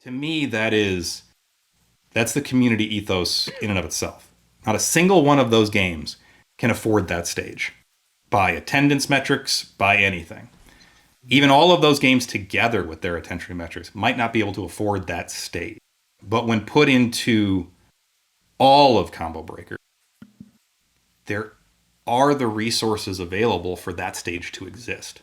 To me, that's the community ethos in and of itself. Not a single one of those games can afford that stage by attendance metrics, by anything. Even all of those games together with their attention metrics might not be able to afford that stage. But when put into all of Combo Breaker, there are the resources available for that stage to exist.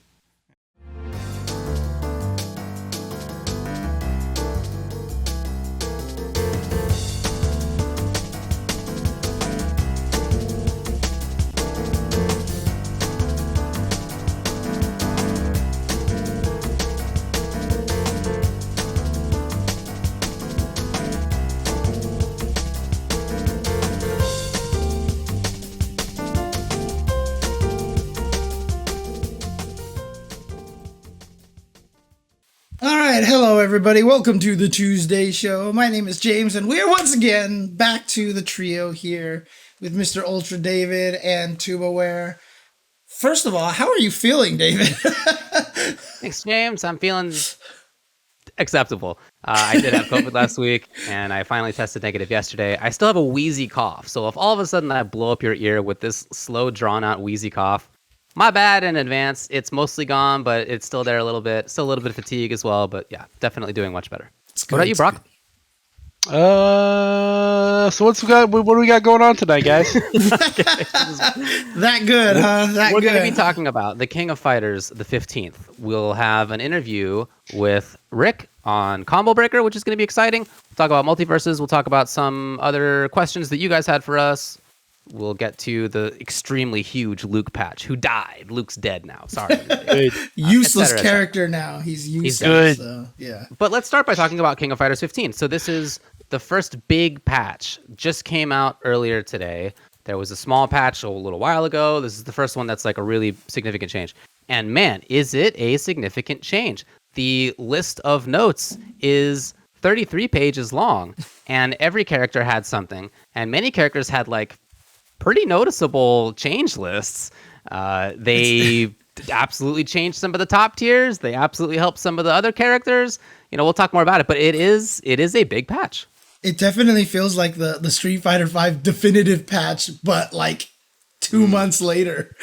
Hello, everybody. Welcome to the Tuesday show. My name is James, and we're once again back to the trio here with Mr. UltraDavid and TuboWare. First of all, how are you feeling, David? Thanks, James. I'm feeling acceptable. I did have COVID last week, and I finally tested negative yesterday. I still have a wheezy cough, so if all of a sudden I blow up your ear with this slow, drawn-out wheezy cough, my bad in advance. It's mostly gone, but it's still there a little bit. Still a little bit of fatigue as well, but yeah, definitely doing much better. What about you, Brock? So what do we got going on tonight, guys? That good, huh? We're going to be talking about the King of Fighters, the 15th. We'll have an interview with Rick on Combo Breaker, which is going to be exciting. We'll talk about MultiVersus. We'll talk about some other questions that you guys had for us. We'll get to the extremely huge Luke patch, who died. Luke's dead now. Sorry. Useless character now. He's useless. He's good. So, yeah. But let's start by talking about King of Fighters 15. So this is the first big patch. Just came out earlier today. There was a small patch a little while ago. This is the first one that's like a really significant change. And man, is it a significant change. The list of notes is 33 pages long, and every character had something. And many characters had like pretty noticeable change lists. They absolutely changed some of the top tiers. They absolutely helped some of the other characters. You know, we'll talk more about it, but it is a big patch. It definitely feels like the Street Fighter V definitive patch, but like 2 months later.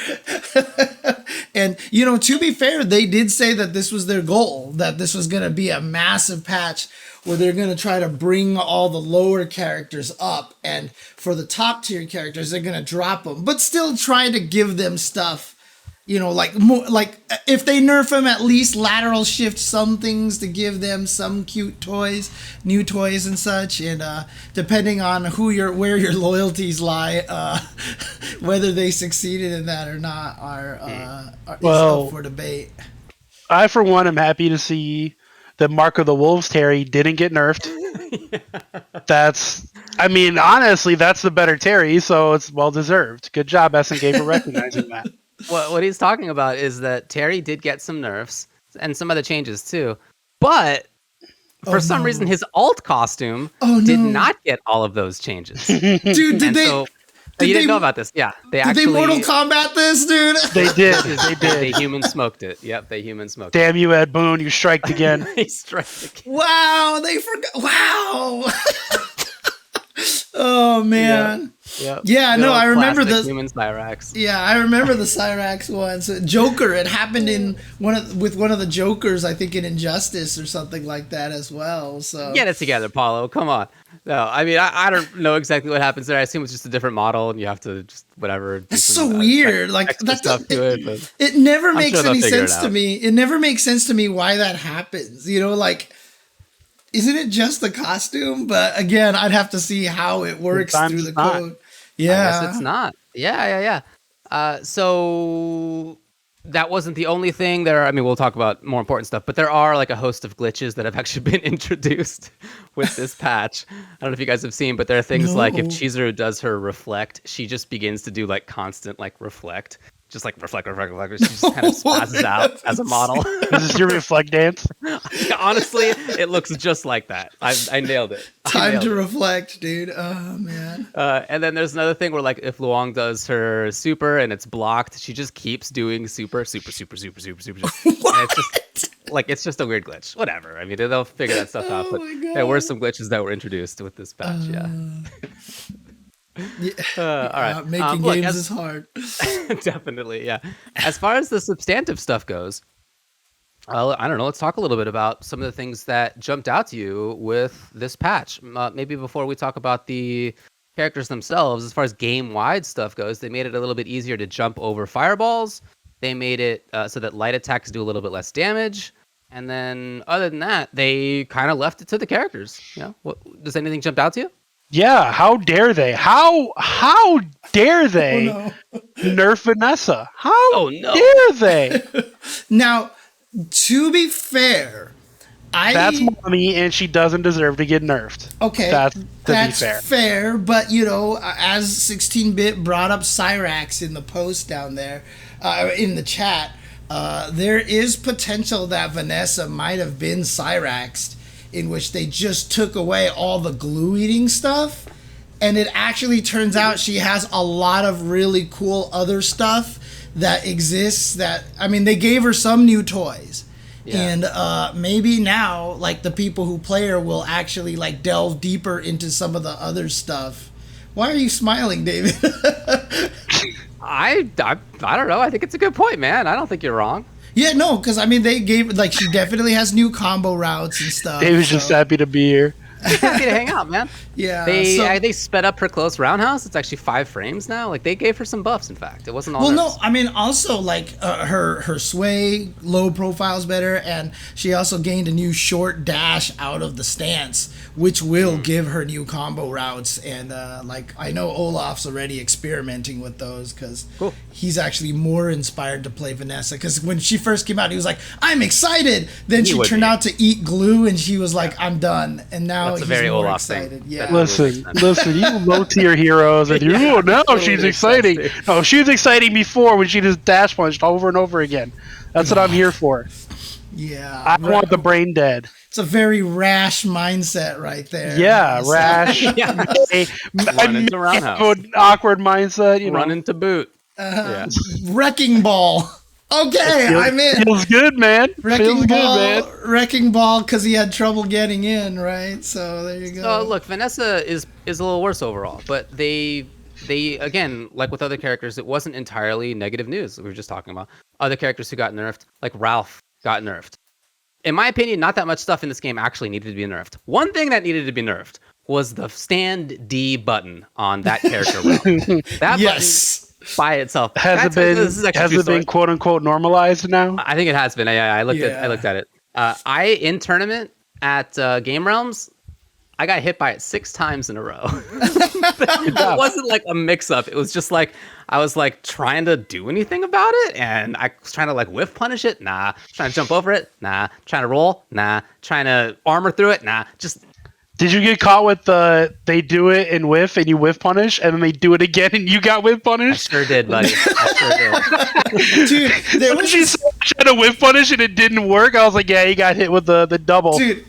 And, you know, to be fair, they did say that this was their goal, that this was going to be a massive patch where they're going to try to bring all the lower characters up, and for the top tier characters, they're going to drop them, but still try to give them stuff, you know, like more, like if they nerf them, at least lateral shift some things to give them some cute toys, new toys and such. And depending on where your loyalties lie, whether they succeeded in that or not is up for debate. I, for one, am happy to see that Mark of the Wolves Terry didn't get nerfed. Honestly, that's the better Terry, so it's well deserved. Good job, SNK, for recognizing that. What he's talking about is that Terry did get some nerfs and some other changes too, but for some reason his alt costume did not get all of those changes. Dude, you didn't know about this? Yeah, did they Mortal Kombat this, dude? They did. They did. They human smoked it. Yep, they human smoked it. Damn you, Ed Boon! You striked again. He striked again. Wow, they forgot. Wow. Oh man. Yep. Yeah, no, I remember the human Cyrax. Yeah, I remember the Cyrax ones. Joker, it happened in one of the Jokers, I think in Injustice or something like that as well. So get it together, Paulo. Come on. No, I mean I don't know exactly what happens there. I assume it's just a different model, and you have to just whatever. It's so weird. Like that's stuff to it. But it never makes any sense to me. It never makes sense to me why that happens. You know, like, isn't it just the costume? But again, I'd have to see how it works through the code. Yeah, I guess it's not. Yeah. So that wasn't the only thing there. I mean, we'll talk about more important stuff, but there are like a host of glitches that have actually been introduced with this patch. I don't know if you guys have seen, but there are things like if Chizuru does her reflect, she just begins to do like constant like reflect. Just like reflect. She just kind of spazzes out as a model. Is this your reflect dance? Honestly, it looks just like that. I nailed it. Time to reflect, dude. Oh, man. And then there's another thing where, like, if Luong does her super and it's blocked, she just keeps doing super. What? And it's just, like it's just a weird glitch. Whatever. I mean, they'll figure that stuff out. But my God. there were some glitches that were introduced with this patch. Yeah. All right. Making Look, games is hard. Definitely, yeah. As far as the substantive stuff goes, I don't know. Let's talk a little bit about some of the things that jumped out to you with this patch. Maybe before we talk about the characters themselves, as far as game-wide stuff goes, they made it a little bit easier to jump over fireballs. They made it so that light attacks do a little bit less damage. And then, other than that, they kind of left it to the characters. Does anything jump out to you? Yeah, how dare they? How dare they nerf Vanessa? How dare they? Now, to be fair, that's mommy, and she doesn't deserve to get nerfed. Okay, that's fair. But as 16-bit brought up Cyrax in the post down there, in the chat, there is potential that Vanessa might have been Cyraxed, in which they just took away all the glue-eating stuff, and it actually turns out she has a lot of really cool other stuff that exists. They gave her some new toys. Yeah. And maybe now, like, the people who play her will actually, like, delve deeper into some of the other stuff. Why are you smiling, David? I don't know. I think it's a good point, man. I don't think you're wrong. Yeah, no, because, they gave, like, she definitely has new combo routes and stuff. David's just happy to be here. Happy to hang out, man. Yeah. They sped up her close roundhouse. It's actually 5 frames now. Like, they gave her some buffs, in fact. It wasn't all nerfs. No, also, like, her sway, low profile's better, and she also gained a new short dash out of the stance, which will give her new combo routes. And, I know Olaf's already experimenting with those, because he's actually more inspired to play Vanessa. Because when she first came out, he was like, I'm excited! Then she turned out to eat glue, and she was like, I'm done. And now that's a very Olaf excited. thing. Yeah. Listen, you low-tier heroes, and now she's exciting. No, she was exciting before when she just dash punched over and over again. That's what I'm here for. Yeah. I want the brain dead. It's a very rash mindset right there. Yeah, rash. Run into roundhouse. Awkward mindset. Run into boot. Wrecking ball. Okay, I'm in. Feels good, man. Wrecking ball because he had trouble getting in, right? So there you go. So look, Vanessa is a little worse overall, but they again, like with other characters, it wasn't entirely negative news. We were just talking about other characters who got nerfed, like Ralph got nerfed. In my opinion, not that much stuff in this game actually needed to be nerfed. One thing that needed to be nerfed was the stand D button on that character. That button by itself has it been quote unquote normalized now? I think it has been. I looked at it. In tournament at Game Realms, I got hit by it 6 times in a row. It wasn't like a mix-up. It was just like I was like trying to do anything about it, and I was trying to like whiff punish it. Nah. Trying to jump over it. Nah. Trying to roll. Nah. Trying to armor through it. Nah. Just. Did you get caught with they do it and whiff and you whiff punish and then they do it again and you got whiff punished? I sure did, buddy. I sure did. Dude, there was she tried to whiff punish and it didn't work. I was like, yeah, you got hit with the double. Dude,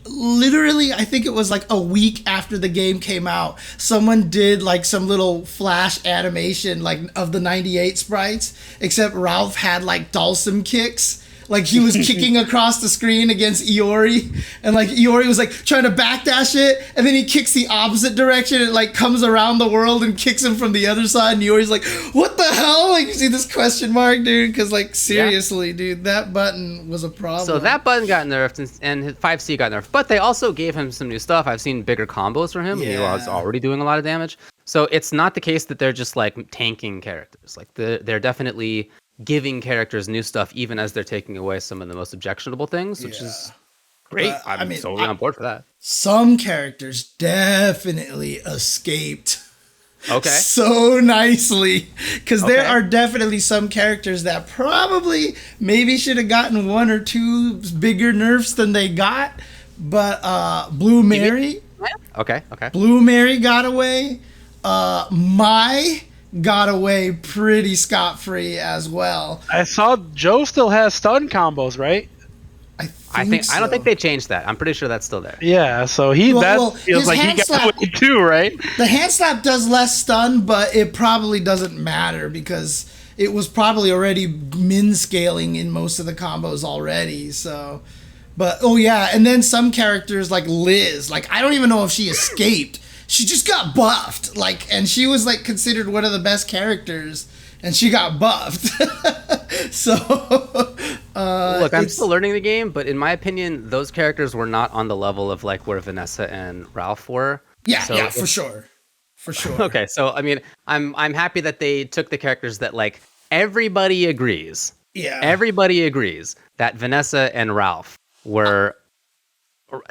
literally, I think it was like a week after the game came out, someone did like some little flash animation like of the 98 sprites, except Ralph had like Dhalsim kicks. Like he was kicking across the screen against Iori, and like Iori was like trying to backdash it, and then he kicks the opposite direction. It like comes around the world and kicks him from the other side. And Iori's like, "What the hell?" Like you see this question mark, dude? Because like seriously, dude, that button was a problem. So that button got nerfed, and 5C got nerfed, but they also gave him some new stuff. I've seen bigger combos from him. Yeah. He was already doing a lot of damage. So it's not the case that they're just like tanking characters. Like they're definitely giving characters new stuff, even as they're taking away some of the most objectionable things, which is great. I'm totally on board for that. Some characters definitely escaped so nicely, because there are definitely some characters that probably maybe should have gotten 1 or 2 bigger nerfs than they got, but Blue Mary Blue Mary got away. Got away pretty scot-free as well. I saw Joe still has stun combos, right? I don't think they changed that. I'm pretty sure that's still there. Yeah, so feels like he got away too, right? The hand slap does less stun, but it probably doesn't matter because it was probably already min scaling in most of the combos already. So, but oh yeah, and then some characters like Liz, like I don't even know if she escaped. She just got buffed, like, and she was like considered one of the best characters, and she got buffed. So, look, I'm still learning the game, but in my opinion, those characters were not on the level of like where Vanessa and Ralph were. Yeah, for sure. Okay, so I mean, I'm happy that they took the characters that like everybody agrees. Yeah. Everybody agrees that Vanessa and Ralph were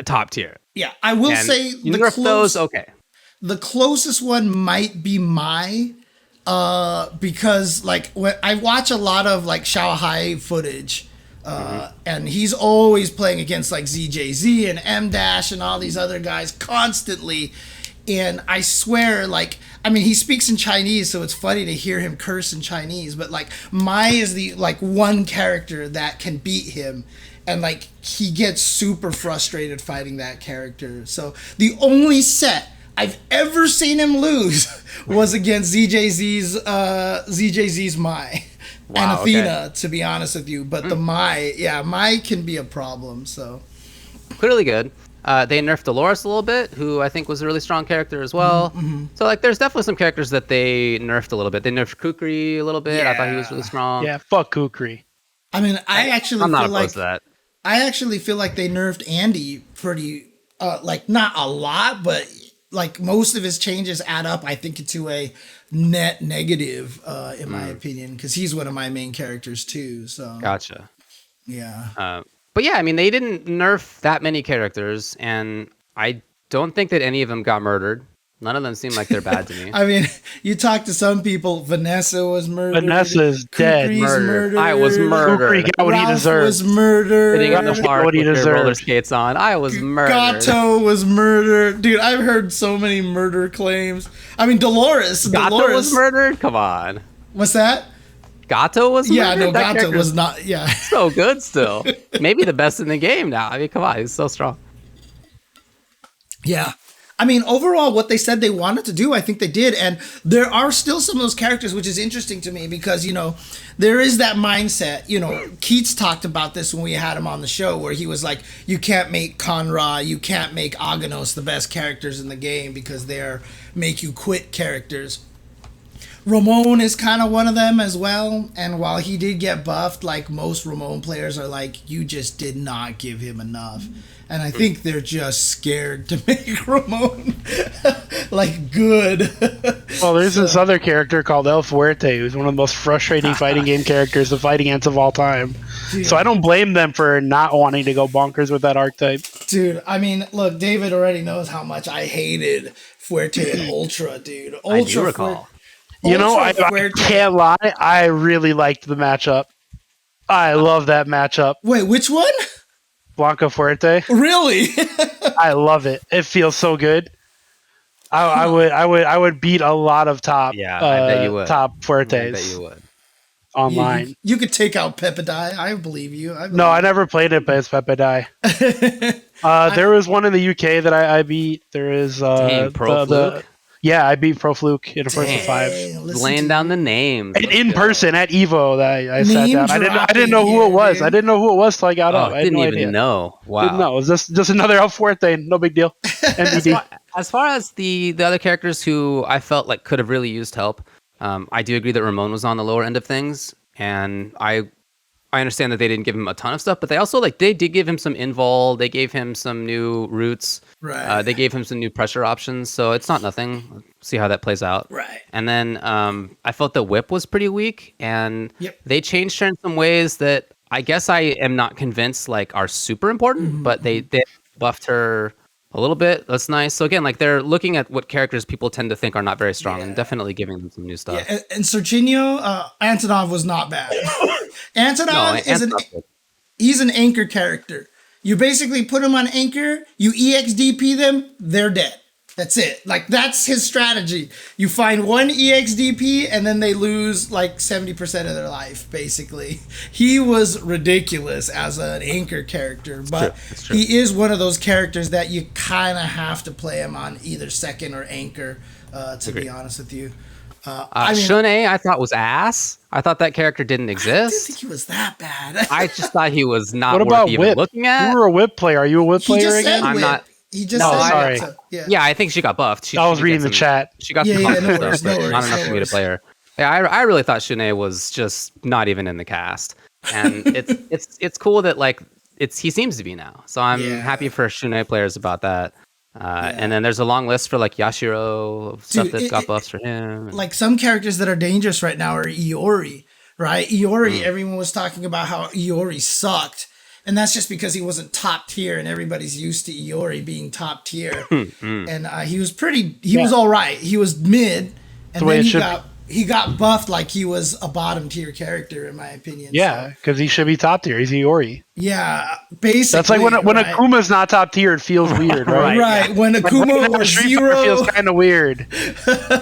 top tier. Yeah, I will say you nerf those, okay. The closest one might be Mai, because like when I watch a lot of like Xiaohai footage, and he's always playing against like ZJZ and M Dash and all these other guys constantly, and I swear, like, I mean, he speaks in Chinese, so it's funny to hear him curse in Chinese, but like Mai is the like one character that can beat him. And like he gets super frustrated fighting that character. So the only set I've ever seen him lose was against ZJZ's Mai and Athena, to be honest with you. But the Mai can be a problem. So clearly good. They nerfed Dolores a little bit, who I think was a really strong character as well. So like, there's definitely some characters that they nerfed a little bit. They nerfed Kukri a little bit. I thought he was really strong. Yeah, fuck Kukri. I mean, I'm not opposed to that. I actually feel like they nerfed Andy pretty, like not a lot, but like most of his changes add up, I think, into a net negative, in my opinion, because he's one of my main characters too. So Gotcha. Yeah. But yeah, I mean, they didn't nerf that many characters, and I don't think that any of them got murdered. None of them seem like they're bad to me. I mean, you talk to some people, Vanessa was murdered. Vanessa's dead. Murdered. I was murdered. Kukri got what he deserved. Was murdered. Sitting in the park what he with your deserved. roller skates on. I was murdered. Gato was murdered. Dude, I've heard so many murder claims. I mean, Dolores was murdered? Come on. What's that? Gato was murdered? Yeah, no, That Gato was not. Yeah. so good still. Maybe the best in the game now. I mean, come on. He's so strong. Yeah. I mean, overall, what they said they wanted to do, I think they did. And there are still some of those characters, which is interesting to me because, you know, there is that mindset. You know, Keats talked about this when we had him on the show, where he was like, you can't make Conra, you can't make Aganos the best characters in the game because they're make you quit characters. Ramon is kind of one of them as well. And while he did get buffed, like most Ramon players are like, you just did not give him enough. And I think they're just scared to make Ramon like good. Well, there's this other character called El Fuerte, who's one of the most frustrating fighting game characters to fight against of all time. Dude. So I don't blame them for not wanting to go bonkers with that archetype. Dude, I mean, look, David already knows how much I hated Fuerte and Ultra, dude. Ultra, I do recall. You know, I can't lie. I really liked the matchup. I love that matchup. Wait, which one? Blanca Fuerte. Really? I love it. It feels so good. I would beat a lot of top. Yeah, I bet you would. Top Fuertes. I bet you would. Online. You could take out Pepidai. I believe you. No, I never played it as Pepidai. There was one in the UK that I beat. There is Pro Fluke? Yeah, I beat Pro Fluke in a first of 5. Laying down the names. In person at Evo that I sat down. I didn't know who it was. Dude. I didn't know who it was till I got up. I didn't no even idea. know. Wow. Didn't know. It was just another El Fuerte. No big deal. As far as the other characters who I felt like could have really used help, I do agree that Ramon was on the lower end of things, and I understand that they didn't give him a ton of stuff, but they also they did give him some invul. They gave him some new roots. Right. They gave him some new pressure options, so it's not nothing. Let's see how that plays out. Right. And then I felt the whip was pretty weak, and they changed her in some ways that I guess I am not convinced are super important, but they buffed her a little bit. That's nice. So again, they're looking at what characters people tend to think are not very strong and definitely giving them some new stuff. Yeah, and Serginho, Antonov was not bad. He's an anchor character. You basically put them on anchor, you EXDP them, they're dead. That's it. That's his strategy. You find one EXDP and then they lose 70% of their life, basically. He was ridiculous as an anchor character, but he is one of those characters that you kind of have to play him on either second or anchor, to be honest with you. I mean, Shune, I thought was ass. I thought that character didn't I didn't exist. think he was that bad. I just thought he was not What worth about even Whip? looking at. You were a Whip player. Are you a Whip He player just said again? I'm whip. not- He just No, said sorry. whip, so, yeah. Yeah, I think she got buffed. I was she reading gets the chat. She got Yeah, some yeah, buffs no and worries, stuff, no but worries, not enough no for me to worries. play her. Yeah, I really thought Shune was just not even in the cast, and it's cool that like he seems to be now. So I'm Yeah. happy for Shune players about that. And then there's a long list for like Yashiro of stuff Dude, that's got buffs for him. Like some characters that are dangerous right now are Iori, right? Iori, Mm. everyone was talking about how Iori sucked. And that's just because he wasn't top tier and everybody's used to Iori being top tier. And he was was all right. He was mid. And the way then it should he got buffed like he was a bottom tier character, in my opinion. Yeah, because he should be top tier. He's Iori. Yeah, basically. That's like when right? Akuma's not top tier, it feels weird, right? Right, when Akuma Like, or Street Fighter Zero, feels kind of weird.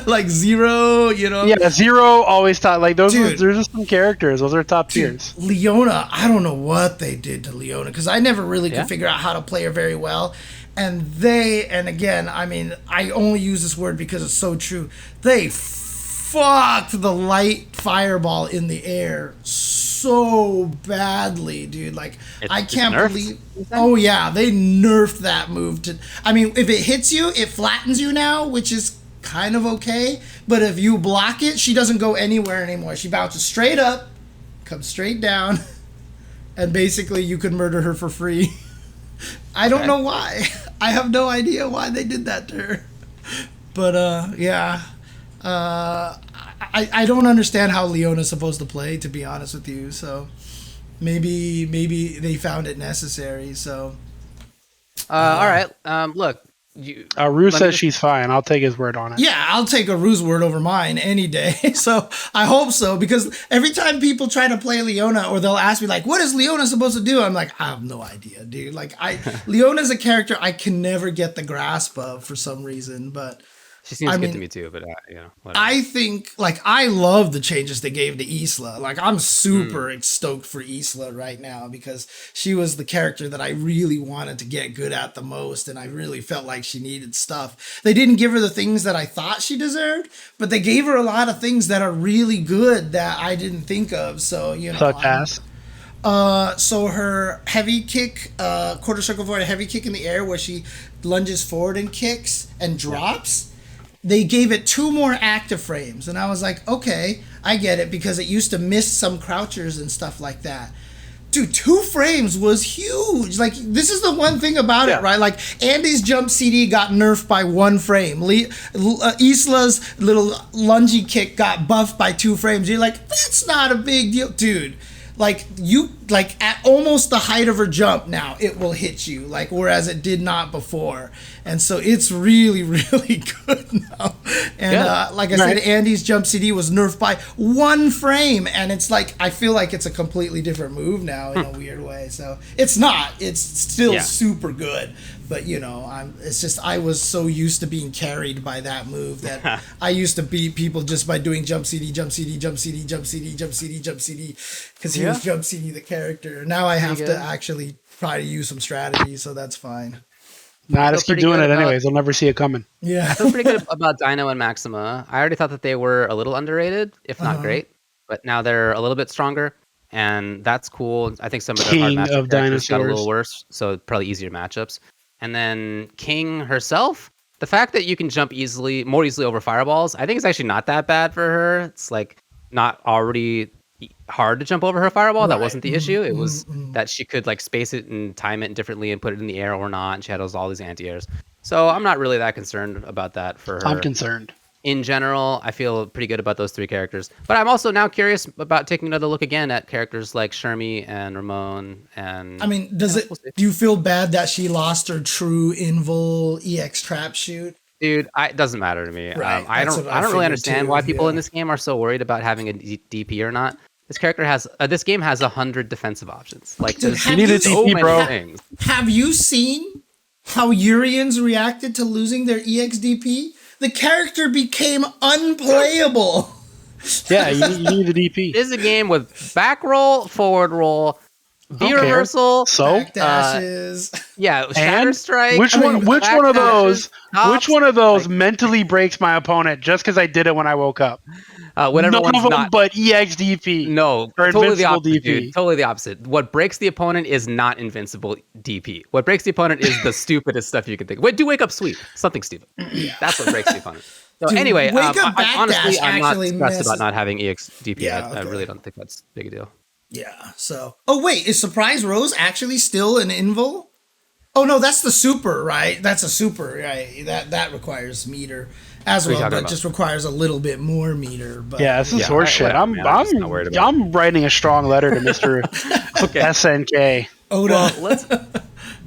like Zero, you know? Yeah, Zero always top. Like those, Dude. there's just some characters. Those are top tiers. Leona, I don't know what they did to Leona because I never really Yeah. could figure out how to play her very well. And again, I mean, I only use this word because it's so true. They fucked the light fireball in the air so badly, dude. Like, I can't nerfed, believe. Oh, yeah, they nerfed that move. I mean, if it hits you, it flattens you now, which is kind of okay. But if you block it, she doesn't go anywhere anymore. She bounces straight up, comes straight down, and basically you could murder her for free. I don't know why. I have no idea why they did that to her. But yeah. I don't understand how Leona's supposed to play, to be honest with you. So maybe they found it necessary. So All right. Look, Rue me says just- she's fine. I'll take his word on it. yeah, I'll take a Rue's word over mine any day. So I hope so, because every time people try to play Leona, or they'll ask me like, "What is Leona supposed to do?" I'm like, I have no idea, dude. Like Leona's a character I can never get the grasp of for some reason, but. she seems I good mean, to me too, but whatever. I think, like, I love the changes they gave to Isla. Like, I'm super stoked for Isla right now because she was the character that I really wanted to get good at the most, and I really felt like she needed stuff. They didn't give her the things that I thought she deserved, but they gave her a lot of things that are really good that I didn't think of. So, you know. Such as. So her heavy kick, quarter circle forward, a heavy kick in the air where she lunges forward and kicks and drops. They gave it 2 more active frames, and I was like, okay, I get it, because it used to miss some crouchers and stuff like that. Dude, 2 frames was huge. Like, this is the one thing about it, right? Like, Andy's jump CD got nerfed by 1 frame. Isla's little lungy kick got buffed by 2 frames. You're like, that's not a big deal. Dude, like, at almost the height of her jump now, it will hit you, like, whereas it did not before. And so it's really, really good now. And like I said, Andy's jump CD was nerfed by 1 frame. And it's like, I feel like it's a completely different move now in a weird way. So it's not. It's still super good. But, you know, it's just, I was so used to being carried by that move that I used to beat people just by doing jump CD, jump CD, jump CD, jump CD, jump CD, jump CD, because he was jump CD the character. Now I have to actually try to use some strategy, so that's fine. Nah, just keep pretty doing good it about- anyways. They'll never see it coming. Yeah. I feel pretty good about Dino and Maxima. I already thought that they were a little underrated, if not great, but now they're a little bit stronger, and that's cool. I think some of the hard King matchup of characters got a dinosaurs. little worse, so probably easier matchups. And then King herself, the fact that you can jump more easily over fireballs, I think it's actually not that bad for her. It's like not already hard to jump over her fireball. That wasn't the issue. It was that she could like space it and time it differently and put it in the air or not. And she had all these anti-airs. So I'm not really that concerned about that for her. I'm concerned. In general, I feel pretty good about those 3 characters. But I'm also now curious about taking another look again at characters like Shermie and Ramon. And I mean, do you feel bad that she lost her true Invul EX trap shoot? Dude, it doesn't matter to me. Right, I that's don't what I really figured understand too, why people in yeah. this game are so worried about having a DP or not. This character has this game has 100 defensive options. Like, Dude, there's have need a so DP, many bro. things. Have you seen how Urians reacted to losing their EXDP? The character became unplayable. Yeah, you need the DP. This is a game with back roll, forward roll, V reversal. So Backdashes. Yeah, Shatter Strike. which I one? mean, Which one of those? tops, Which one of those like- mentally breaks my opponent just because I did it when I woke up? whatever None one's of them, not. but EXDP. No, or totally the invincible opposite, DP. dude. Totally the opposite. What breaks the opponent is not invincible DP. What breaks the opponent is the stupidest stuff you can think of. Wake up sweep. Something stupid. That's what breaks the opponent. So Dude, anyway, Wake Up honestly, Backdash I'm not actually stressed messes- about not having EXDP. Yeah, I okay. really don't think that's a big deal. Yeah. So. Oh wait, is Surprise Rose actually still an invul? Oh no, that's the super, right? That's a super, right? That requires meter as What are you well, talking but about? just requires a little bit more meter. But Yeah, this is Yeah, horseshit. whatever, man. I'm just not worried about I'm writing a strong letter to Mr. SNK. Oda. Well, let's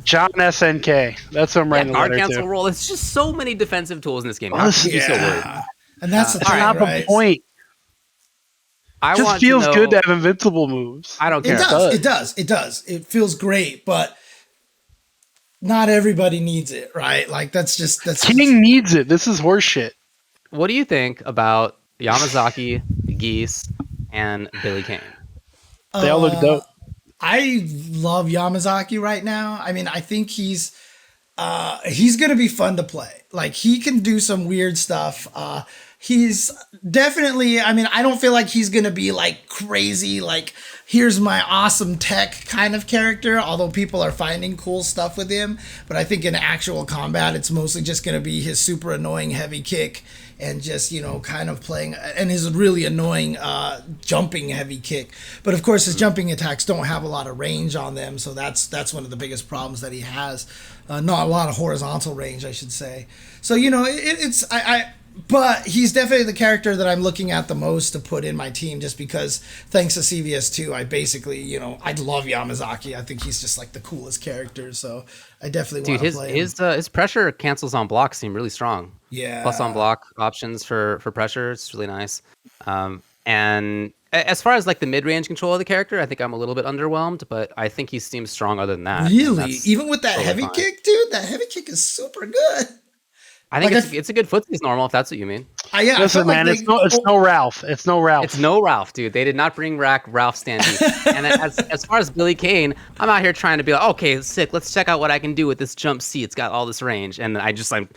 John SNK. That's what I'm writing a guard letter cancel to. roll. It's just so many defensive tools in this game. Well, How this- can you be so worried? Yeah. And that's the That's thing, not right? the point. I It just want feels to know, good to have invincible moves. I don't It care. does. It does. It does. It feels great, but not everybody needs it, right? Like that's King needs it. This is horseshit. What do you think about Yamazaki, Geese, and Billy Kane? They all look dope. I love Yamazaki right now. I mean, I think he's gonna be fun to play. Like he can do some weird stuff. He's definitely, I mean, I don't feel like he's gonna be like crazy, like here's my awesome tech kind of character, although people are finding cool stuff with him. But I think in actual combat, it's mostly just gonna be his super annoying heavy kick and just, kind of playing, and his really annoying jumping heavy kick. But of course, his jumping attacks don't have a lot of range on them, so that's one of the biggest problems that he has. Not a lot of horizontal range, I should say. So, but he's definitely the character that I'm looking at the most to put in my team, just because thanks to CVS2, I basically, I love Yamazaki. I think he's just like the coolest character. So I definitely want to play him. His pressure cancels on block seem really strong. Yeah. Plus on block options for pressure, it's really nice. And as far as like the mid range control of the character, I think I'm a little bit underwhelmed, but I think he seems strong other than that. and Really? that's Even with that totally heavy fine. kick, dude? That heavy kick is super good. I think Like, it's a good footsies normal if that's what you mean. Yeah, I Listen, felt like man, they- it's no Ralph. It's no Ralph. It's no Ralph, dude. They did not bring back Ralph Stanley. And as far as Billy Kane, I'm out here trying to be like, okay, sick. Let's check out what I can do with this jump C. It's got all this range, and I'm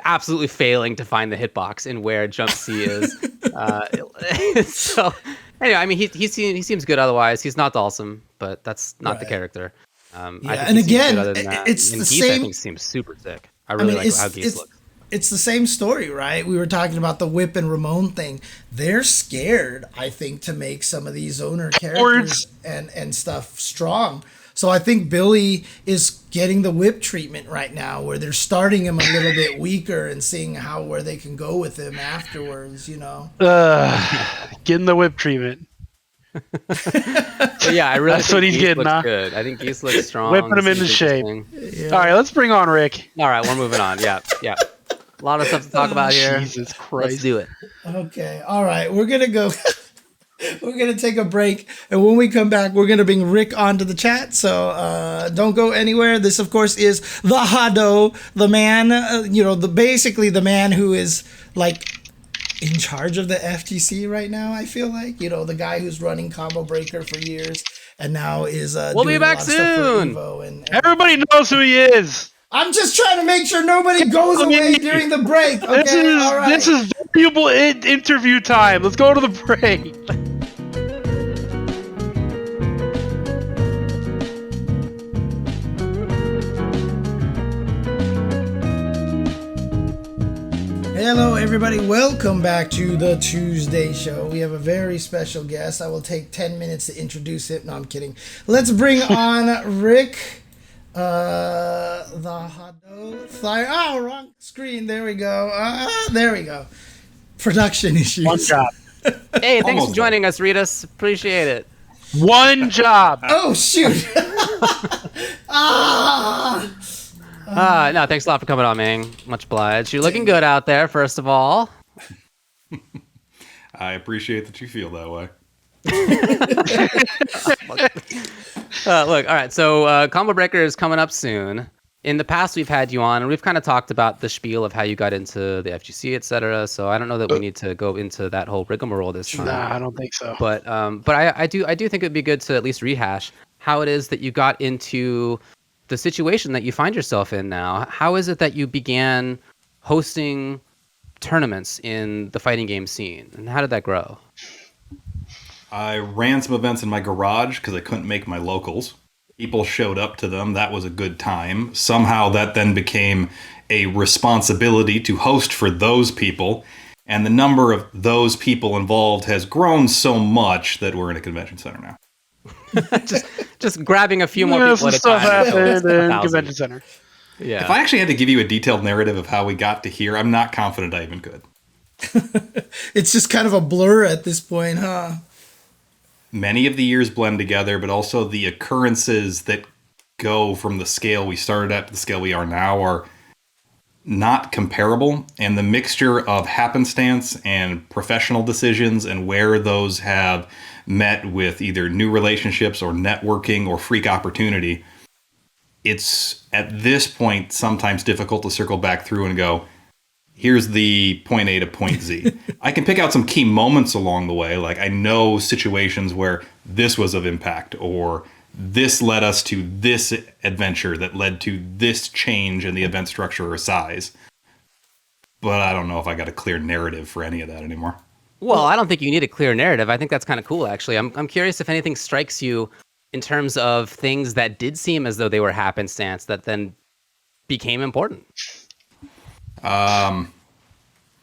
absolutely failing to find the hitbox in where jump C is. So anyway, I mean, he seems good. Otherwise, he's not awesome, but that's not the Right. character. I think and he seems again, good other than that. it's And the Geese, I same- think seems super sick. I really like how Geese looks. It's the same story, right? We were talking about the Whip and Ramon thing. They're scared, I think, to make some of these owner characters and stuff strong. So I think Billy is getting the Whip treatment right now, where they're starting him a little bit weaker and seeing where they can go with him afterwards. Getting the whip treatment. But yeah, I really That's think what he's Geese getting, looks huh? good. I think Geese looks strong. Whipping him This into is shape. interesting. All right, let's bring on Rick. All right, we're moving on. Yeah. A lot of stuff to talk about here. Jesus Christ. Let's do it. Okay, all right, we're gonna go. We're gonna take a break, and when we come back, we're gonna bring Rick onto the chat. So don't go anywhere. This, of course, is TheHadou, the man. Basically the man who is like in charge of the FTC right now. I feel like the guy who's running Combo Breaker for years, and now is We'll doing be back a lot of stuff for soon. Evo and Everybody knows who he is. I'm just trying to make sure nobody goes away during the break. Okay, all right. This is valuable interview time. Let's go to the break. Hello, everybody. Welcome back to the Tuesday show. We have a very special guest. I will take 10 minutes to introduce him. No, I'm kidding. Let's bring on Rick. TheHadou. Oh, wrong screen. There we go. There we go. Production issues. One job. Hey, thanks Almost for joining us, Ritas. Appreciate it. One job. Oh, shoot. No, thanks a lot for coming on, man. Much obliged. You're looking good out there, first of all. I appreciate that you feel that way. Look, all right. So Combo Breaker is coming up soon. In the past, we've had you on, and we've kind of talked about the spiel of how you got into the FGC, etc. So I don't know that we need to go into that whole rigmarole this time. Nah, I don't think so. But I do think it'd be good to at least rehash how it is that you got into the situation that you find yourself in now. How is it that you began hosting tournaments in the fighting game scene, and how did that grow? I ran some events in my garage because I couldn't make my locals. People showed up to them. That was a good time. Somehow that then became a responsibility to host for those people. And the number of those people involved has grown so much that we're in a convention center now. just grabbing a few more people at a stuff time. happened in convention center. Yeah. If I actually had to give you a detailed narrative of how we got to here, I'm not confident I even could. It's just kind of a blur at this point, huh? Many of the years blend together, but also the occurrences that go from the scale we started at to the scale we are now are not comparable. And the mixture of happenstance and professional decisions and where those have met with either new relationships or networking or freak opportunity, it's at this point sometimes difficult to circle back through and go, here's the point A to point Z. I can pick out some key moments along the way. Like I know situations where this was of impact, or this led us to this adventure that led to this change in the event structure or size. But I don't know if I got a clear narrative for any of that anymore. Well, I don't think you need a clear narrative. I think that's kind of cool, actually. I'm curious if anything strikes you in terms of things that did seem as though they were happenstance that then became important. Now,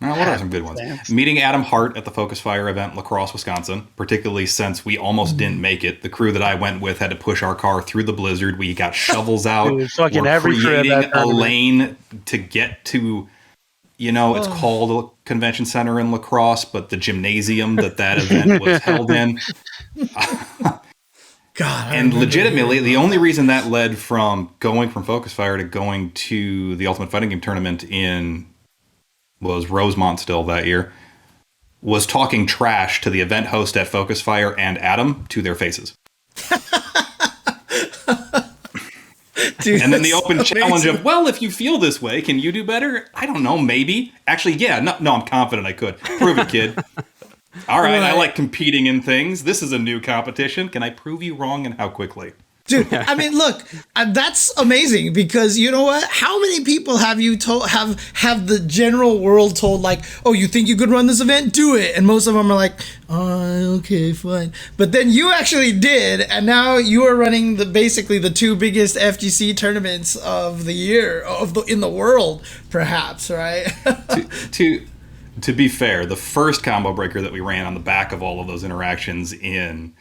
what are some good ones? Meeting Adam Hart at the Focus Fire event in La Crosse, Wisconsin, particularly since we almost didn't make it. The crew that I went with had to push our car through the blizzard. We got shovels out. Dude, fucking We're every crew at creating that a tournament. lane to get to, it's called a convention center in La Crosse, but the gymnasium that event was held in. God, And legitimately, the only reason that led from going from Focus Fire to going to the Ultimate Fighting Game tournament was Rosemont still that year, was talking trash to the event host at Focus Fire and Adam to their faces. Dude, And then the that's open amazing. challenge of, well, if you feel this way, can you do better? I don't know, maybe. Actually, yeah, no, I'm confident I could. Prove it, kid. All right, I like competing in things. This is a new competition. Can I prove you wrong, and how quickly? Dude, I mean, look, that's amazing because you know what? How many people have you told have the general world told like, oh, you think you could run this event? Do it. And most of them are like, oh, okay, fine. But then you actually did, and now you are running basically the two biggest FGC tournaments of the year in the world, perhaps, right? To be fair, the first combo breaker that we ran on the back of all of those interactions in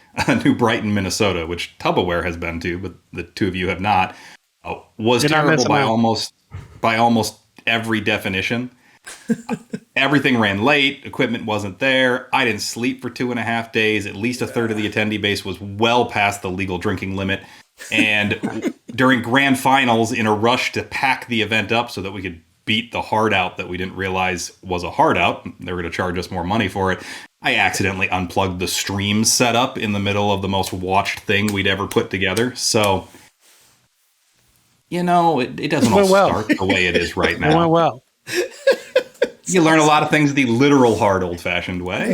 New Brighton, Minnesota, which TuboWare has been to, but the two of you have not, was You're not terrible missing out. by almost every definition. Everything ran late. Equipment wasn't there. I didn't sleep for 2.5 days. At least a third of the attendee base was well past the legal drinking limit. And during grand finals, in a rush to pack the event up so that we could beat the hard out that we didn't realize was a hard out, they were going to charge us more money for it, I accidentally unplugged the stream setup in the middle of the most watched thing we'd ever put together. So, it doesn't all start the way it is right It went now. well. You learn a lot of things the literal hard old-fashioned way.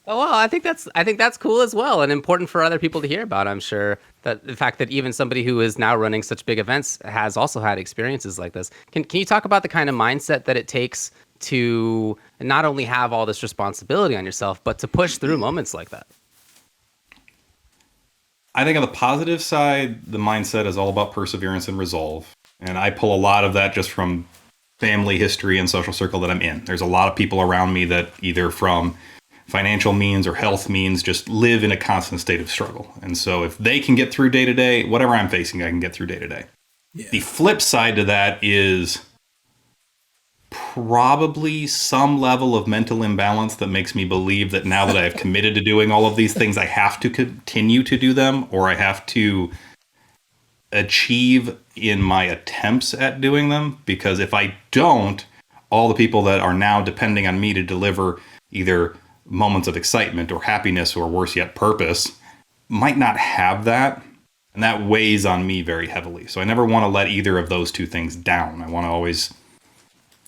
Oh, well, I think that's cool as well, and important for other people to hear about. I'm sure that the fact that even somebody who is now running such big events has also had experiences like this. Can you talk about the kind of mindset that it takes to not only have all this responsibility on yourself, but to push through moments like that? I think on the positive side, the mindset is all about perseverance and resolve. And I pull a lot of that just from family history and social circle that I'm in. There's a lot of people around me that either from financial means or health means just live in a constant state of struggle. And so if they can get through day to day, whatever I'm facing, I can get through day to day. The flip side to that is probably some level of mental imbalance that makes me believe that now that I have committed to doing all of these things, I have to continue to do them, or I have to achieve in my attempts at doing them. Because if I don't, all the people that are now depending on me to deliver either moments of excitement or happiness or worse yet, purpose, might not have that. And that weighs on me very heavily. So I never want to let either of those two things down. I want to always,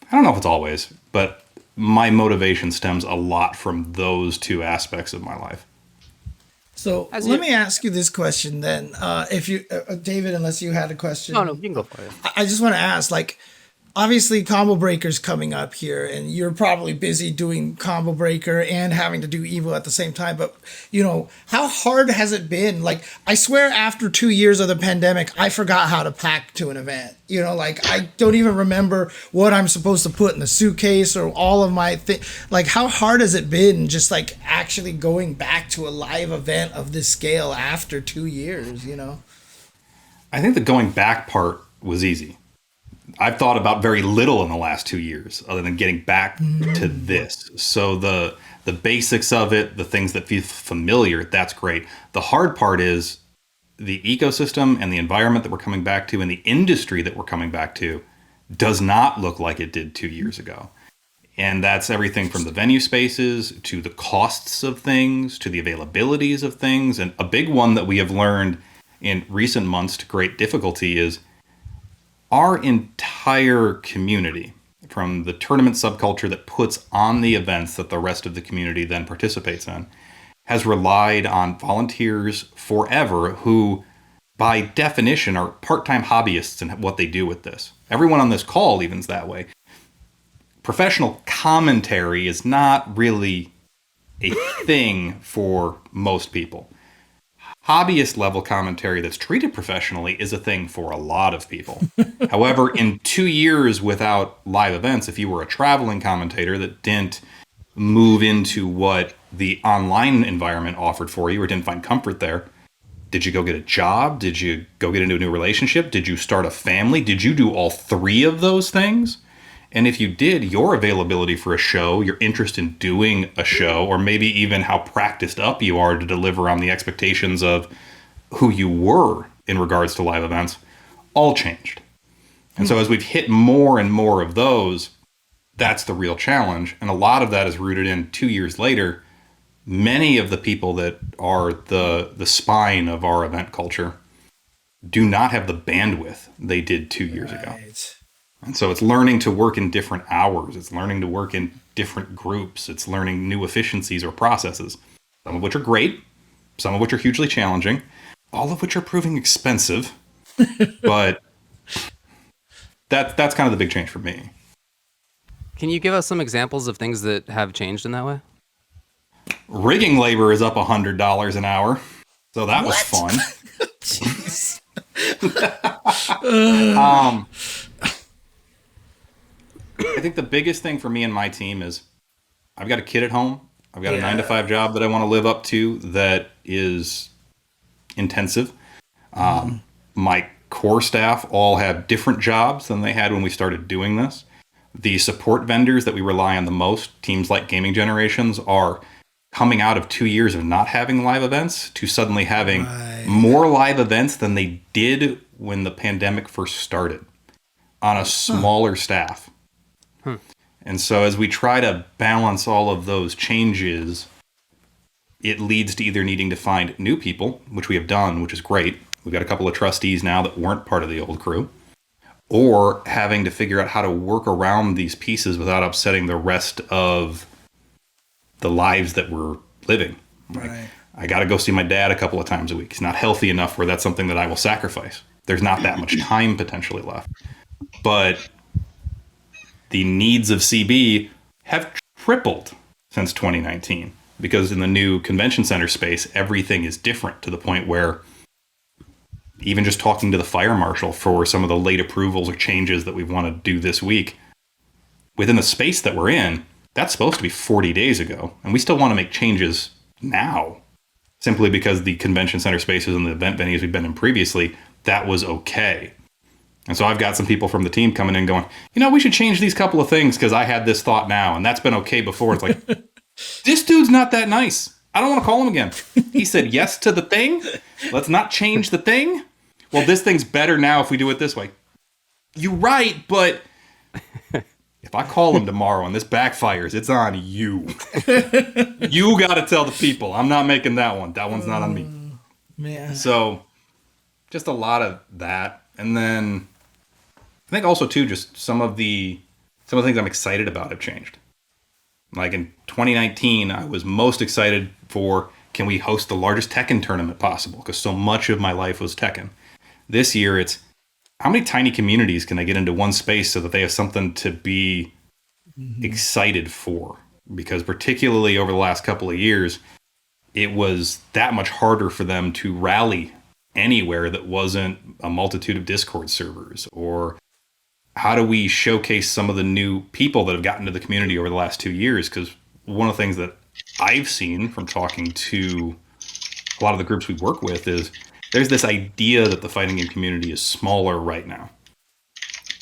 I don't know if it's always, but my motivation stems a lot from those two aspects of my life. So As let you- me ask you this question then. If you, David, unless you had a question. No, you can go for it. I just want to ask, like, obviously Combo Breaker's coming up here, and you're probably busy doing Combo Breaker and having to do Evo at the same time. But, you know, how hard has it been? Like, I swear after 2 years of the pandemic, I forgot how to pack to an event. You know, like, I don't even remember what I'm supposed to put in the suitcase or all of my things. Like, how hard has it been just, like, actually going back to a live event of this scale after 2 years, you know? I think the going back part was easy. I've thought about very little in the last 2 years other than getting back to this. So the basics of it, the things that feel familiar, that's great. The hard part is the ecosystem and the environment that we're coming back to and the industry that we're coming back to does not look like it did 2 years ago. And that's everything from the venue spaces to the costs of things to the availabilities of things. And a big one that we have learned in recent months to great difficulty is our entire community, from the tournament subculture that puts on the events that the rest of the community then participates in, has relied on volunteers forever who, by definition, are part-time hobbyists in what they do with this. Everyone on this call even's that way. Professional commentary is not really a thing for most people. Hobbyist level commentary that's treated professionally is a thing for a lot of people. However, in 2 years without live events, if you were a traveling commentator that didn't move into what the online environment offered for you or didn't find comfort there, did you go get a job? Did you go get into a new relationship? Did you start a family? Did you do all three of those things? And if you did, your availability for a show, your interest in doing a show, or maybe even how practiced up you are to deliver on the expectations of who you were in regards to live events, all changed. And so as we've hit more and more of those, that's the real challenge. And a lot of that is rooted in 2 years later, many of the people that are the spine of our event culture do not have the bandwidth they did 2 years ago. And so it's learning to work in different hours. It's learning to work in different groups. It's learning new efficiencies or processes, some of which are great, some of which are hugely challenging, all of which are proving expensive. But that's kind of the big change for me. Can you give us some examples of things that have changed in that way? Rigging labor is up $100 an hour. So that was fun. Jeez. I think the biggest thing for me and my team is I've got a kid at home. I've got a 9-to-5 job that I want to live up to that is intensive. My core staff all have different jobs than they had when we started doing this. The support vendors that we rely on the most, teams like Gaming Generations, are coming out of 2 years of not having live events to suddenly having more live events than they did when the pandemic first started on a smaller staff. And so as we try to balance all of those changes, it leads to either needing to find new people, which we have done, which is great. We've got a couple of trustees now that weren't part of the old crew, or having to figure out how to work around these pieces without upsetting the rest of the lives that we're living. Right. I got to go see my dad a couple of times a week. He's not healthy enough where that's something that I will sacrifice. There's not that much time potentially left. But the needs of CB have tripled since 2019 because in the new convention center space, everything is different to the point where even just talking to the fire marshal for some of the late approvals or changes that we want to do this week, within the space that we're in, that's supposed to be 40 days ago. And we still want to make changes now, simply because the convention center spaces and the event venues we've been in previously, that was okay. And so I've got some people from the team coming in going, we should change these couple of things because I had this thought now, and that's been okay before. It's like, this dude's not that nice. I don't want to call him again. He said yes to the thing. Let's not change the thing. Well, this thing's better now if we do it this way. You're right, but if I call him tomorrow and this backfires, it's on you. You got to tell the people. I'm not making that one. That one's not on me. Man. So just a lot of that. And then I think also too, just some of the things I'm excited about have changed. Like in 2019, I was most excited for can we host the largest Tekken tournament possible? Because so much of my life was Tekken. This year, it's how many tiny communities can I get into one space so that they have something to be excited for? Because particularly over the last couple of years, it was that much harder for them to rally anywhere that wasn't a multitude of Discord servers. Or how do we showcase some of the new people that have gotten to the community over the last 2 years? Because one of the things that I've seen from talking to a lot of the groups we work with is there's this idea that the fighting game community is smaller right now.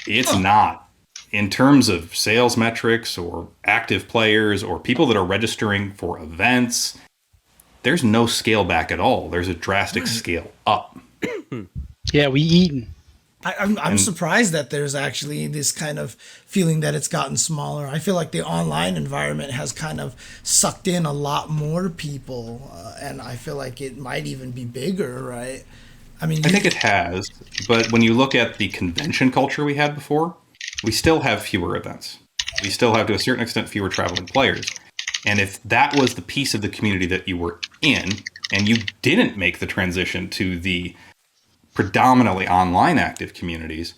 It's not. In terms of sales metrics or active players or people that are registering for events, there's no scale back at all. There's a drastic scale up. Yeah, we eaten. I'm surprised that there's actually this kind of feeling that it's gotten smaller. I feel like the online environment has kind of sucked in a lot more people, and I feel like it might even be bigger, right? I mean, I think it has, but when you look at the convention culture we had before, we still have fewer events. We still have, to a certain extent, fewer traveling players. And if that was the piece of the community that you were in, and you didn't make the transition to the predominantly online active communities,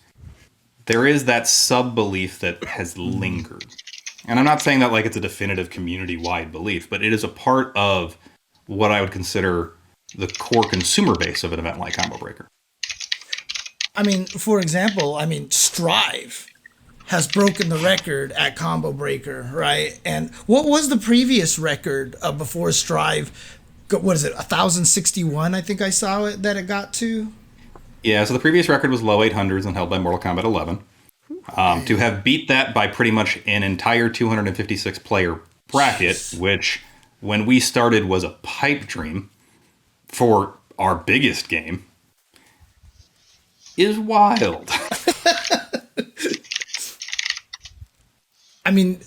there is that sub-belief that has lingered. And I'm not saying that like it's a definitive community-wide belief, but it is a part of what I would consider the core consumer base of an event like Combo Breaker. I mean, for example, Strive has broken the record at Combo Breaker, right? And what was the previous record before Strive? What is it, 1,061? I think I saw it that it got to. Yeah, so the previous record was low 800s and held by Mortal Kombat 11. To have beat that by pretty much an entire 256 player bracket, which when we started was a pipe dream for our biggest game, is wild. I mean,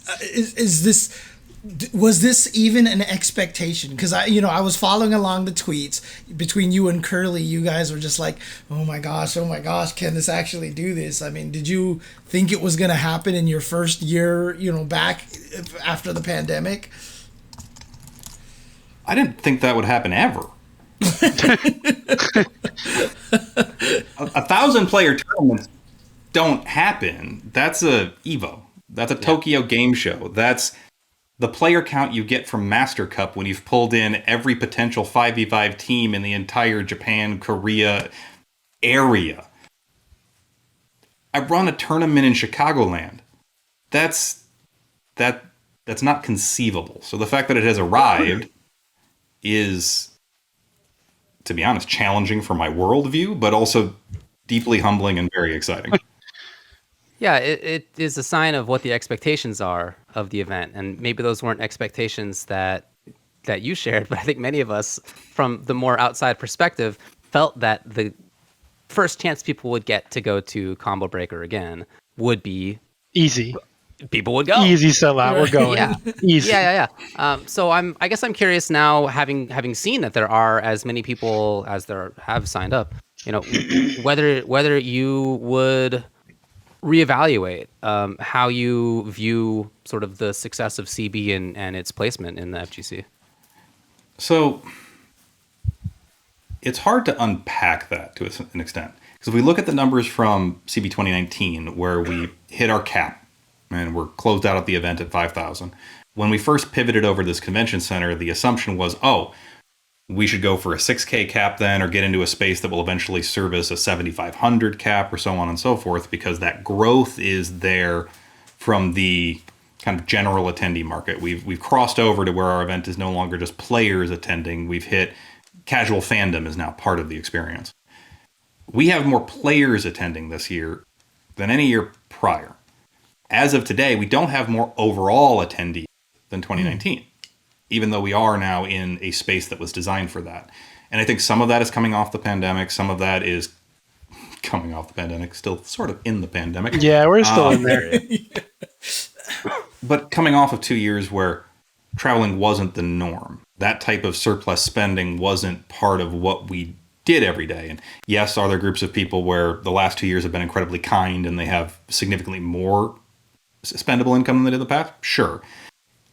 was this even an expectation? Because I was following along the tweets between you and Curly. You guys were just like, oh my gosh, can this actually do this? I mean, did you think it was going to happen in your first year, back after the pandemic? I didn't think that would happen ever. 1,000 player tournaments don't happen. That's a Evo. That's a Tokyo Game Show. That's the player count you get from Master Cup when you've pulled in every potential 5v5 team in the entire Japan, Korea area. I run a tournament in Chicagoland. That's not conceivable. So the fact that it has arrived is, to be honest, challenging for my worldview, but also deeply humbling and very exciting. Yeah, it is a sign of what the expectations are of the event, and maybe those weren't expectations that you shared, but I think many of us, from the more outside perspective, felt that the first chance people would get to go to Combo Breaker again would be easy. People would go. Easy sellout. We're going. Yeah. Easy. Yeah. So I guess I'm curious now, having seen that there are as many people as there have signed up, whether you would reevaluate how you view sort of the success of CB and its placement in the FGC. So it's hard to unpack that to an extent. Because if we look at the numbers from CB 2019, where we hit our cap and we're closed out at the event at 5,000, when we first pivoted over to this convention center, the assumption was, we should go for a 6K cap then, or get into a space that will eventually service a 7,500 cap, or so on and so forth, because that growth is there from the kind of general attendee market. We've crossed over to where our event is no longer just players attending. We've hit casual fandom is now part of the experience. We have more players attending this year than any year prior. As of today, we don't have more overall attendees than 2019. Even though we are now in a space that was designed for that. And I think some of that is coming off the pandemic. Some of that is coming off the pandemic, still sort of in the pandemic. Yeah, we're still in there. But coming off of 2 years where traveling wasn't the norm. That type of surplus spending wasn't part of what we did every day. And yes, are there groups of people where the last 2 years have been incredibly kind and they have significantly more spendable income than they did in the past? Sure.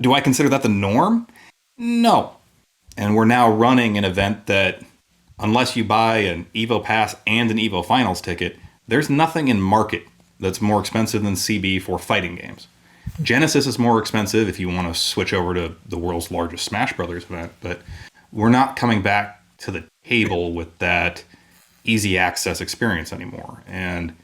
Do I consider that the norm? No. And we're now running an event that, unless you buy an Evo Pass and an Evo Finals ticket, there's nothing in market that's more expensive than CB for fighting games. Genesis is more expensive if you want to switch over to the world's largest Smash Brothers event, but we're not coming back to the table with that easy access experience anymore. And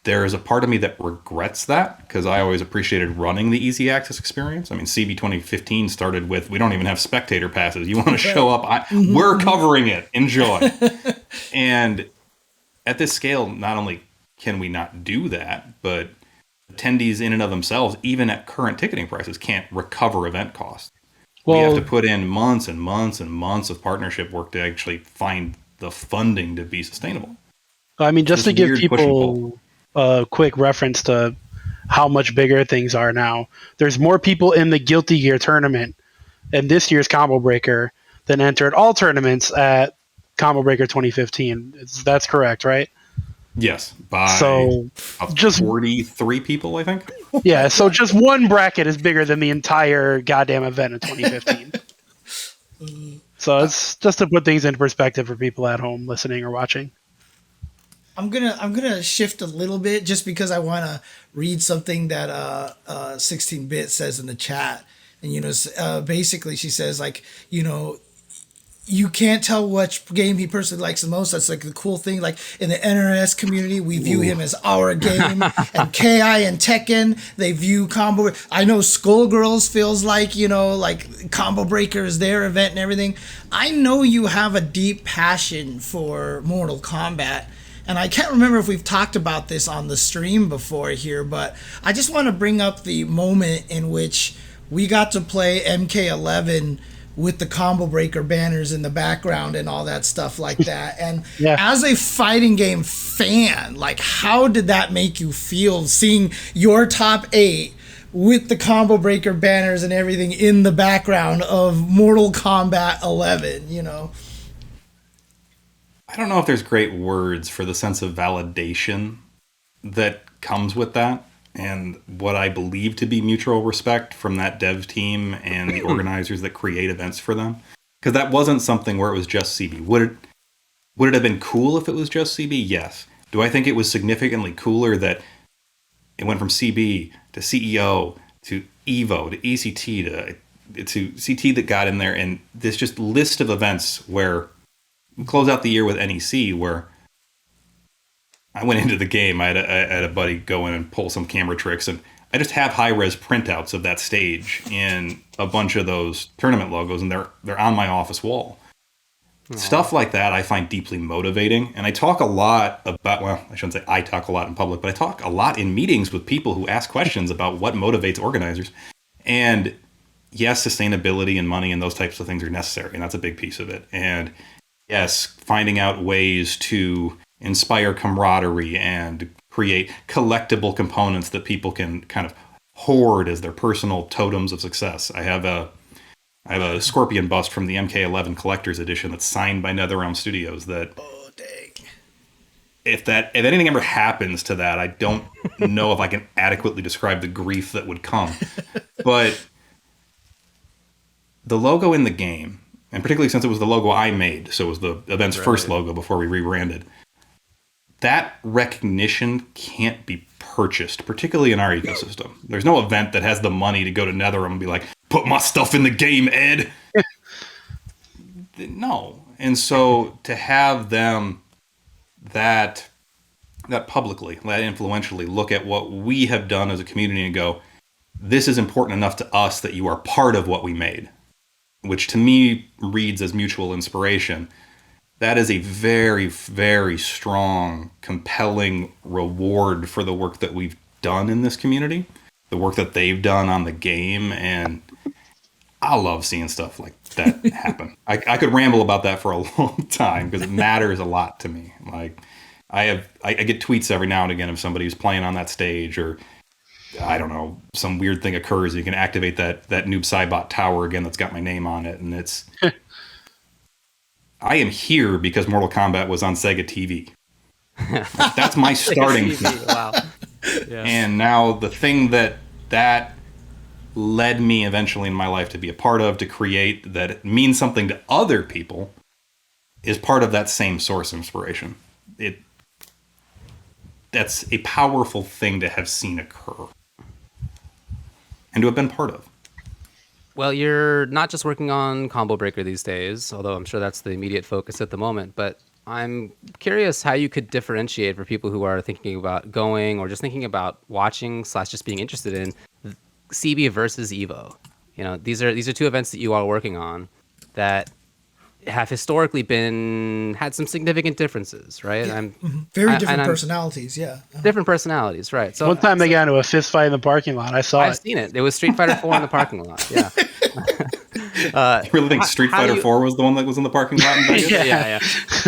there is a part of me that regrets that, because I always appreciated running the easy access experience. I mean, CB 2015 started with, we don't even have spectator passes. You want to show up, we're covering it. Enjoy. And at this scale, not only can we not do that, but attendees in and of themselves, even at current ticketing prices, can't recover event costs. We have to put in months and months and months of partnership work to actually find the funding to be sustainable. I mean, just to give people a quick reference to how much bigger things are now, there's more people in the Guilty Gear tournament in this year's Combo Breaker than entered all tournaments at Combo Breaker 2015. That's correct, right? Yes, by just 43 people, I think. Yeah, so just one bracket is bigger than the entire goddamn event in 2015. So it's just to put things into perspective for people at home listening or watching. I'm gonna shift a little bit just because I want to read something that 16-bit says in the chat, and basically she says, like, you can't tell which game he personally likes the most. That's like the cool thing. Like in the NRS community, we view him as our game. And KI and Tekken, they view Combo. I know Skullgirls feels like, like Combo Breaker is their event and everything. I know you have a deep passion for Mortal Kombat. And I can't remember if we've talked about this on the stream before here, but I just want to bring up the moment in which we got to play MK11 with the Combo Breaker banners in the background and all that stuff like that. And as a fighting game fan, like, how did that make you feel seeing your top 8 with the Combo Breaker banners and everything in the background of Mortal Kombat 11, I don't know if there's great words for the sense of validation that comes with that, and what I believe to be mutual respect from that dev team and the organizers that create events for them. Because that wasn't something where it was just CB. Would it have been cool if it was just CB? Yes. Do I think it was significantly cooler that it went from CB to CEO to EVO to ECT to CT that got in there, and this just list of events where we close out the year with NEC, where I went into the game. I had a buddy go in and pull some camera tricks, and I just have high-res printouts of that stage in a bunch of those tournament logos, and they're on my office wall. Aww. Stuff like that I find deeply motivating, and I talk a lot about, well, I shouldn't say I talk a lot in public, but I talk a lot in meetings with people who ask questions about what motivates organizers. And yes, sustainability and money and those types of things are necessary, and that's a big piece of it. And yes, finding out ways to inspire camaraderie and create collectible components that people can kind of hoard as their personal totems of success. I have a Scorpion bust from the MK11 Collector's Edition that's signed by NetherRealm Studios that, if anything ever happens to that, I don't know if I can adequately describe the grief that would come. But the logo in the game, and particularly since it was the logo I made, so it was the event's first logo before we rebranded, that recognition can't be purchased, particularly in our ecosystem. There's no event that has the money to go to NetherRealm and be like, put my stuff in the game, Ed. No. And so to have them that publicly, that influentially look at what we have done as a community and go, this is important enough to us that you are part of what we made, which to me reads as mutual inspiration. That is a very, very strong, compelling reward for the work that we've done in this community, the work that they've done on the game, and I love seeing stuff like that happen. I could ramble about that for a long time because it matters a lot to me. Like, I get tweets every now and again of somebody who's playing on that stage, or I don't know, some weird thing occurs. You can activate that Noob Saibot tower again that's got my name on it, and it's. I am here because Mortal Kombat was on Sega TV. That's my starting point. Wow. Yeah. And now the thing that led me eventually in my life to be a part of, to create, that it means something to other people, is part of that same source inspiration. That's a powerful thing to have seen occur and to have been part of. Well, you're not just working on Combo Breaker these days, although I'm sure that's the immediate focus at the moment, but I'm curious how you could differentiate for people who are thinking about going or just thinking about watching / just being interested in CB versus Evo. You know, these are two events that you are working on that have historically had some significant differences, right? Yeah. Very different personalities, Different personalities, right? So one time they got into a fist fight in the parking lot. I've seen it. It was Street Fighter 4 in the parking lot. Yeah. You really think Street Fighter 4 was the one that was in the parking lot in Vegas? Yeah.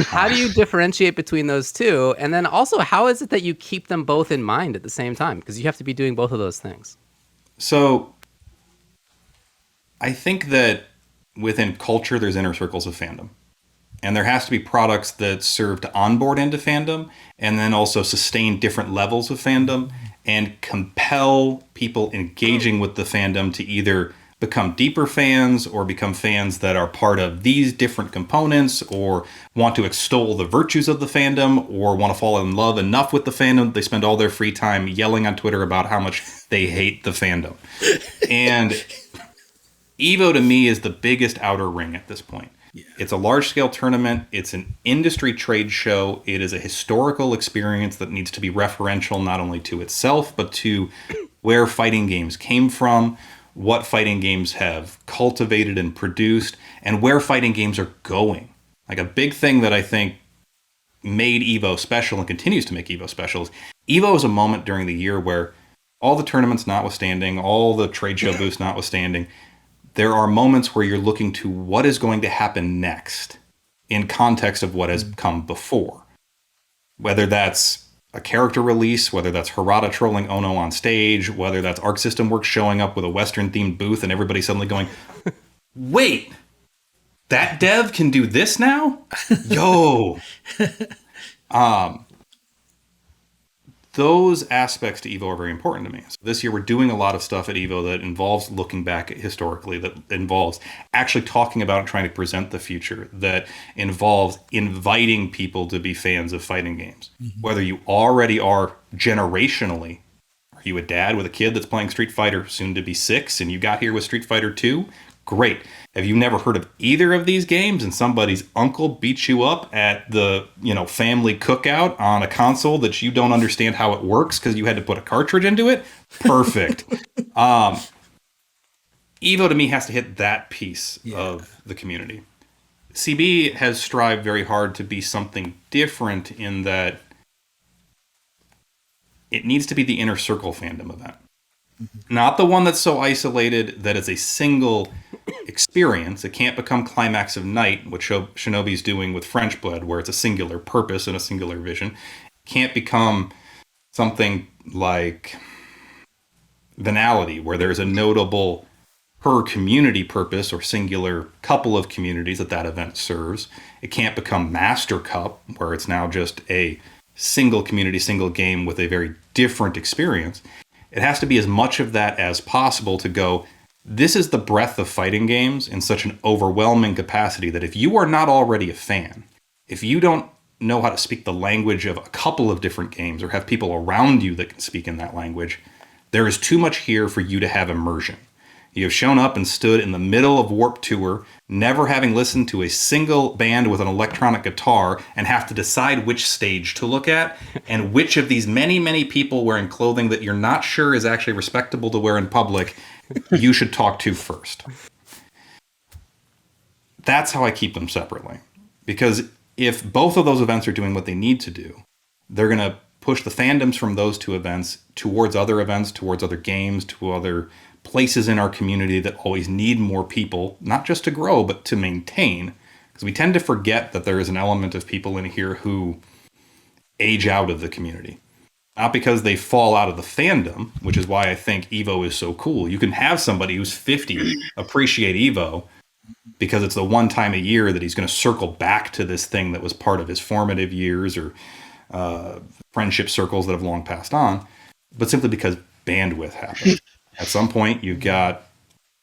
How do you differentiate between those two? And then also, how is it that you keep them both in mind at the same time? Because you have to be doing both of those things. So I think that within culture, there's inner circles of fandom. And there has to be products that serve to onboard into fandom and then also sustain different levels of fandom and compel people engaging with the fandom to either become deeper fans or become fans that are part of these different components, or want to extol the virtues of the fandom, or want to fall in love enough with the fandom they spend all their free time yelling on Twitter about how much they hate the fandom. And Evo to me is the biggest outer ring at this point. Yeah. It's a large-scale tournament. It's an industry trade show. It is a historical experience that needs to be referential not only to itself, but to where fighting games came from, what fighting games have cultivated and produced, and where fighting games are going. Like, a big thing that I think made Evo special and continues to make Evo special is Evo is a moment during the year where, all the tournaments notwithstanding, all the trade show booths notwithstanding, there are moments where you're looking to what is going to happen next in context of what has come before. Whether that's a character release, whether that's Harada trolling Ono on stage, whether that's Arc System Works showing up with a Western-themed booth and everybody suddenly going, wait, that dev can do this now? Yo! Those aspects to Evo are very important to me. So this year we're doing a lot of stuff at Evo that involves looking back at historically, that involves actually talking about and trying to present the future, that involves inviting people to be fans of fighting games. Mm-hmm. Whether you already are generationally, are you a dad with a kid that's playing Street Fighter, soon to be 6, and you got here with Street Fighter 2? Great. Have you never heard of either of these games and somebody's uncle beats you up at the, family cookout on a console that you don't understand how it works because you had to put a cartridge into it? Perfect. Evo to me has to hit that piece of the community. CB has strived very hard to be something different in that it needs to be the inner circle fandom event. Not the one that's so isolated that it's a single experience. It can't become Climax of Night, which Shinobi's doing with French Blood, where it's a singular purpose and a singular vision. It can't become something like Venality, where there's a notable per community purpose or singular couple of communities that event serves. It can't become Master Cup, where it's now just a single community, single game with a very different experience. It has to be as much of that as possible to go, this is the breadth of fighting games in such an overwhelming capacity that if you are not already a fan, if you don't know how to speak the language of a couple of different games or have people around you that can speak in that language, there is too much here for you to have immersion. You have shown up and stood in the middle of Warped Tour, never having listened to a single band with an electronic guitar, and have to decide which stage to look at, and which of these many, many people wearing clothing that you're not sure is actually respectable to wear in public you should talk to first. That's how I keep them separately. Because if both of those events are doing what they need to do, they're going to push the fandoms from those two events towards other events, towards other games, to other places in our community that always need more people, not just to grow, but to maintain. Because we tend to forget that there is an element of people in here who age out of the community. Not because they fall out of the fandom, which is why I think Evo is so cool. You can have somebody who's 50 appreciate Evo because it's the one time a year that he's going to circle back to this thing that was part of his formative years or friendship circles that have long passed on, but simply because bandwidth happened. At some point, you've got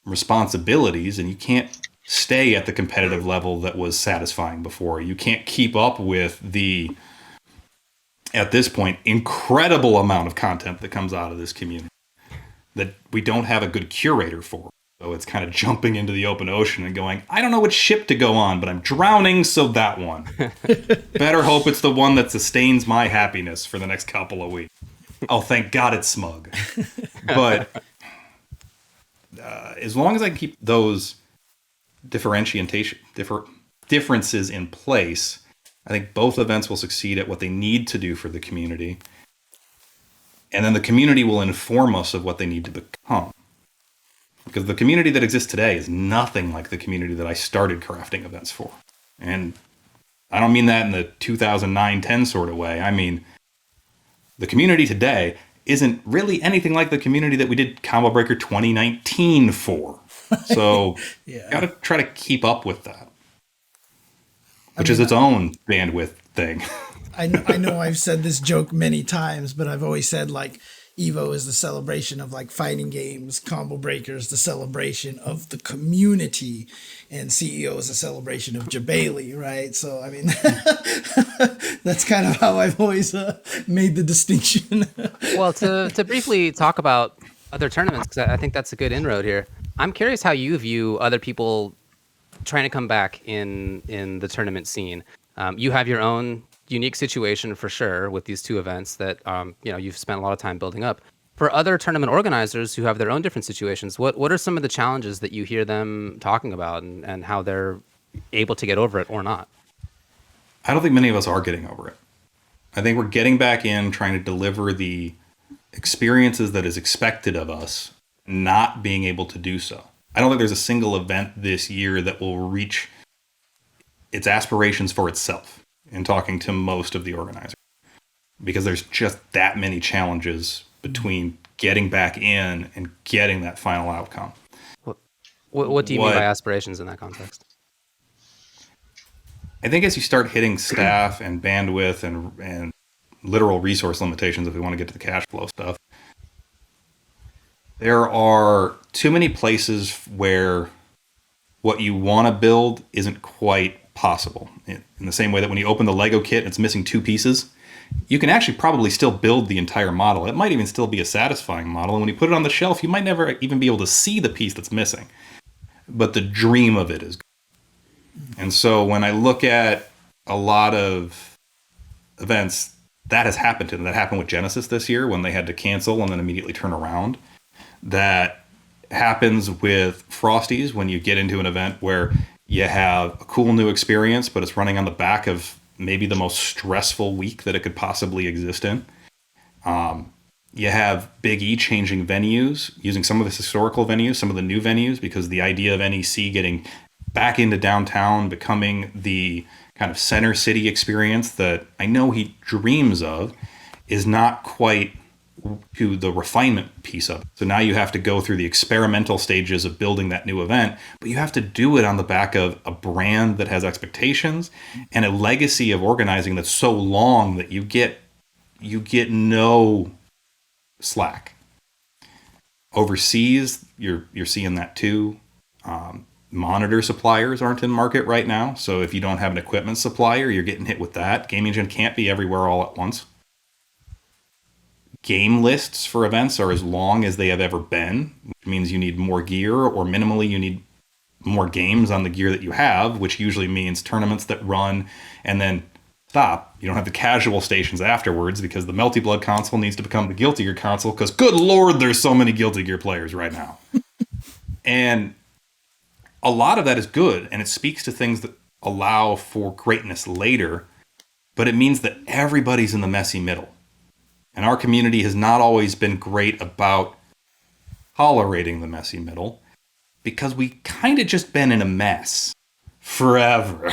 responsibilities, and you can't stay at the competitive level that was satisfying before. You can't keep up with the, at this point, incredible amount of content that comes out of this community that we don't have a good curator for. So it's kind of jumping into the open ocean and going, I don't know which ship to go on, but I'm drowning, so that one. Better hope it's the one that sustains my happiness for the next couple of weeks. Oh, thank God it's smug. But as long as I can keep those differences in place, I think both events will succeed at what they need to do for the community. And then the community will inform us of what they need to become. Because the community that exists today is nothing like the community that I started crafting events for. And I don't mean that in the 2009-10 sort of way. I mean, the community today isn't really anything like the community that we did Combo Breaker 2019 for. So got to try to keep up with that, which is its own bandwidth thing. I know I've said this joke many times, but I've always said, like, Evo is the celebration of, like, fighting games. Combo Breaker is the celebration of the community. And CEO is a celebration of Jabali, right? So, I mean, that's kind of how I've always made the distinction. Well, to briefly talk about other tournaments, because I think that's a good inroad here. I'm curious how you view other people trying to come back in the tournament scene. You have your own unique situation for sure with these two events that you've spent a lot of time building up. For other tournament organizers who have their own different situations, what are some of the challenges that you hear them talking about and how they're able to get over it or not? I don't think many of us are getting over it. I think we're getting back in, trying to deliver the experiences that is expected of us, not being able to do so. I don't think there's a single event this year that will reach its aspirations for itself in talking to most of the organizers, because there's just that many challenges between getting back in and getting that final outcome. What do you mean by aspirations in that context? I think as you start hitting staff and bandwidth and literal resource limitations, if we want to get to the cash flow stuff, there are too many places where what you want to build isn't quite possible. In the same way that when you open the Lego kit and it's missing two pieces, you can actually probably still build the entire model. It might even still be a satisfying model. And when you put it on the shelf, you might never even be able to see the piece that's missing. But the dream of it is good. And so when I look at a lot of events, that has happened to them. That happened with Genesis this year when they had to cancel and then immediately turn around. That happens with Frosties when you get into an event where you have a cool new experience, but it's running on the back of maybe the most stressful week that it could possibly exist in. You have Big E changing venues, using some of the historical venues, some of the new venues, because the idea of NEC getting back into downtown, becoming the kind of center city experience that I know he dreams of, is not quite to the refinement piece of it. So now you have to go through the experimental stages of building that new event, but you have to do it on the back of a brand that has expectations and a legacy of organizing that's so long that you get no slack. Overseas, you're seeing that too. Monitor suppliers aren't in market right now, so if you don't have an equipment supplier, you're getting hit with that. Gaming Gen can't be everywhere all at once. Game lists for events are as long as they have ever been, which means you need more gear, or minimally you need more games on the gear that you have, which usually means tournaments that run and then stop. You don't have the casual stations afterwards because the Melty Blood console needs to become the Guilty Gear console because, good Lord, there's so many Guilty Gear players right now. And a lot of that is good, and it speaks to things that allow for greatness later, but it means that everybody's in the messy middle. And our community has not always been great about tolerating the messy middle because we kind of just been in a mess forever.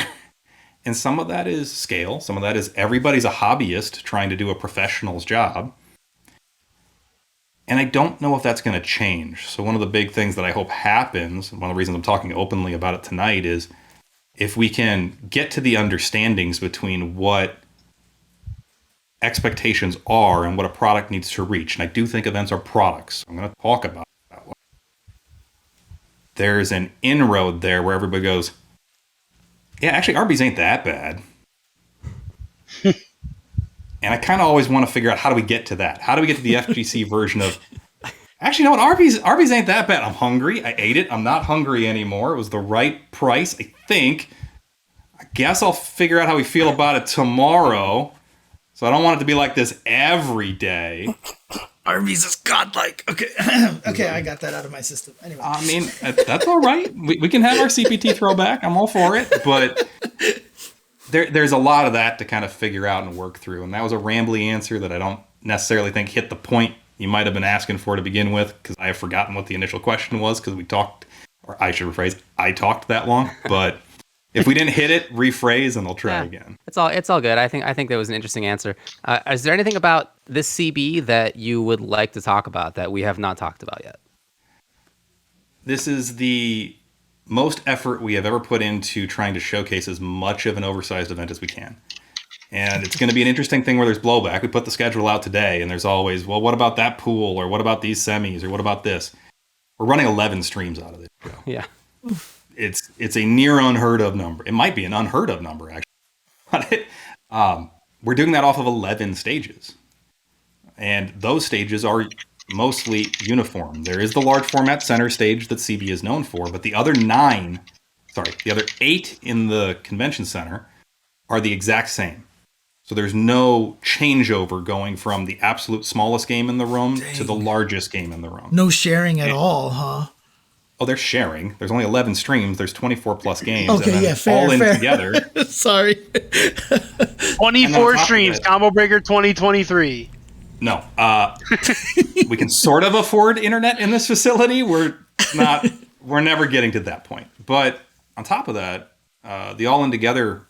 And some of that is scale. Some of that is everybody's a hobbyist trying to do a professional's job. And I don't know if that's going to change. So one of the big things that I hope happens, and one of the reasons I'm talking openly about it tonight, is if we can get to the understandings between what expectations are and what a product needs to reach. And I do think events are products. I'm going to talk about that. there's an inroad there where everybody goes, yeah, actually, Arby's ain't that bad. And I kind of always want to figure out, how do we get to that? How do we get to the FGC version of, actually, you know what? Arby's ain't that bad. I'm hungry. I ate it. I'm not hungry anymore. It was the right price, I think. I guess I'll figure out how we feel about it tomorrow. So I don't want it to be like this every day. Arby's is godlike. Okay. Okay, I got that out of my system. Anyway. I mean, that's all right. We can have our CPT throwback. I'm all for it. But there's a lot of that to kind of figure out and work through. And that was a rambly answer that I don't necessarily think hit the point you might have been asking for to begin with, because I have forgotten what the initial question was, because we talked, or I should rephrase, I talked that long. But if we didn't hit it, rephrase and I'll try again. It's all good. I think that was an interesting answer. Is there anything about this CB that you would like to talk about that we have not talked about yet? This is the most effort we have ever put into trying to showcase as much of an oversized event as we can. And it's going to be an interesting thing where there's blowback. We put the schedule out today, and there's always, well, what about that pool? Or what about these semis? Or what about this? We're running 11 streams out of this show. Yeah. It's a near unheard of number. It might be an unheard of number, actually. We're doing that off of 11 stages. And those stages are mostly uniform. There is the large format center stage that CB is known for, but the other 8 in the convention center are the exact same. So there's no changeover going from the absolute smallest game in the room to the largest game in the room. No sharing at all, huh? Oh, they're sharing. There's only 11 streams. There's 24 plus games. Okay, and then fair, all in fair. together. Sorry. 24 streams, Combo Breaker 2023. No. We can sort of afford internet in this facility. We're never getting to that point. But on top of that, the all in together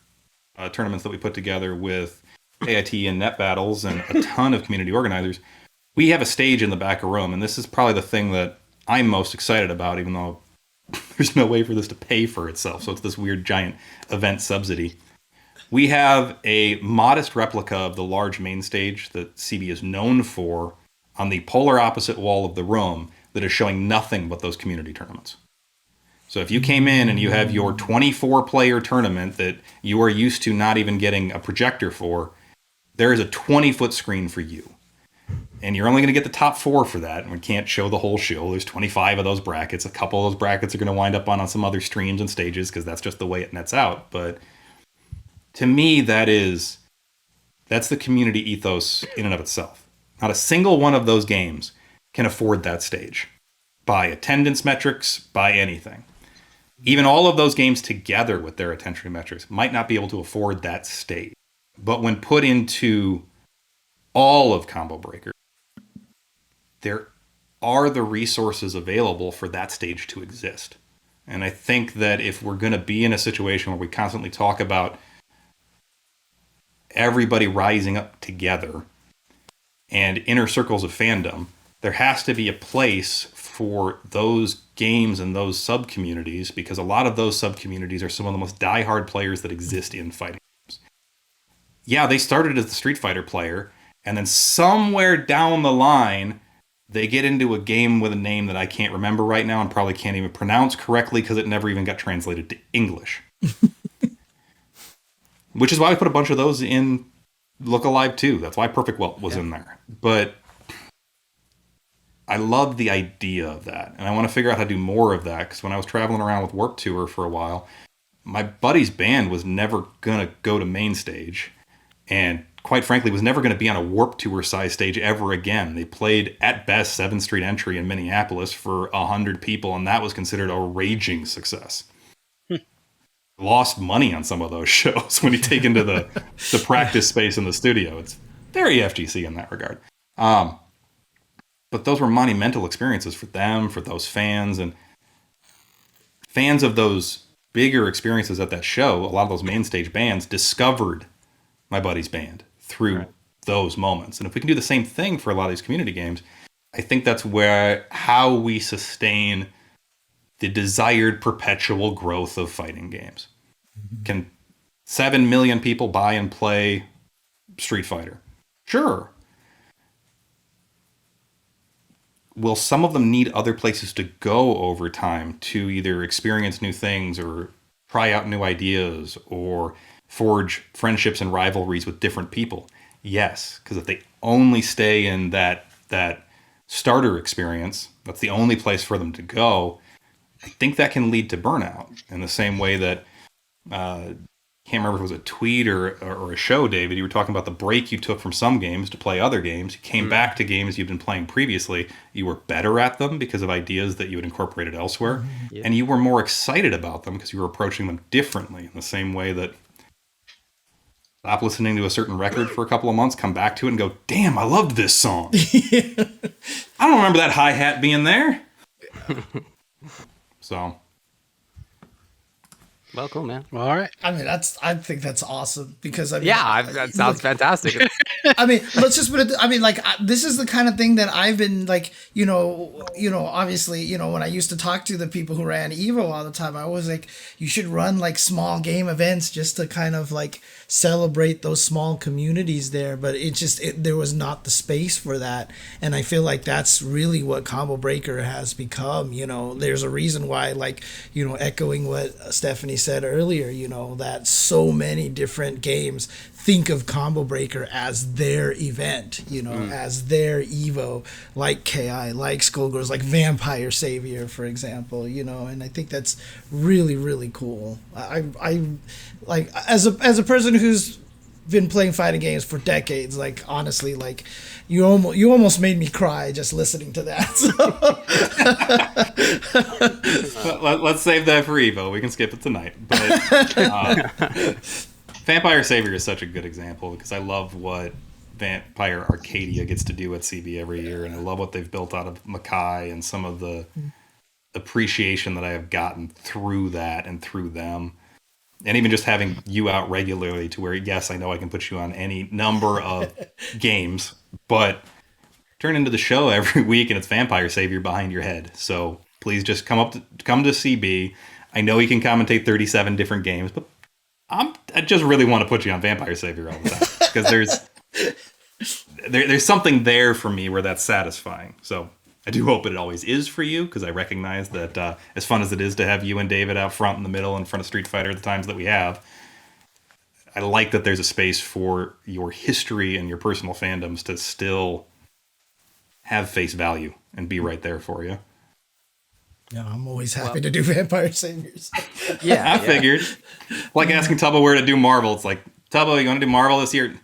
tournaments that we put together with AIT and Net Battles and a ton of community organizers, we have a stage in the back of room, and this is probably the thing that I'm most excited about, even though there's no way for this to pay for itself. So it's this weird giant event subsidy. We have a modest replica of the large main stage that CB is known for on the polar opposite wall of the room that is showing nothing but those community tournaments. So if you came in and you have your 24-player tournament that you are used to not even getting a projector for, there is a 20-foot screen for you. And you're only going to get the top 4 for that, and we can't show the whole show. There's 25 of those brackets. A couple of those brackets are going to wind up on some other streams and stages, because that's just the way it nets out. But to me, that's the community ethos in and of itself. Not a single one of those games can afford that stage. By attendance metrics, by anything. Even all of those games together with their attention metrics might not be able to afford that stage. But when put into all of Combo Breaker, there are the resources available for that stage to exist. And I think that if we're going to be in a situation where we constantly talk about everybody rising up together and inner circles of fandom, there has to be a place for those games and those sub-communities, because a lot of those sub-communities are some of the most diehard players that exist in fighting games. Yeah, they started as the Street Fighter player, and then somewhere down the line, they get into a game with a name that I can't remember right now and probably can't even pronounce correctly because it never even got translated to English. Which is why we put a bunch of those in Look Alive too. That's why Perfect Welt was in there. But I love the idea of that, and I want to figure out how to do more of that, because when I was traveling around with Warped Tour for a while, my buddy's band was never going to go to main stage, and quite frankly was never going to be on a Warped Tour size stage ever again. They played at best 7th Street Entry in Minneapolis for 100 people, and that was considered a raging success. Lost money on some of those shows when you take into the practice space in the studio. It's very FGC in that regard. But those were monumental experiences for them, for those fans, and fans of those bigger experiences at that show. A lot of those main stage bands discovered my buddy's band through those moments. And if we can do the same thing for a lot of these community games, I think that's how we sustain the desired perpetual growth of fighting games. Can 7 million people buy and play Street Fighter? Sure. will some of them need other places to go over time to either experience new things or try out new ideas or forge friendships and rivalries with different people? Yes, because if they only stay in that starter experience, that's the only place for them to go, I think that can lead to burnout in the same way that, can't remember if it was a tweet or a show, David, you were talking about the break you took from some games to play other games. You came back to games you've been playing previously. You were better at them because of ideas that you had incorporated elsewhere. Yeah. And you were more excited about them because you were approaching them differently, in the same way that stop listening to a certain record for a couple of months, come back to it and go, damn, I loved this song. I don't remember that hi-hat being there. So... Well, cool, man. Well, all right. I mean, I think that's awesome because that sounds fantastic. I mean, let's just put it. I mean, like this is the kind of thing that I've been like, obviously, when I used to talk to the people who ran Evo all the time, I was like, you should run like small game events just to kind of like celebrate those small communities there. But there was not the space for that, and I feel like that's really what Combo Breaker has become. There's a reason why, like, echoing what Stephanie said earlier, that so many different games think of Combo Breaker as their event, as their Evo, like KI, like Skullgirls, like Vampire Savior, for example, and I think that's really, really cool. I like, as a person who's been playing fighting games for decades, like, honestly, like, you almost made me cry just listening to that. So. Let's save that for Evo. We can skip it tonight. But Vampire Savior is such a good example because I love what Vampire Arcadia gets to do at CB every year, and I love what they've built out of Makai and some of the appreciation that I have gotten through that and through them. And even just having you out regularly to where, yes, I know I can put you on any number of games, but turn into the show every week and it's Vampire Savior behind your head. So please just come to CB. I know you can commentate 37 different games, but I just really want to put you on Vampire Savior all the time because there's something there for me where that's satisfying. So I do hope it always is for you, because I recognize that as fun as it is to have you and David out front in the middle in front of Street Fighter the times that we have, I like that there's a space for your history and your personal fandoms to still have face value and be right there for you. Yeah, I'm always happy to do Vampire Saviors. Yeah, I figured. Like asking TuboWare to do Marvel. It's like, Tubbo, you want to do Marvel this year?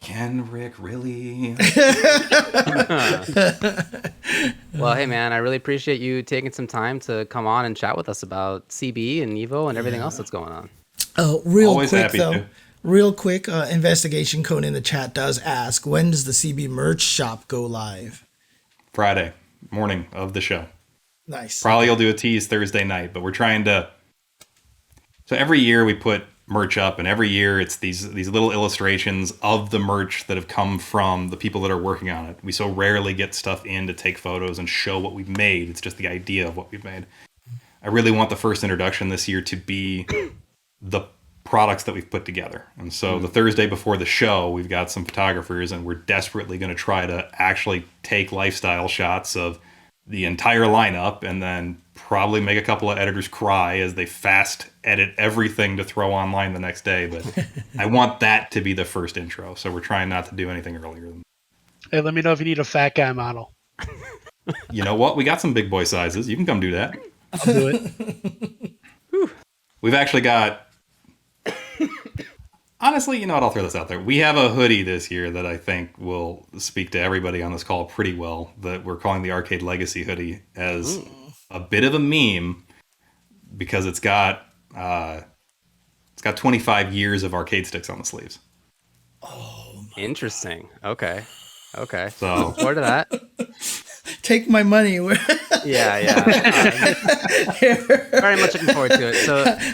Can Rick really? Well, hey, man, I really appreciate you taking some time to come on and chat with us about CB and Evo and everything else that's going on. Real quick, Investigation Code in the chat does ask, when does the CB merch shop go live? Friday morning of the show. Nice. Probably you'll do a tease Thursday night, but we're trying to... So every year we put merch up, and every year it's these little illustrations of the merch that have come from the people that are working on it. We so rarely get stuff in to take photos and show what we've made. It's just the idea of what we've made. I really want the first introduction this year to be the products that we've put together. And so the Thursday before the show, we've got some photographers, and we're desperately going to try to actually take lifestyle shots of the entire lineup, and then probably make a couple of editors cry as they fast edit everything to throw online the next day. But I want that to be the first intro, so we're trying not to do anything earlier than that. Hey, let me know if you need a fat guy model. You know what? We got some big boy sizes. You can come do that. I'll do it. We've actually got... Honestly, you know what? I'll throw this out there. We have a hoodie this year that I think will speak to everybody on this call pretty well, that we're calling the Arcade Legacy hoodie, as a bit of a meme, because it's got 25 years of arcade sticks on the sleeves. Oh, interesting. Okay. So Forward to that. Take my money. Yeah. Very much looking forward to it.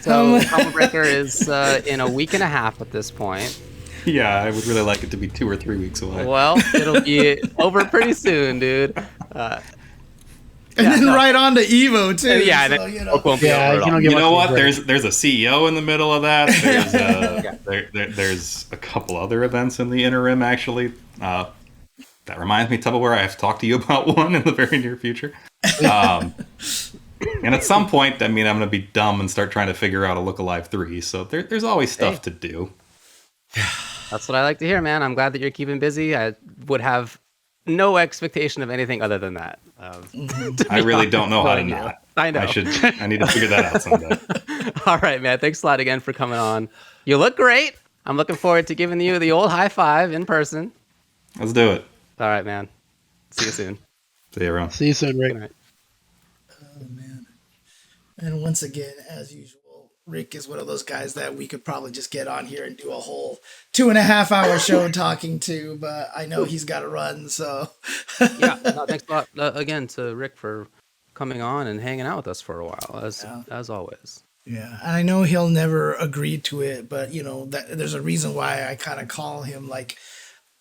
So Combo Breaker is in a week and a half at this point. Yeah, I would really like it to be 2 or 3 weeks away. Well, it'll be over pretty soon, dude. Right on to Evo too. Yeah, so, you know what? There's a CEO in the middle of that. There's there's a couple other events in the interim, actually. That reminds me, TuboWare, I have to talk to you about one in the very near future. And at some point, I mean, I'm going to be dumb and start trying to figure out a Look Alive 3. So there's always stuff to do. That's what I like to hear, man. I'm glad that you're keeping busy. I would have no expectation of anything other than that. I really don't know how to not. I know. I need to figure that out someday. All right, man. Thanks a lot again for coming on. You look great. I'm looking forward to giving you the old high five in person. Let's do it. All right, man. See you soon. See you around. See you soon, Rick. Good night. Oh, man. And once again, as usual, Rick is one of those guys that we could probably just get on here and do a whole 2.5-hour show talking to, but I know he's got to run, so. Yeah, no, thanks a lot again to Rick for coming on and hanging out with us for a while, as always. Yeah, I know he'll never agree to it, but, you know, there's a reason why I kind of call him, like,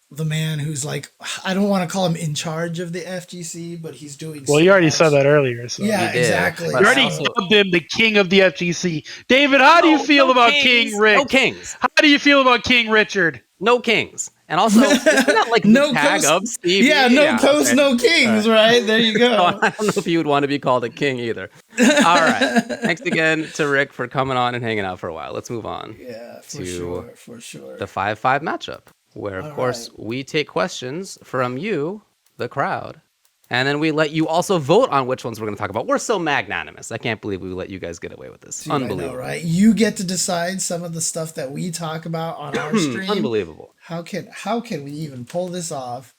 the man who's like, I don't want to call him in charge of the FGC, but he's doing. Well, you already said that earlier. So. Yeah, exactly. You already dubbed him the king of the FGC. David, how do you feel about kings. King Rick? No kings. How do you feel about King Richard? No kings. And also, isn't that like no the tag coast, of Stevie? Yeah, no coast, no kings, right? There you go. So I don't know if you would want to be called a king either. All right. Thanks again to Rick for coming on and hanging out for a while. Let's move on. Yeah, for sure. The 5-5 matchup, where, of course, we take questions from you, the crowd, and then we let you also vote on which ones we're going to talk about. We're so magnanimous. I can't believe we let you guys get away with this. Dude, unbelievable. I know, right? You get to decide some of the stuff that we talk about on our stream. Unbelievable. How can we even pull this off?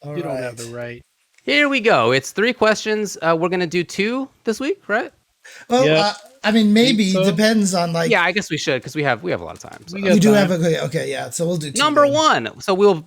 All You right. don't have the right. Here we go. It's 3 questions. We're going to do 2 this week, right? Well, Yeah. I mean, maybe So? depends on like. Yeah, I guess we should because we have a lot of time. So. We do have a okay. Yeah, so we'll do 2 Number then. 1. So we'll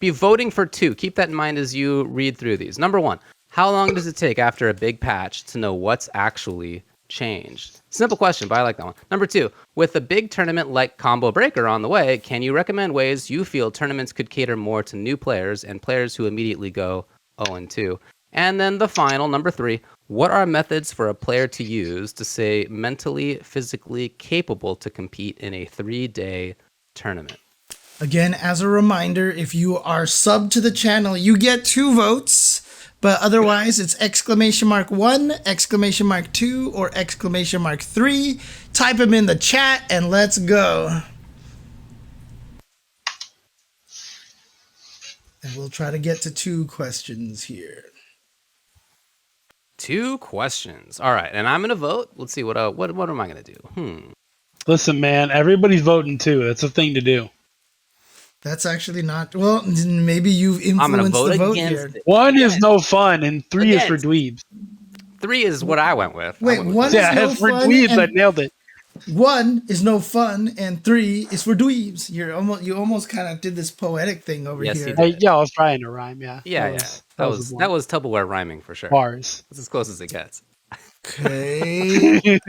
be voting for 2. Keep that in mind as you read through these. Number 1. How long does it take after a big patch to know what's actually changed? Simple question, but I like that one. Number 2. With a big tournament like Combo Breaker on the way, can you recommend ways you feel tournaments could cater more to new players and players who immediately go 0-2? And then the final, number 3. What are methods for a player to use to stay mentally, physically capable to compete in a 3-day tournament? Again, as a reminder, if you are sub to the channel, you get 2 votes. But otherwise, it's !1, !2, or !3. Type them in the chat and let's go. And we'll try to get to 2 questions here. 2 questions. All right, and I'm gonna vote. Let's see what am I gonna do? Listen, man, everybody's voting too. That's a thing to do. That's actually not well. Maybe you've I'm gonna influenced vote the vote against here. it. 1 is no fun, and 3 is for Against. dweebs. 3 is what I went with. Wait, I went with 1 three. is Yeah, no for fun, dweebs, I and nailed it. 1 is no fun, and 3 is for dweebs. You almost kind of did this poetic thing over Yes, here. you did. Yeah, I was trying to rhyme. Yeah, Yeah. That was TuboWare rhyming for sure. bars. That's as close as it gets. Okay.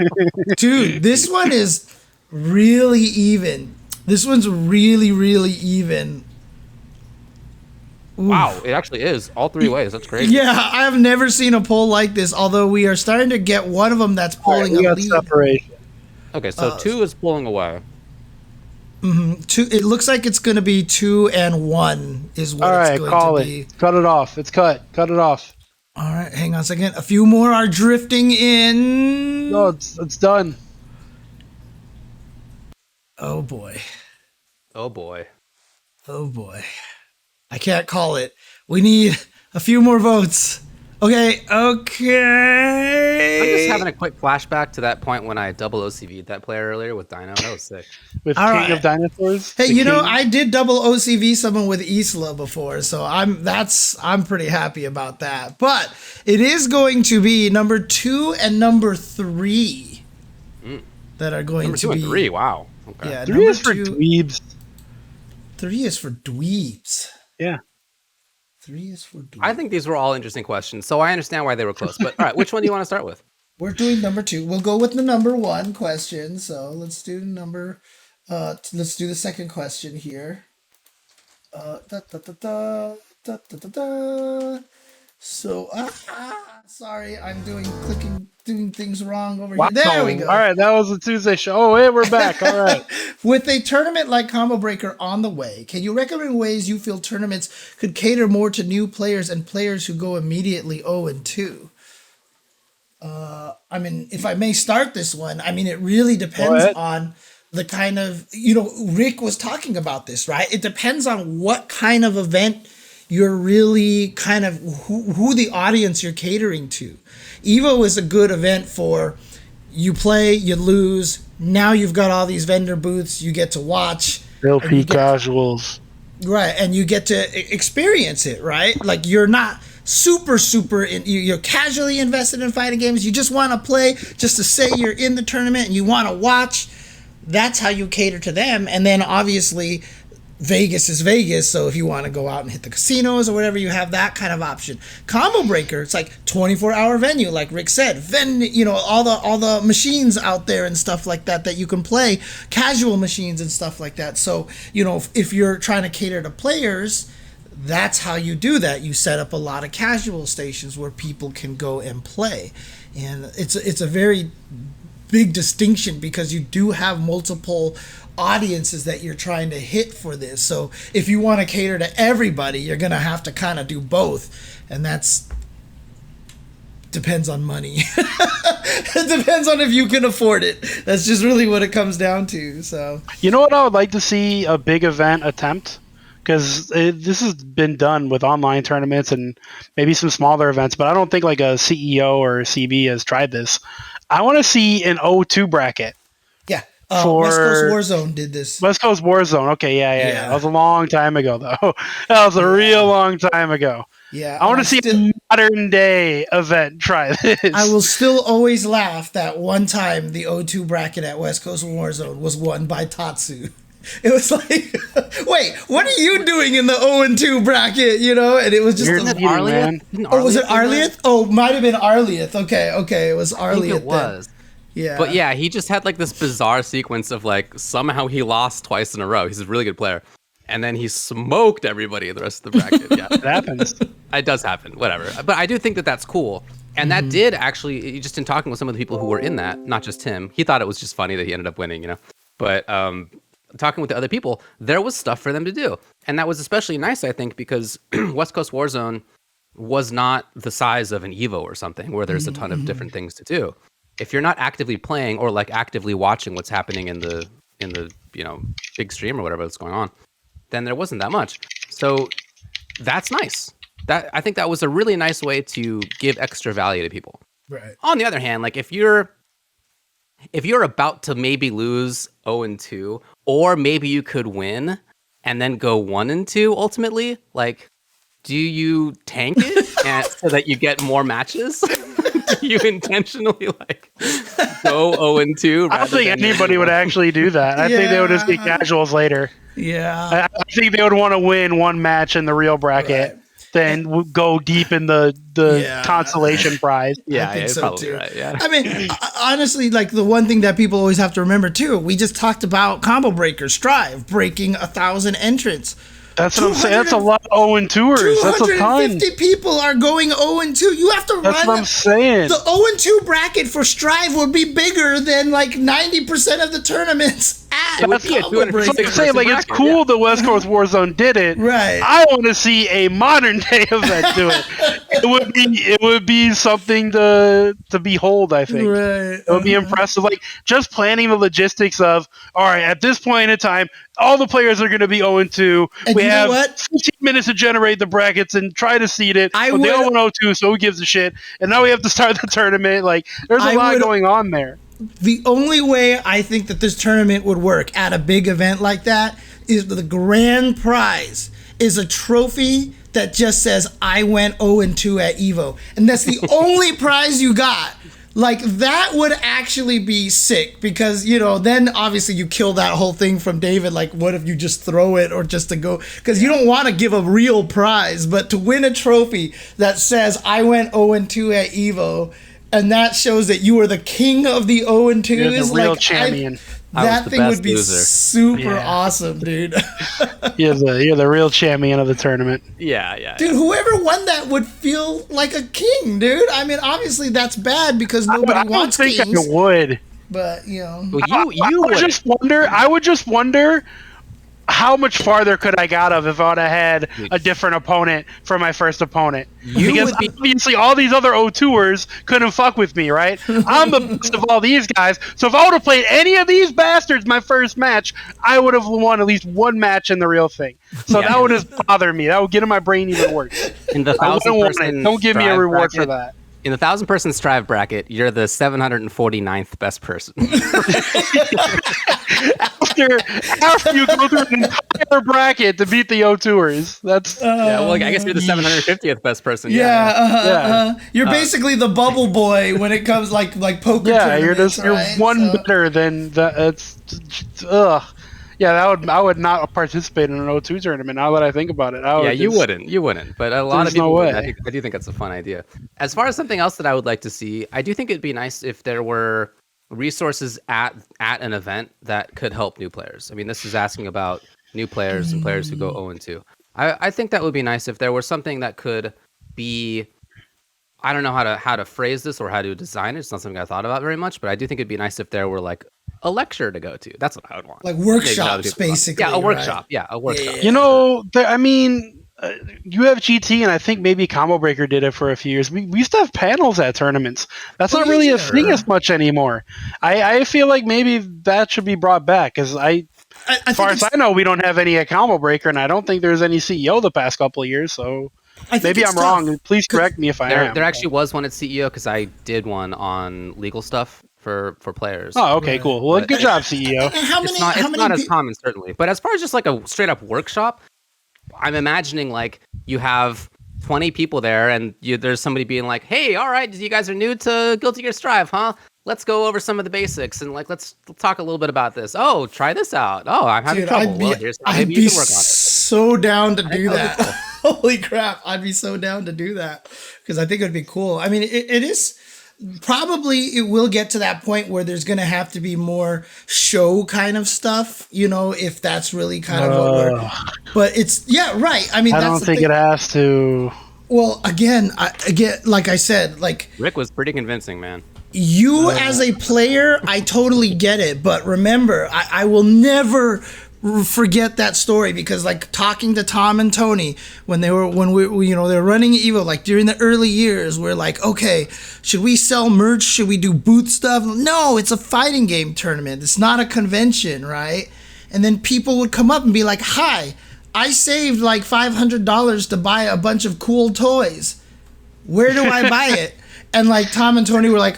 Dude, this one is really even. This one's really, really even. Oof. Wow, it actually is all 3 ways. That's crazy. Yeah, I have never seen a poll like this, although we are starting to get one of them that's pulling we a got lead. separation. Okay, so 2 is pulling away. 2, it looks like it's going to be 2 and 1 is what All it's right, going call to it. be. Cut it off. It's cut. Cut it off. All right, hang on a second. A few more are drifting in. No, it's done. Oh boy. Oh boy. Oh boy. I can't call it. We need a few more votes. Okay. I'm just having a quick flashback to that point when I double OCV'd that player earlier with Dino. That was sick. With All King right. of Dinosaurs. Hey, The you know, king. I did double OCV someone with Isla before, so I'm pretty happy about that. But it is going to be number 2 and number 3 that are going Number to 2 be. and 3. Wow. Okay. Yeah, 3 number is for 2. dweebs. 3 is for dweebs. Yeah. 3 is for dweebs. I think these were all interesting questions, so I understand why they were close. But all right, which one do you want to start with? We're doing number 2. We'll go with the number 1 question. So let's do let's do the second question here. So sorry, I'm doing clicking doing things wrong over Wow. here. There we go. All right, that was the Tuesday show. Oh, hey, we're back. All right. With a tournament like Combo Breaker on the way, can you recommend ways you feel tournaments could cater more to new players and players who go immediately 0-2? I mean, if I may start this one, I mean, it really depends on the kind of, Rick was talking about this, right? It depends on what kind of event you're really kind of, who the audience you're catering to. EVO is a good event for you play, you lose, now you've got all these vendor booths, you get to watch. Filthy casuals. Right, and you get to experience it, right? Like you're not super you're casually invested in fighting games. You just want to play just to say you're in the tournament and you want to watch. That's how you cater to them. And then obviously Vegas is Vegas, so if you want to go out and hit the casinos or whatever, you have that kind of option. Combo Breaker, it's like 24-hour venue, like Rick said. Then all the machines out there and stuff like that you can play, casual machines and stuff like that. So if you're trying to cater to players, that's how you do that. You set up a lot of casual stations where people can go and play, and it's a very big distinction because you do have multiple audiences that you're trying to hit for this. So if you want to cater to everybody, you're gonna have to kind of do both, and that's depends on money. It depends on if you can afford it. That's just really what it comes down to. So you know what I would like to see a big event attempt? Because this has been done with online tournaments and maybe some smaller events, but I don't think like a CEO or a CB has tried this. I want to see an 0-2 bracket. Yeah. West Coast Warzone did this. West Coast Warzone. Okay, yeah. That was a long time ago, though. That was a real long time ago. Yeah. I want to see a modern day event try this. I will still always laugh that one time the 0-2 bracket at West Coast Warzone was won by Tatsu. It was like, wait, what are you doing in the 0-2 bracket? And it was just Arlieth? Was it Arlieth? Oh, might have been Arlieth. Okay, it was Arlieth. I think it was. Yeah. But yeah, he just had like this bizarre sequence of like somehow he lost twice in a row. He's a really good player. And then he smoked everybody in the rest of the bracket. Yeah. It happens. It does happen, whatever. But I do think that that's cool. And that did actually, just in talking with some of the people who were in that, not just him, he thought it was just funny that he ended up winning, But talking with the other people, there was stuff for them to do. And that was especially nice, I think, because West Coast Warzone was not the size of an Evo or something where there's a ton of different things to do. If you're not actively playing or like actively watching what's happening in the big stream or whatever that's going on, then there wasn't that much. So that's nice. I think that was a really nice way to give extra value to people. Right. On the other hand, like if you're about to maybe lose 0-2, or maybe you could win and then go 1-2 ultimately, like, do you tank it so that you get more matches? Do you intentionally go 0-2? I don't think anybody would actually do that. I think they would just be casuals later. Yeah. I think they would want to win one match in the real bracket. Right. Then go deep in the consolation prize. Yeah, I think so too. Right, yeah. I mean, honestly, like the one thing that people always have to remember too, we just talked about Combo Breaker, Strive, breaking 1,000 entrants. That's what I'm saying. That's a lot of 0-2ers. That's a ton. 250 people are going 0-2. You have to run. That's what I'm saying. The 0-2 bracket for Strive would be bigger than like 90% of the tournaments at Combo Breaker. I'm saying, like, it's cool the West Coast Warzone did it. Right. I want to see a modern day event do it. It would be something to behold, I think. Right. It would be impressive. Like, just planning the logistics of, all right, at this point in time, all the players are going to be 0-2. And we have 15 minutes to generate the brackets and try to seed it. But they all went 0-2, so who gives a shit? And now we have to start the tournament. Like, there's a lot going on there. The only way I think that this tournament would work at a big event like that is the grand prize is a trophy that just says, I went 0-2 at EVO. And that's the only prize you got. Like, that would actually be sick because, then obviously you kill that whole thing from David. Like, what if you just throw it or just to go? Because you don't want to give a real prize, but to win a trophy that says, I went 0-2 at EVO, and that shows that you are the king of the 0-2. You're the real champion. That thing would be super awesome, dude. You're the real champion of the tournament. Yeah. Dude, whoever won that would feel like a king, dude. I mean, obviously that's bad because nobody wants kings. I don't think I would. But, you know. Well, I would just wonder how much farther could I got of if I would have had a different opponent for my first opponent. Because obviously all these other O2ers couldn't fuck with me, right? I'm the best of all these guys. So if I would have played any of these bastards my first match, I would have won at least one match in the real thing. So that would just bother me. That would get in my brain even worse. In the 1,000-person don't give me a reward bracket, for that. In the 1,000-person strive bracket, you're the 749th best person. after you go through an entire bracket to beat the O2ers. That's I guess you're the 750th best person. You're basically the bubble boy when it comes like poker. Yeah, you're one better than that. It's I would not participate in an O2 tournament. Now that I think about it, you wouldn't. But a lot of people would. I do think that's a fun idea. As far as something else that I would like to see, I do think it'd be nice if there were resources at an event that could help new players. I mean, this is asking about new players and players who go 0-2. I think that would be nice if there was something that could be. I don't know how to phrase this or how to design it. It's not something I thought about very much, but I do think it'd be nice if there were like a lecture to go to. That's what I would want. Like workshops, basically. Yeah, a workshop. Right? Yeah, a workshop. You know, you have GT, and I think maybe Combo Breaker did it for a few years. We used to have panels at tournaments. That's not really a thing as much anymore. I feel like maybe that should be brought back, because as far as I know, we don't have any at Combo Breaker, and I don't think there's any CEO the past couple of years, so maybe I'm wrong. Please correct me if I am. There actually was one at CEO, because I did one on legal stuff for players. Oh, okay, cool. Well, good job, CEO. It's not as common, certainly. But as far as just like a straight-up workshop, I'm imagining like you have 20 people there, and there's somebody being like, "Hey, all right, you guys are new to Guilty Gear Strive, huh? Let's go over some of the basics and like let's talk a little bit about this. Oh, try this out. Oh, I'm having trouble. I'd be so down to do that. Holy crap, I'd be so down to do that because I think it would be cool. I mean, it is. Probably it will get to that point where there's going to have to be more show kind of stuff, you know, if that's really kind of what we're... But it's... Yeah, right. I mean, I don't think it has to... Well, again, like I said, like... Rick was pretty convincing, man. You as a player, I totally get it. But remember, I will never forget that story because like talking to Tom and Tony when we you know, they were running Evo, like during the early years, we're like, okay, should we sell merch? Should we do booth stuff? No, it's a fighting game tournament. It's not a convention, right? And then people would come up and be like, hi, I saved like $500 to buy a bunch of cool toys. Where do I buy it? And like Tom and Tony were like,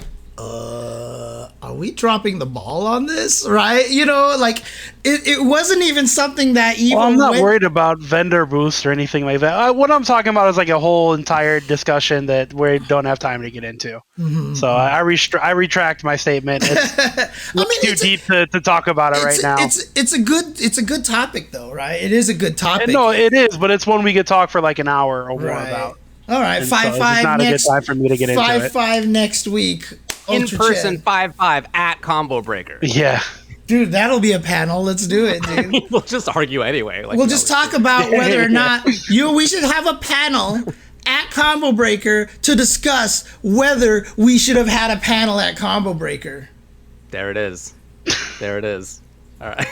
are we dropping the ball on this? Right? You know, like it wasn't even something that even. Well, I'm not worried about vendor booths or anything like that. What I'm talking about is like a whole entire discussion that we don't have time to get into. Mm-hmm. So I retract my statement. It's too deep to talk about it right now. It's a good topic though, right? It is a good topic. No, it is, but it's one we could talk for like an hour or more about. All right, 5-5 it's not next. A good time for me to get into it. 5-5 next week. In person, 5-5 at Combo Breaker. Yeah. Dude, that'll be a panel. Let's do it, dude. We'll just argue anyway. Like, we'll just talk about whether or not we should have a panel at Combo Breaker to discuss whether we should have had a panel at Combo Breaker. There it is. All right.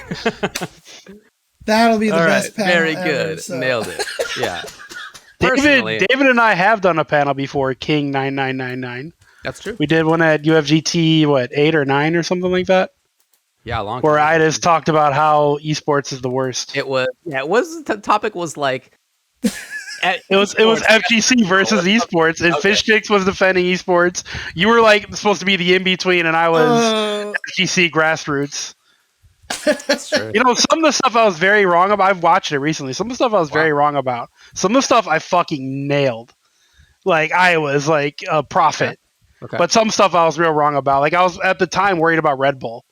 That'll be the best panel. Very good. Ever, so. Nailed it. Yeah. David and I have done a panel before, King 9999. That's true. We did one at UFGT, 8 or 9 or something like that? Yeah, a long time. Where I just talked about how esports is the worst. It was the topic was like it was FGC versus esports, and Fish Chicks was defending esports. You were like supposed to be the in-between, and I was FGC grassroots. That's true. You know, some of the stuff I was very wrong about, I've watched it recently. Some of the stuff I was very wrong about. Some of the stuff I fucking nailed. Like, I was like a prophet. Okay. But some stuff I was real wrong about. Like, I was at the time worried about Red Bull.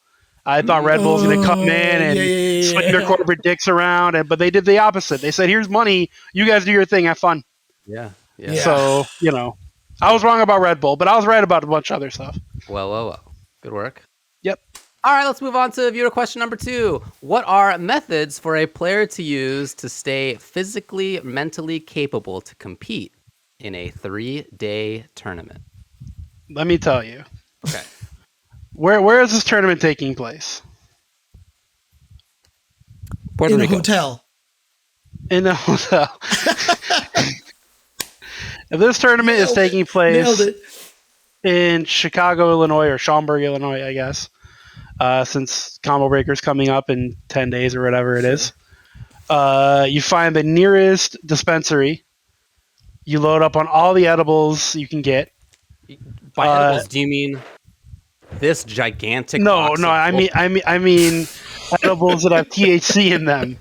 I thought Red Bull was going to come in and swing their corporate dicks around, but they did the opposite. They said, here's money. You guys do your thing. Have fun. Yeah. So, you know, I was wrong about Red Bull, but I was right about a bunch of other stuff. Well. Good work. Yep. All right, let's move on to viewer question number 2. What are methods for a player to use to stay physically, mentally capable to compete in a 3-day tournament? Let me tell you. Okay. Where is this tournament taking place? Puerto In Rico. a hotel. In a hotel. If this tournament is taking place in Chicago, Illinois, or Schaumburg, Illinois, I guess, since Combo Breaker's coming up in 10 days or whatever it is, you find the nearest dispensary. You load up on all the edibles you can get. By edibles, do you mean this gigantic box? No, I mean edibles that have THC in them,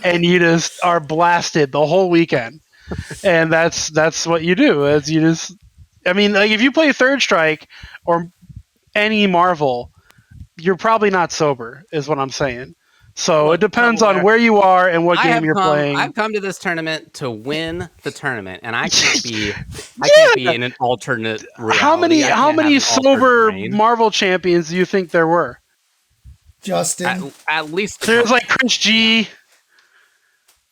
and you just are blasted the whole weekend. And that's what you do. Is you just, I mean, like if you play Third Strike or any Marvel, you're probably not sober, is what I'm saying. So it depends on where you are and what game you're playing. I've come to this tournament to win the tournament, and I can't be in an alternate reality. How many sober Marvel champions do you think there were? Justin. At least there's like Chris G.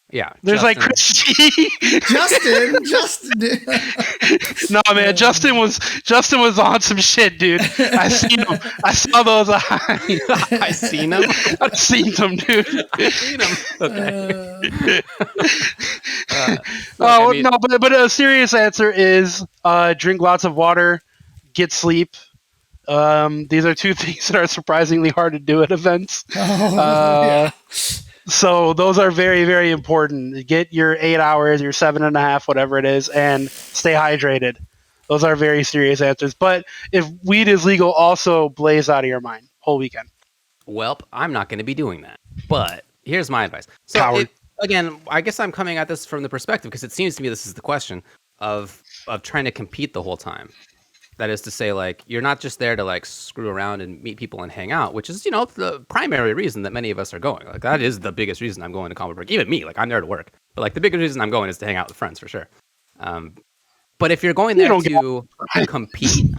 Yeah, there's like Chris G. Justin. No, man, Justin was on some shit, dude. I seen him. I saw those eyes. I seen him. I've seen them, dude. I seen him. Okay. No, but a serious answer is drink lots of water, get sleep. These are two things that are surprisingly hard to do at events. Yeah. So those are very, very important. Get your 8 hours, your 7.5, whatever it is, and stay hydrated. Those are very serious answers. But if weed is legal, also blaze out of your mind whole weekend. Welp, I'm not going to be doing that. But here's my advice. So again, I guess I'm coming at this from the perspective, because it seems to me this is the question of trying to compete the whole time. That is to say, like, you're not just there to like screw around and meet people and hang out, which is, you know, the primary reason that many of us are going. Like, that is the biggest reason I'm going to Combo Break. Even me, like, I'm there to work. But like, the biggest reason I'm going is to hang out with friends for sure. But if you're going there to compete,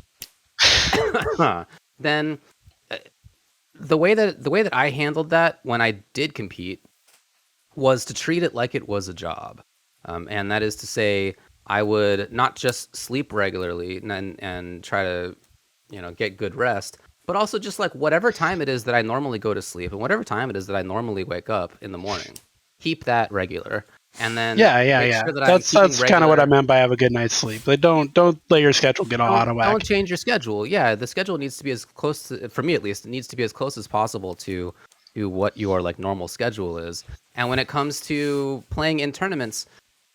then the way that I handled that when I did compete was to treat it like it was a job, and that is to say, I would not just sleep regularly and try to, you know, get good rest, but also just like whatever time it is that I normally go to sleep and whatever time it is that I normally wake up in the morning, keep that regular. And then sure that's kind of what I meant by have a good night's sleep. Like don't let your schedule get all out of whack. Don't change your schedule. Yeah, the schedule needs to be as close to, for me at least, it needs to be as close as possible to what your like normal schedule is. And when it comes to playing in tournaments,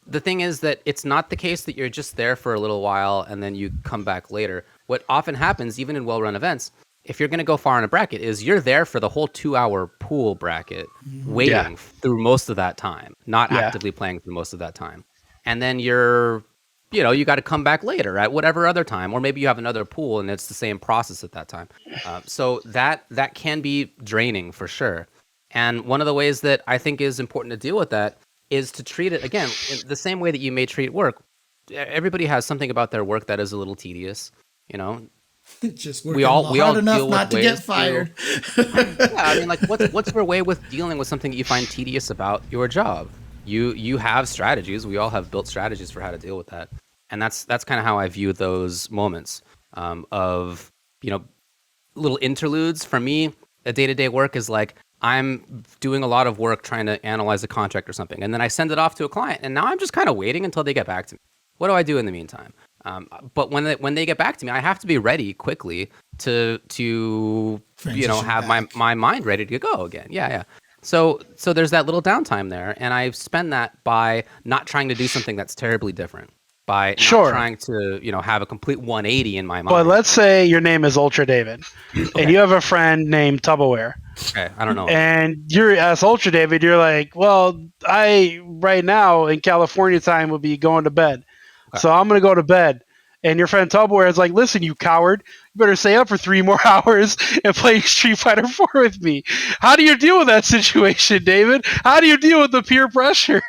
the thing is that it's not the case that you're just there for a little while and then you come back later. What often happens, even in well-run events, if you're going to go far in a bracket, is you're there for the whole 2-hour pool bracket, waiting through most of that time, not actively playing for most of that time. And then you got to come back later at whatever other time, or maybe you have another pool and it's the same process at that time. So that can be draining for sure. And one of the ways that I think is important to deal with that is to treat it, again, in the same way that you may treat work. Everybody has something about their work that is a little tedious, you know. Just we all hard enough not to get fired. I mean, like, what's your way with dealing with something that you find tedious about your job? You have strategies. We all have built strategies for how to deal with that, and that's kind of how I view those moments of, you know, little interludes. For me, a day-to-day work is like, I'm doing a lot of work trying to analyze a contract or something, and then I send it off to a client, and now I'm just kind of waiting until they get back to me. What do I do in the meantime? But when they get back to me, I have to be ready quickly to have my mind ready to go again. Yeah. So there's that little downtime there, and I spend that by not trying to do something that's terribly different, by not trying to, you know, have a complete 180 in my mind. Well, let's say your name is UltraDavid, and you have a friend named TuboWare. Okay, I don't know. And you're as UltraDavid, you're like, well, I right now in California time would be going to bed, so I'm gonna go to bed. And your friend TuboWare is like, listen, you coward, you better stay up for 3 more hours and play Street Fighter 4 with me. How do you deal with that situation, David? How do you deal with the peer pressure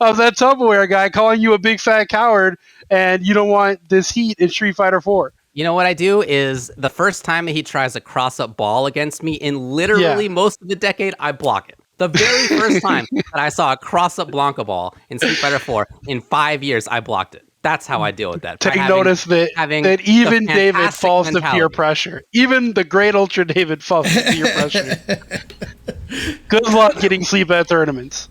of that TuboWare guy calling you a big fat coward and you don't want this heat in Street Fighter 4? You know what I do is the first time that he tries a cross-up ball against me in literally most of the decade, I block it. The very first time that I saw a cross-up Blanca ball in Street Fighter 4 in 5 years, I blocked it. That's how I deal with that. Take notice that even David falls to peer pressure. Even the great UltraDavid falls to peer pressure. Good luck getting sleep at tournaments.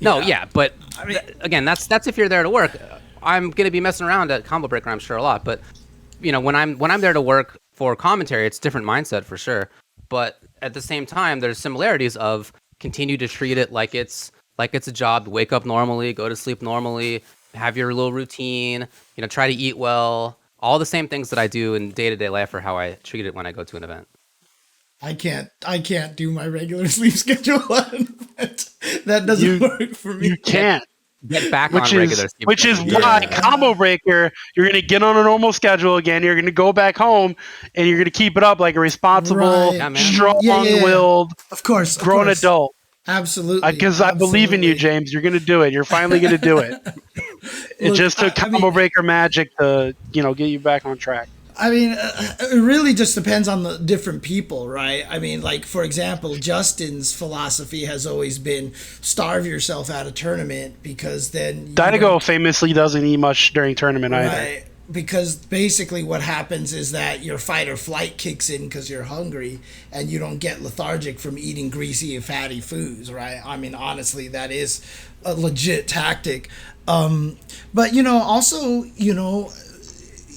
No, but I mean, again, that's if you're there to work. I'm gonna be messing around at Combo Breaker, I'm sure, a lot, but when I'm there to work for commentary, it's a different mindset for sure. But at the same time, there's similarities of continue to treat it like it's a job. Wake up normally, go to sleep normally, have your little routine. Try to eat well. All the same things that I do in day-to-day life are how I treat it when I go to an event. I can't do my regular sleep schedule. That doesn't work for me. You can't. Get back on regular sleep. Which is why Combo Breaker, you're going to get on a normal schedule again. You're going to go back home, and you're going to keep it up like a responsible, strong-willed, of course, grown adult. Absolutely. Because I believe in you, James. You're going to do it. You're finally going to do it. It just took Combo Breaker magic to, get you back on track. I mean, it really just depends on the different people, right? I mean, like, for example, Justin's philosophy has always been starve yourself at a tournament because then... TheHadou famously doesn't eat much during tournament either. Right. Because basically what happens is that your fight or flight kicks in because you're hungry and you don't get lethargic from eating greasy and fatty foods, right? I mean, honestly, that is a legit tactic. But, also,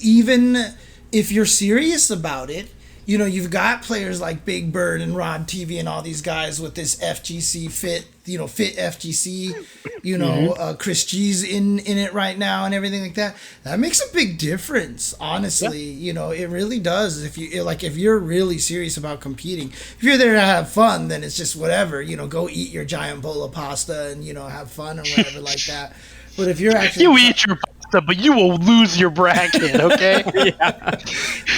even if you're serious about it, you've got players like Big Bird and Rod TV and all these guys with this FGC fit FGC, Chris G's in it right now and everything like that. That makes a big difference, honestly. Yeah. It really does. If you're really serious about competing, if you're there to have fun, then it's just whatever, go eat your giant bowl of pasta and, have fun or whatever like that. But if you're actually eat your pasta, but you will lose your bracket, okay?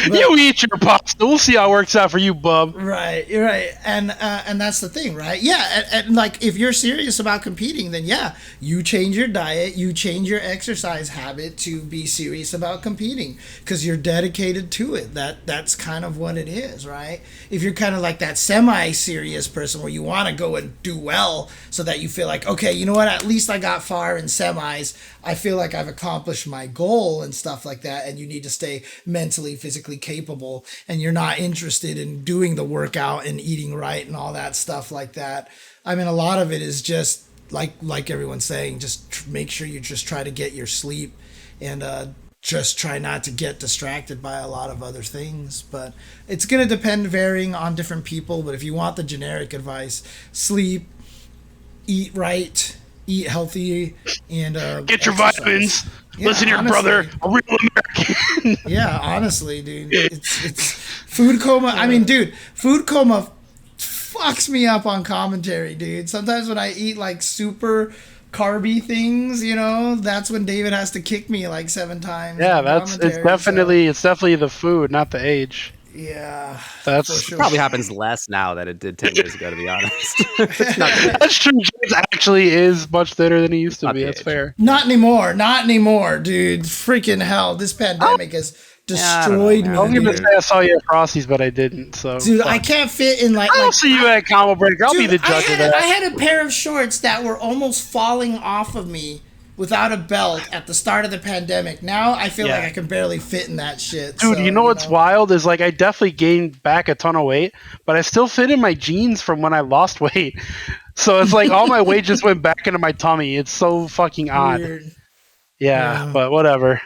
You eat your pasta. We'll see how it works out for you, bub. Right, you're right. And that's the thing, right? Yeah, and like if you're serious about competing, then yeah, you change your diet, you change your exercise habit to be serious about competing because you're dedicated to it. That's kind of what it is, right? If you're kind of like that semi-serious person where you want to go and do well so that you feel like, okay, you know what, at least I got far in semis. I feel like I've accomplished my goal and stuff like that, and you need to stay mentally, physically capable, and you're not interested in doing the workout and eating right and all that stuff like that. I mean, a lot of it is just like everyone's saying, just make sure you just try to get your sleep and just try not to get distracted by a lot of other things. But it's going to depend varying on different people. But if you want the generic advice, sleep, eat right, eat healthy, and get your vitamins. Yeah, listen to your brother, a real American. Yeah, honestly, dude, it's food coma. I mean, dude, food coma fucks me up on commentary, dude. Sometimes when I eat like super carby things, that's when David has to kick me like 7 times. Yeah, it's definitely the food, not the age. Yeah, that's sure. Probably happens less now than it did 10 years ago, to be honest. That's true. James actually is much thinner than he used to be. That's fair. Not anymore, dude. Freaking hell, this pandemic has destroyed me. I was gonna say I saw you at Frosty's, but I didn't. So, dude, I can't fit in I'll see you at Combo Breaker. I'll be the judge of that. I had a pair of shorts that were almost falling off of me without a belt at the start of the pandemic. Now I feel like I can barely fit in that shit. Dude, you know what's wild is like I definitely gained back a ton of weight, but I still fit in my jeans from when I lost weight. So it's like all my weight just went back into my tummy. It's so fucking odd. Weird. Yeah, but whatever.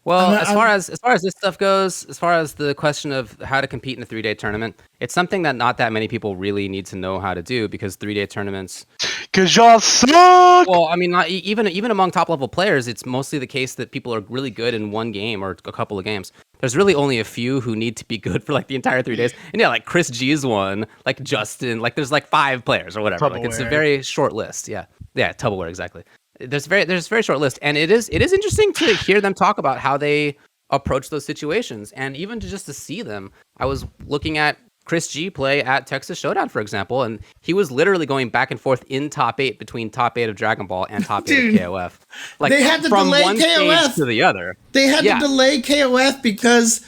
Well, as far as this stuff goes, as far as the question of how to compete in a 3-day tournament, it's something that not that many people really need to know how to do because 3-day tournaments. Because y'all suck. Well, I mean, not even among top level players, it's mostly the case that people are really good in one game or a couple of games. There's really only a few who need to be good for like the entire 3 days. And yeah, like Chris G's one, like Justin, like there's like 5 players or whatever. TuboWare. Like it's a very short list. Yeah, TuboWare, exactly. There's a very short list, and it is interesting to hear them talk about how they approach those situations, and even just to see them. I was looking at Chris G play at Texas Showdown, for example, and he was literally going back and forth in top 8 between top 8 of Dragon Ball and top 8 of KOF. Like, they had to from delay one KOF stage to the other. They had to delay KOF because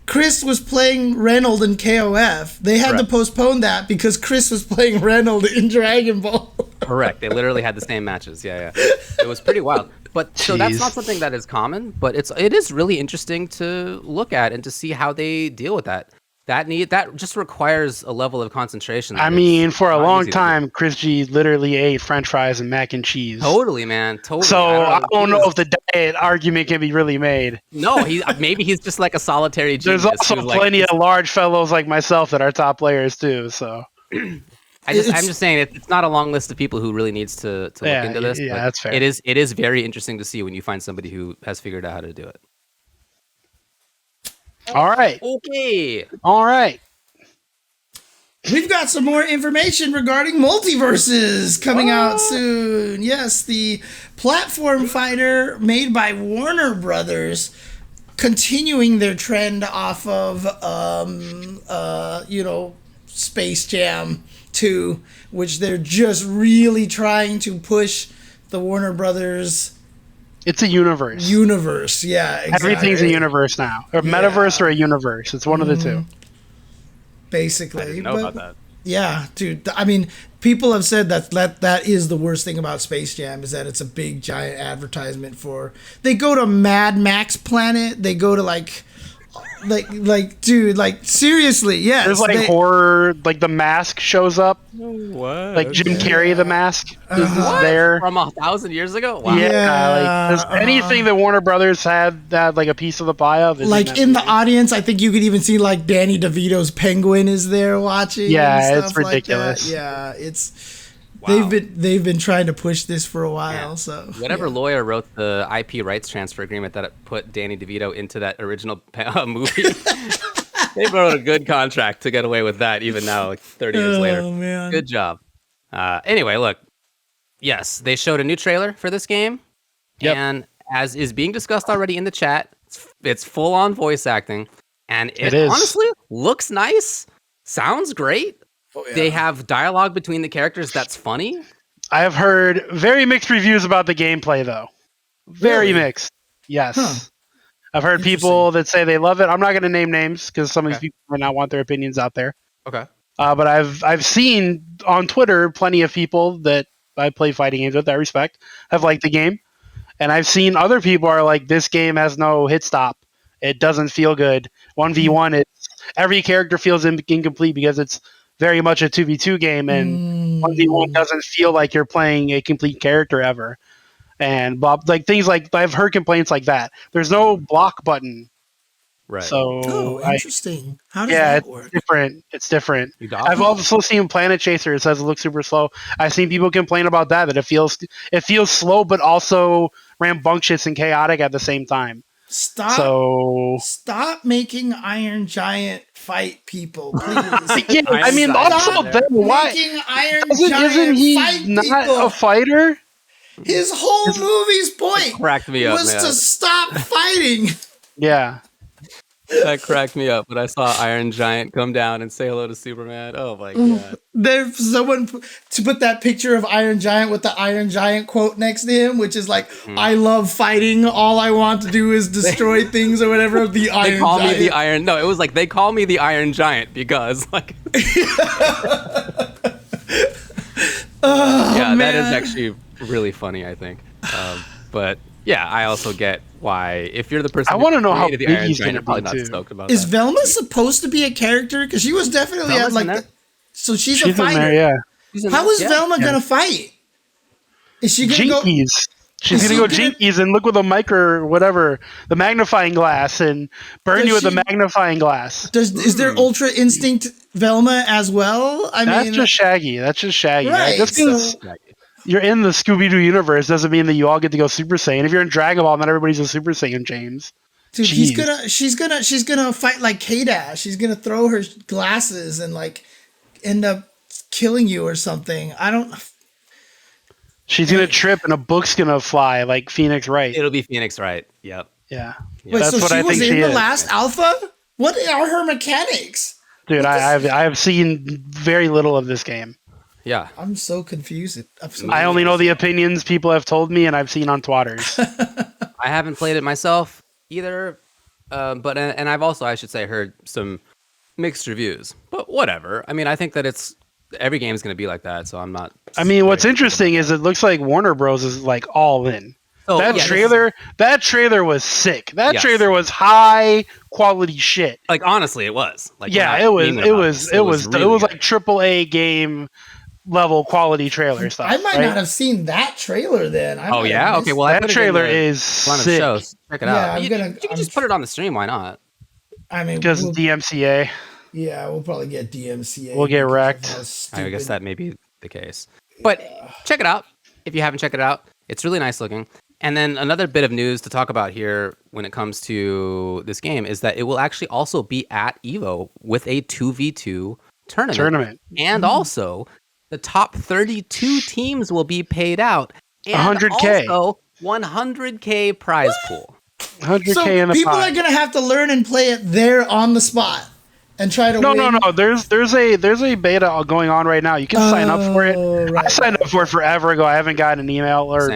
Chris was playing Reynolds in KOF. They had to postpone that because Chris was playing Reynolds in Dragon Ball. Correct. They literally had the same matches. Yeah. It was pretty wild. But so that's not something that is common, but it is really interesting to look at and to see how they deal with that. That just requires a level of concentration. I mean, for a long time, Chris G literally ate French fries and mac and cheese. Totally, man. Totally. So I don't know if the diet argument can be really made. No, maybe he's just like a solitary genius. There's also plenty of large fellows like myself that are top players too. So I'm just saying it's not a long list of people who really needs to look into this. Yeah, that's fair. It is very interesting to see when you find somebody who has figured out how to do it. All right. Okay. All right. We've got some more information regarding MultiVersus coming out soon. Yes, the platform fighter made by Warner Brothers, continuing their trend off of, Space Jam 2, which they're just really trying to push the Warner Brothers. It's a universe. Yeah, exactly. Everything's a universe now. A metaverse or a universe. It's one of the two. Basically. I didn't know about that. Yeah, dude. I mean, people have said that is the worst thing about Space Jam, is that it's a big, giant advertisement for... They go to Mad Max Planet. They go to, like, dude, like, seriously, yes. There's, like, horror... Like, the mask shows up. What? Like, Jim Carrey, the mask is there. From 1,000 years ago? Wow. Yeah, like, anything that Warner Brothers had, like, a piece of the pie of. Like, in the audience, I think you could even see, like, Danny DeVito's Penguin is there watching. Yeah, and it's ridiculous. Like that. Yeah, it's... Wow. They've been trying to push this for a while. So whatever lawyer wrote the IP rights transfer agreement that put Danny DeVito into that original movie, they wrote a good contract to get away with that. Even now, like 30 years later, man. Good job. Anyway, look, yes, they showed a new trailer for this game, and as is being discussed already in the chat, it's full on voice acting, and it honestly looks nice, sounds great. Oh, yeah. They have dialogue between the characters that's funny. I have heard very mixed reviews about the gameplay, though. Very mixed. Yes. Huh. I've heard people that say they love it. I'm not going to name names because some of these people might not want their opinions out there. Okay. But I've seen on Twitter plenty of people that I play fighting games with that I respect have liked the game. And I've seen other people are like, this game has no hit stop. It doesn't feel good. 1v1, every character feels incomplete because it's very much a 2v2 game, and 1v1 doesn't feel like you're playing a complete character ever. And like things like I've heard complaints like that. There's no block button. Right. So interesting. How does that work? It's different. I've also seen Planet Chaser. It says it looks super slow. I've seen people complain about that it feels slow but also rambunctious and chaotic at the same time. Stop making Iron Giant fight people, please. Yeah, I mean, also why making Iron Giant isn't he fight not people? A fighter? His whole movie's point was to stop fighting. Yeah. That cracked me up when I saw Iron Giant come down and say hello to Superman. Oh my god! There's someone to put that picture of Iron Giant with the Iron Giant quote next to him, which is like, "I love fighting. All I want to do is destroy things or whatever." The Iron Giant. They call me the Iron. No, it was like they call me the Iron Giant because like. Yeah, man. That is actually really funny. I think, but. Yeah, I also get why. If you're the person, I want to know how big he's going to be not too. Stoked about is that. Velma supposed to be a character? Because she was definitely at like. So she's a fighter. There, yeah. How is Velma going to fight? Is she going to go? She's going to go jinkies and look with a mic or whatever, the magnifying glass, and burn you with the magnifying glass. Is there Ultra Instinct Velma as well? That's just Shaggy. Right. Just because you're in the Scooby-Doo universe doesn't mean that you all get to go Super Saiyan. If you're in Dragon Ball, not everybody's a Super Saiyan, James. Dude, she's gonna fight like K-Dash. She's gonna throw her glasses and like end up killing you or something. I don't. She's gonna trip and a book's gonna fly like Phoenix Wright. It'll be Phoenix Wright. Yep. Yeah. Wait, that's so what I think she was in the last alpha? What are her mechanics? Dude, I have seen very little of this game. Yeah. I'm so confused. I only know the opinions people have told me and I've seen on Twitters. I haven't played it myself either, but I've also, I should say, heard some mixed reviews. But whatever. I mean, I think that every game is going to be like that, so I'm not. I mean, what's interesting is it looks like Warner Bros is like all in. Oh, that trailer was sick. That Yes. trailer was high quality shit. Like honestly, it was. Like Yeah, it was like AAA game level quality trailer stuff. I might not have seen that trailer then. Oh yeah, okay. Well, that trailer is sick. Check it out. You can just put it on the stream. Why not? I mean, because DMCA. Yeah, we'll probably get DMCA. We'll get wrecked. I guess that may be the case. But check it out if you haven't checked it out. It's really nice looking. And then another bit of news to talk about here when it comes to this game is that it will actually also be at EVO with a 2v2 tournament. And also, the top 32 teams will be paid out. And 100K. Also, 100K prize pool. 100K so in the people pot. are going to have to learn and play it there on the spot and try to win. No. There's a beta going on right now. You can sign up for it. Right. I signed up for it forever ago. I haven't gotten an email, or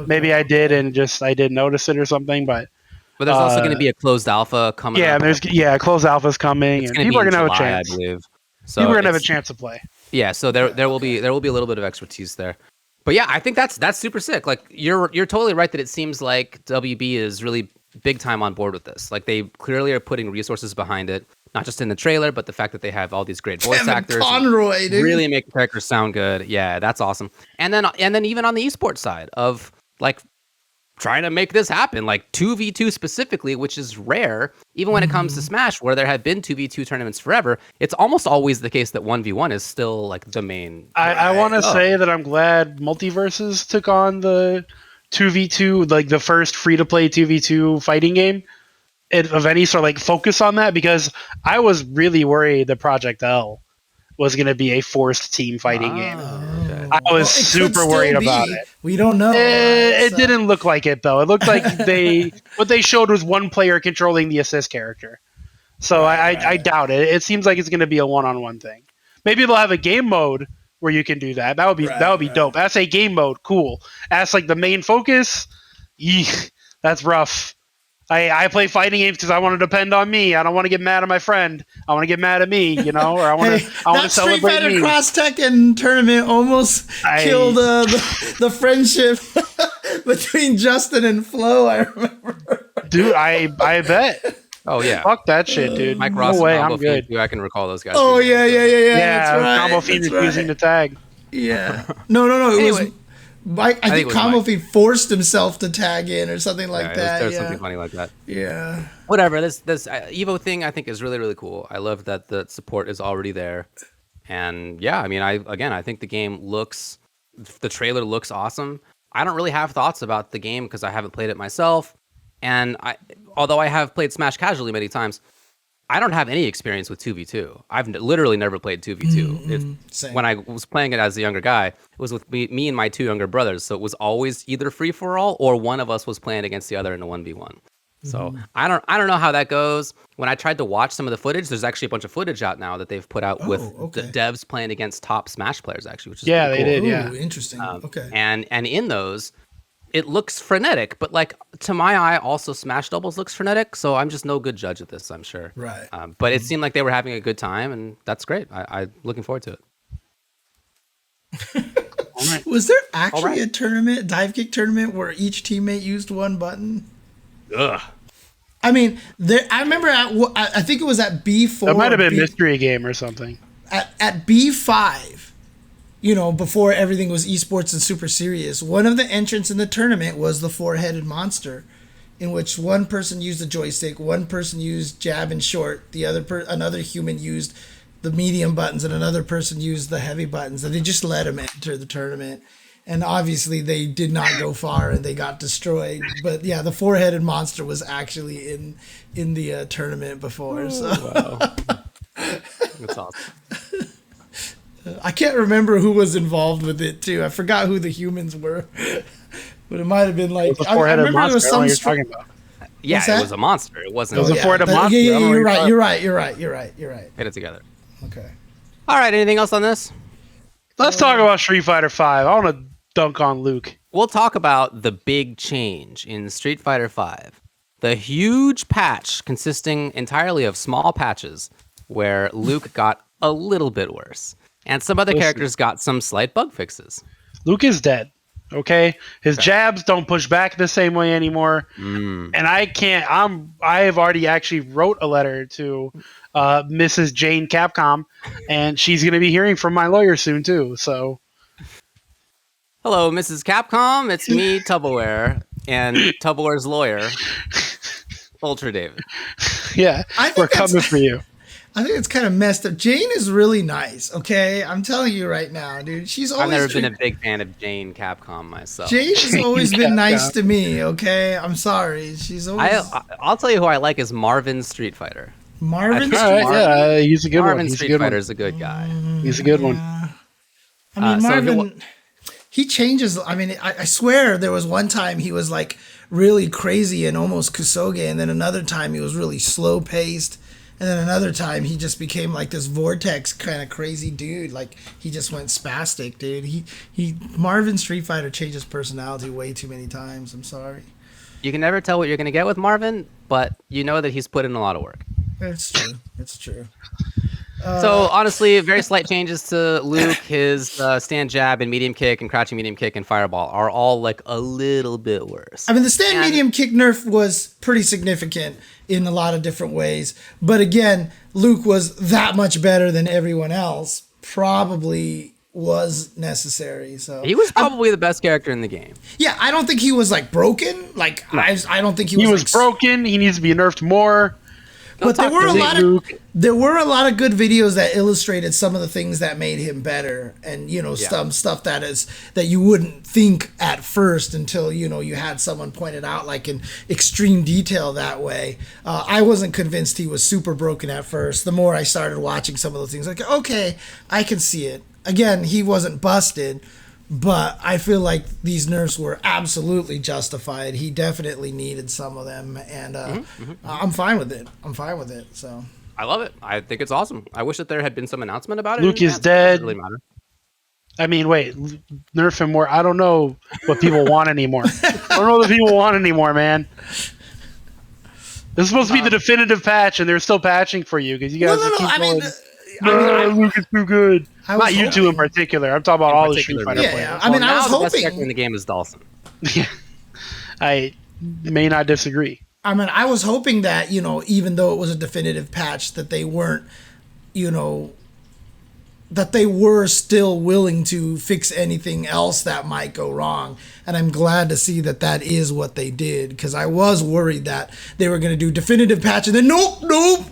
maybe I did and I didn't notice it or something. But there's also going to be a closed alpha coming. Yeah, up. Closed alpha's coming, and people are going to have a chance. I believe. So people are going to have a chance to play. Yeah, so there will be a little bit of expertise there. But yeah, I think that's super sick. Like you're totally right that it seems like WB is really big time on board with this. Like they clearly are putting resources behind it, not just in the trailer, but the fact that they have all these great voice actors, Conroy, dude. really make the characters sound good. Yeah, that's awesome. And then even on the esports side of like trying to make this happen, like 2v2 specifically, which is rare, even when it comes to Smash, where there have been 2v2 tournaments forever, it's almost always the case that 1v1 is still like the main. I want to say that I'm glad MultiVersus took on the 2v2, like the first free-to-play 2v2 fighting game of any sort, like focus on that, because I was really worried that Project L was going to be a forced team fighting game. Okay. I was super worried about it. We don't know. It didn't look like it though. It looked like what they showed was one player controlling the assist character. So I doubt it. It seems like it's going to be a one-on-one thing. Maybe they'll have a game mode where you can do that. That would be dope. That's a game mode. Cool. That's like the main focus. That's rough. I play fighting games because I want to depend on me. I don't want to get mad at my friend. I want to get mad at me, or I want to celebrate Street Fighter me. Cross Tekken tournament almost killed the friendship between Justin and Flo. I remember. Dude, I bet. Oh yeah. Fuck that shit, dude. Mike Ross no way, and I'm good. I can recall those guys. Oh yeah. That's right. Combo Fiend refusing to tag. Yeah. No. It was. I think Combo Fiend forced himself to tag in or something like that. There's something funny like that. Yeah. Whatever. This Evo thing I think is really, really cool. I love that the support is already there. And yeah, I mean, I think the trailer looks awesome. I don't really have thoughts about the game because I haven't played it myself. And although I have played Smash casually many times, I don't have any experience with 2v2. I've literally never played 2v2. When I was playing it as a younger guy, it was with me and my two younger brothers. So it was always either free-for-all or one of us was playing against the other in a 1v1. So I don't know how that goes. When I tried to watch some of the footage, there's actually a bunch of footage out now that they've put out with the devs playing against top Smash players, actually, which is they cool. did. Yeah, interesting. Okay. And in those, it looks frenetic, but like to my eye, also Smash Doubles looks frenetic. So I'm just no good judge at this, I'm sure. Right. But it seemed like they were having a good time, and that's great. I'm looking forward to it. All right. Was there actually a tournament, dive kick tournament, where each teammate used one button? Ugh. I mean, I remember I think it was at B4. That might have been Mystery Game or something. At B5. Before everything was esports and super serious, one of the entrants in the tournament was the four-headed monster, in which one person used a joystick, one person used jab and short, another human used the medium buttons, and another person used the heavy buttons, and they just let him enter the tournament. And obviously they did not go far and they got destroyed. But yeah, the four-headed monster was actually in the tournament before. So. Wow. That's awesome. I can't remember who was involved with it too. I forgot who the humans were, but it might have been like I remember monster. It was some. You're talking about. Yeah, it was a monster. It wasn't. It was a four-headed monster. Yeah, you're right. You're right. Hit it together. Okay. All right. Anything else on this? Let's talk about Street Fighter V. I want to dunk on Luke. We'll talk about the big change in Street Fighter V. The huge patch consisting entirely of small patches where Luke got a little bit worse. And some other characters got some slight bug fixes. Luke is dead. Okay? His jabs don't push back the same way anymore. And I can't... I have already actually wrote a letter to Mrs. Jane Capcom, and she's going to be hearing from my lawyer soon, too. So... Hello, Mrs. Capcom. It's me, TuboWare, and TuboWare's lawyer, UltraDavid. Yeah, we're coming for you. I think it's kind of messed up. Jane is really nice, okay? I'm telling you right now, dude. She's always... I've never been a big fan of Jane Capcom myself. Jane has always been nice to me, okay? I'm sorry. She's always... I'll tell you who I like is Marvin Street Fighter. Marvin Street Fighter? Yeah, he's a good one. Marvin Street Fighter's a good guy. He's a good one. I mean, Marvin... He changes. I mean, I swear there was one time he was like really crazy and almost Kusoge, and then another time he was really slow paced, and then another time he just became like this vortex kind of crazy dude. Like he just went spastic, dude. He Marvin Street Fighter changes personality way too many times. I'm sorry. You can never tell what you're going to get with Marvin, but you know that he's put in a lot of work. It's true. It's true. So honestly, very slight changes to Luke. His stand jab and medium kick and crouching medium kick and fireball are all like a little bit worse. I mean, the stand medium kick nerf was pretty significant in a lot of different ways. But again, Luke was that much better than everyone else. Probably was necessary. So he was probably the best character in the game. Yeah, I don't think he was like broken. Like I don't think he was. He was broken. He needs to be nerfed more. But there were a lot of good videos that illustrated some of the things that made him better, and some stuff that you wouldn't think at first until you had someone point it out like in extreme detail that way. I wasn't convinced he was super broken at first. The more I started watching some of those things, like okay, I can see it. Again, he wasn't busted. But I feel like these nerfs were absolutely justified. He definitely needed some of them, and I'm fine with it. So I love it. I think it's awesome. I wish that there had been some announcement about it. Luke is dead. Doesn't really matter. I mean, wait, nerf him more. I don't know what people want anymore. I don't know what people want anymore, man. This is supposed to be the definitive patch, and they're still patching for you because you guys keep going. Luke is too good. Not you two in particular. I'm talking about all the Street Fighter players. Yeah. I mean, I was hoping. The best character in the game is Dawson. Yeah, I may not disagree. I mean, I was hoping that even though it was a definitive patch, that they weren't, that they were still willing to fix anything else that might go wrong. And I'm glad to see that that is what they did, because I was worried that they were going to do definitive patch and then nope,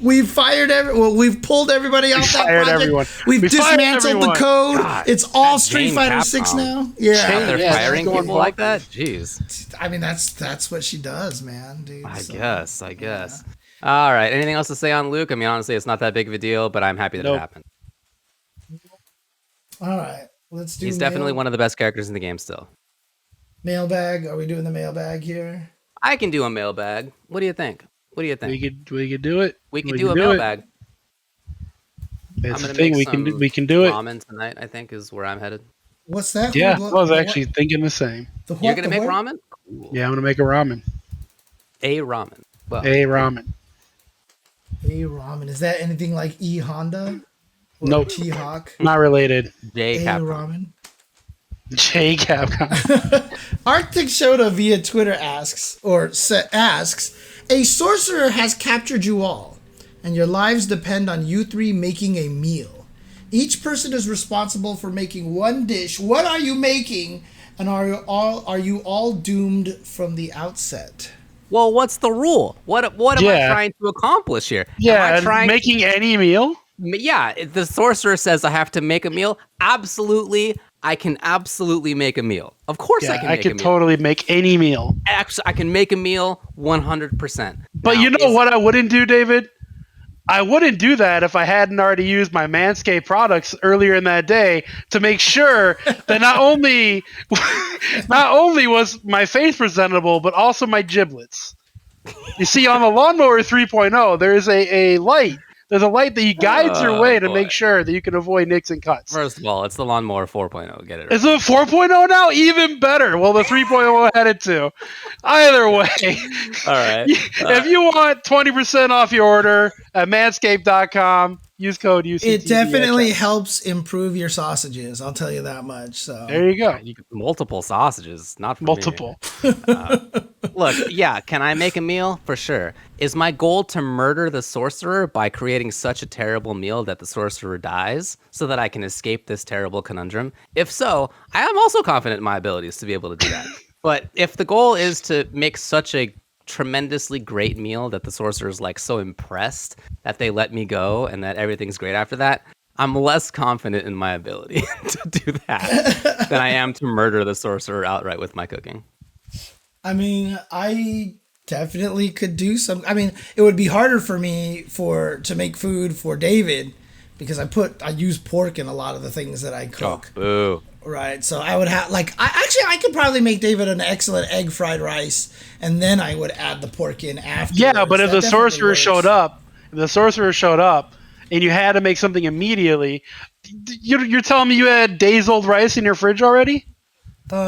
we've pulled everybody out that project. Everyone. We've dismantled the code. God, it's all Street Fighter 6 now. Yeah, they're firing people like that. Jeez. I mean, that's what she does, man, dude. I guess. Yeah. All right. Anything else to say on Luke? I mean, honestly, it's not that big of a deal, but I'm happy that it happened. All right, let's do. He's definitely one of the best characters in the game still. Mailbag? Are we doing the mailbag here? I can do a mailbag. What do you think? We could do it. We can do a mailbag. That's the thing. We can do it. Ramen tonight, I think, is where I'm headed. What's that? Yeah, I was actually thinking the same. You're gonna make ramen? Cool. Yeah, I'm gonna make a ramen. A ramen. Well, a ramen. A ramen. Is that anything like E Honda? Nope. T-Hawk. Not related. J Ramen. J Capcom. Arctic Shota via Twitter asks, a sorcerer has captured you all, and your lives depend on you three making a meal. Each person is responsible for making one dish. What are you making? And are you all doomed from the outset? Well, what's the rule? What am I trying to accomplish here? Yeah, making any meal? Yeah, the sorcerer says I have to make a meal. Absolutely, I can absolutely make a meal. Of course I can make a meal. I can totally make any meal. Actually, I can make a meal 100%. But now, you know what I wouldn't do, David? I wouldn't do that if I hadn't already used my Manscaped products earlier in that day to make sure that not only was my face presentable, but also my giblets. You see, on the Lawnmower 3.0, there is a light There's a light that guides your way to boy. make sure that you can avoid nicks and cuts. First of all, it's the Lawnmower 4.0. Get it right. Is it 4.0 now? Even better. Well, the 3.0 headed to. Either way. All right. If you want 20% off your order at manscaped.com, use code UCTV. It definitely helps improve your sausages. I'll tell you that much. So there you go. Multiple sausages, not for multiple. Look, yeah, can I make a meal? For sure. Is my goal to murder the sorcerer by creating such a terrible meal that the sorcerer dies so that I can escape this terrible conundrum? If so, I am also confident in my abilities to be able to do that. But if the goal is to make such a tremendously great meal that the sorcerer is like so impressed that they let me go and that everything's great after that, I'm less confident in my ability to do that than I am to murder the sorcerer outright with my cooking. I mean, I definitely could do some. I mean, it would be harder for me to make food for David because I use pork in a lot of the things that I cook. Oh, boo. Right. So I would have I could probably make David an excellent egg fried rice, and then I would add the pork in after. Yeah, but if the sorcerer showed up, and you had to make something immediately, you're telling me you had days old rice in your fridge already?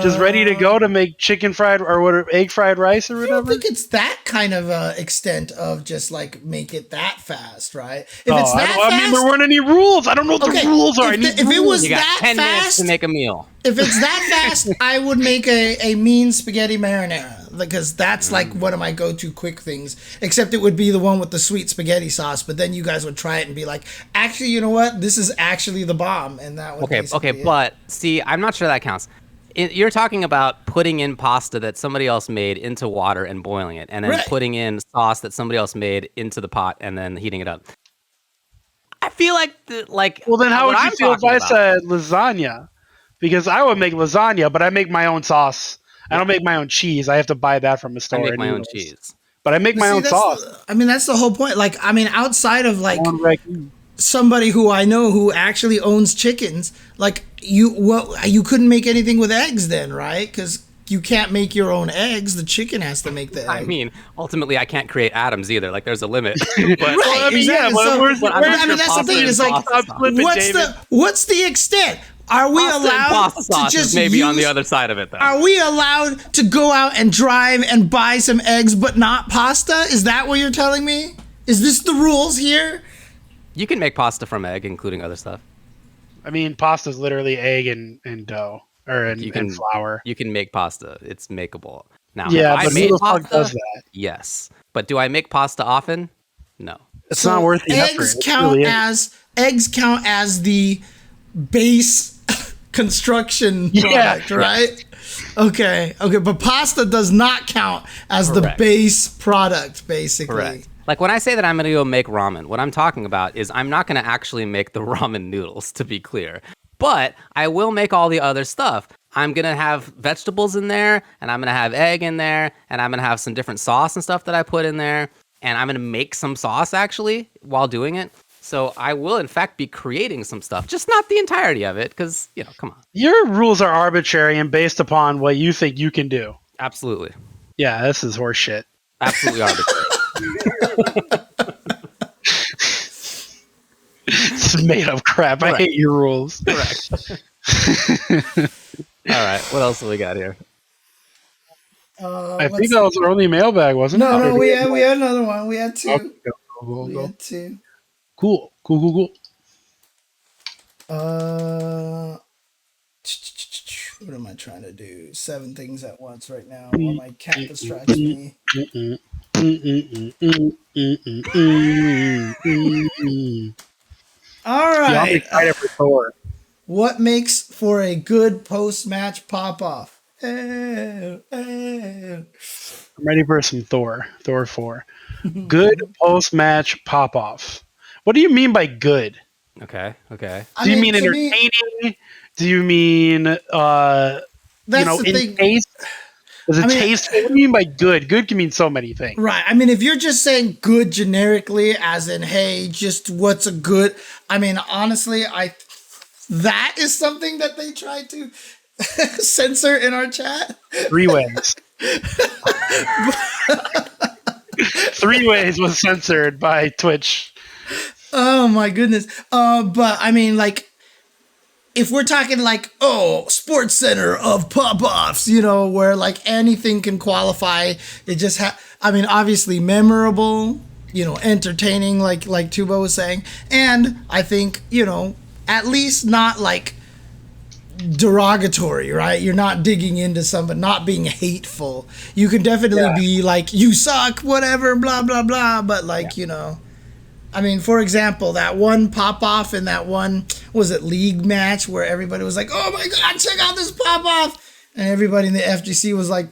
Just ready to go to make chicken fried or egg fried rice or whatever? I don't think it's that kind of extent of just like make it that fast, right? If it's that fast, I mean, there weren't any rules. I don't know what the rules are. If it was you got that 10 minutes fast to make a meal. If it's that fast, I would make a mean spaghetti marinara because that's like one of my go-to quick things. Except it would be the one with the sweet spaghetti sauce. But then you guys would try it and be like, actually, you know what? This is actually the bomb, and that would okay. But see, I'm not sure that counts. You're talking about putting in pasta that somebody else made into water and boiling it, and then putting in sauce that somebody else made into the pot and then heating it up. I feel like. Well, then how would you feel if I said lasagna? Because I would make lasagna, but I make my own sauce. I don't make my own cheese. I have to buy that from a store. I make my own cheese, but I make my own sauce. That's the whole point. Like, I mean, outside of like somebody who I know who actually owns chickens, like you couldn't make anything with eggs then, right? Because you can't make your own eggs. The chicken has to make the egg. I mean, ultimately, I can't create atoms either. Like, there's a limit. But, well, I mean, exactly. That's the thing. It's like, what's the extent? Are we allowed to just maybe on the other side of it, though? Are we allowed to go out and drive and buy some eggs, but not pasta? Is that what you're telling me? Is this the rules here? You can make pasta from egg, including other stuff. I mean, pasta is literally egg and dough and flour. You can make pasta; it's makeable. Now, yeah, but who the fuck does that? Yes, but do I make pasta often? No. It's not worth the effort. Eggs count as the base construction product, right? Okay, but pasta does not count as the base product, basically. Correct. Like when I say that I'm going to go make ramen, what I'm talking about is I'm not going to actually make the ramen noodles, to be clear. But I will make all the other stuff. I'm going to have vegetables in there, and I'm going to have egg in there, and I'm going to have some different sauce and stuff that I put in there. And I'm going to make some sauce, actually, while doing it. So I will, in fact, be creating some stuff, just not the entirety of it, because, come on. Your rules are arbitrary and based upon what you think you can do. Absolutely. Yeah, this is horse shit. Absolutely arbitrary. It's made up crap. Correct. I hate your rules. Correct. All right, what else do we got here? I think that was our only mailbag, wasn't it? No, we had another one. We had two. Okay, we had two. Cool. What am I trying to do? 7 things at once right now while my cat distracts me. All right. I'm excited for Thor. What makes for a good post-match pop-off? I'm ready for some Thor. Thor 4. Good post-match pop-off. What do you mean by good? Okay. Do you mean entertaining? Do you mean in taste? Does it taste? What do you mean by good? Good can mean so many things. Right. I mean, if you're just saying good generically, as in, hey, just what's a good? I mean, honestly, that is something that they try to censor in our chat. 3 ways. 3 ways was censored by Twitch. Oh my goodness. But I mean, like, if we're talking like, Sports Center of pop-offs, where like anything can qualify, it just obviously memorable, entertaining, like Tubo was saying, and I think at least not like derogatory, right? You're not digging into somebody, not being hateful. You can definitely be like, you suck, whatever, blah blah blah, but like I mean, for example, that one pop-off in that one, was it league match where everybody was like, oh my God, check out this pop-off. And everybody in the FGC was like,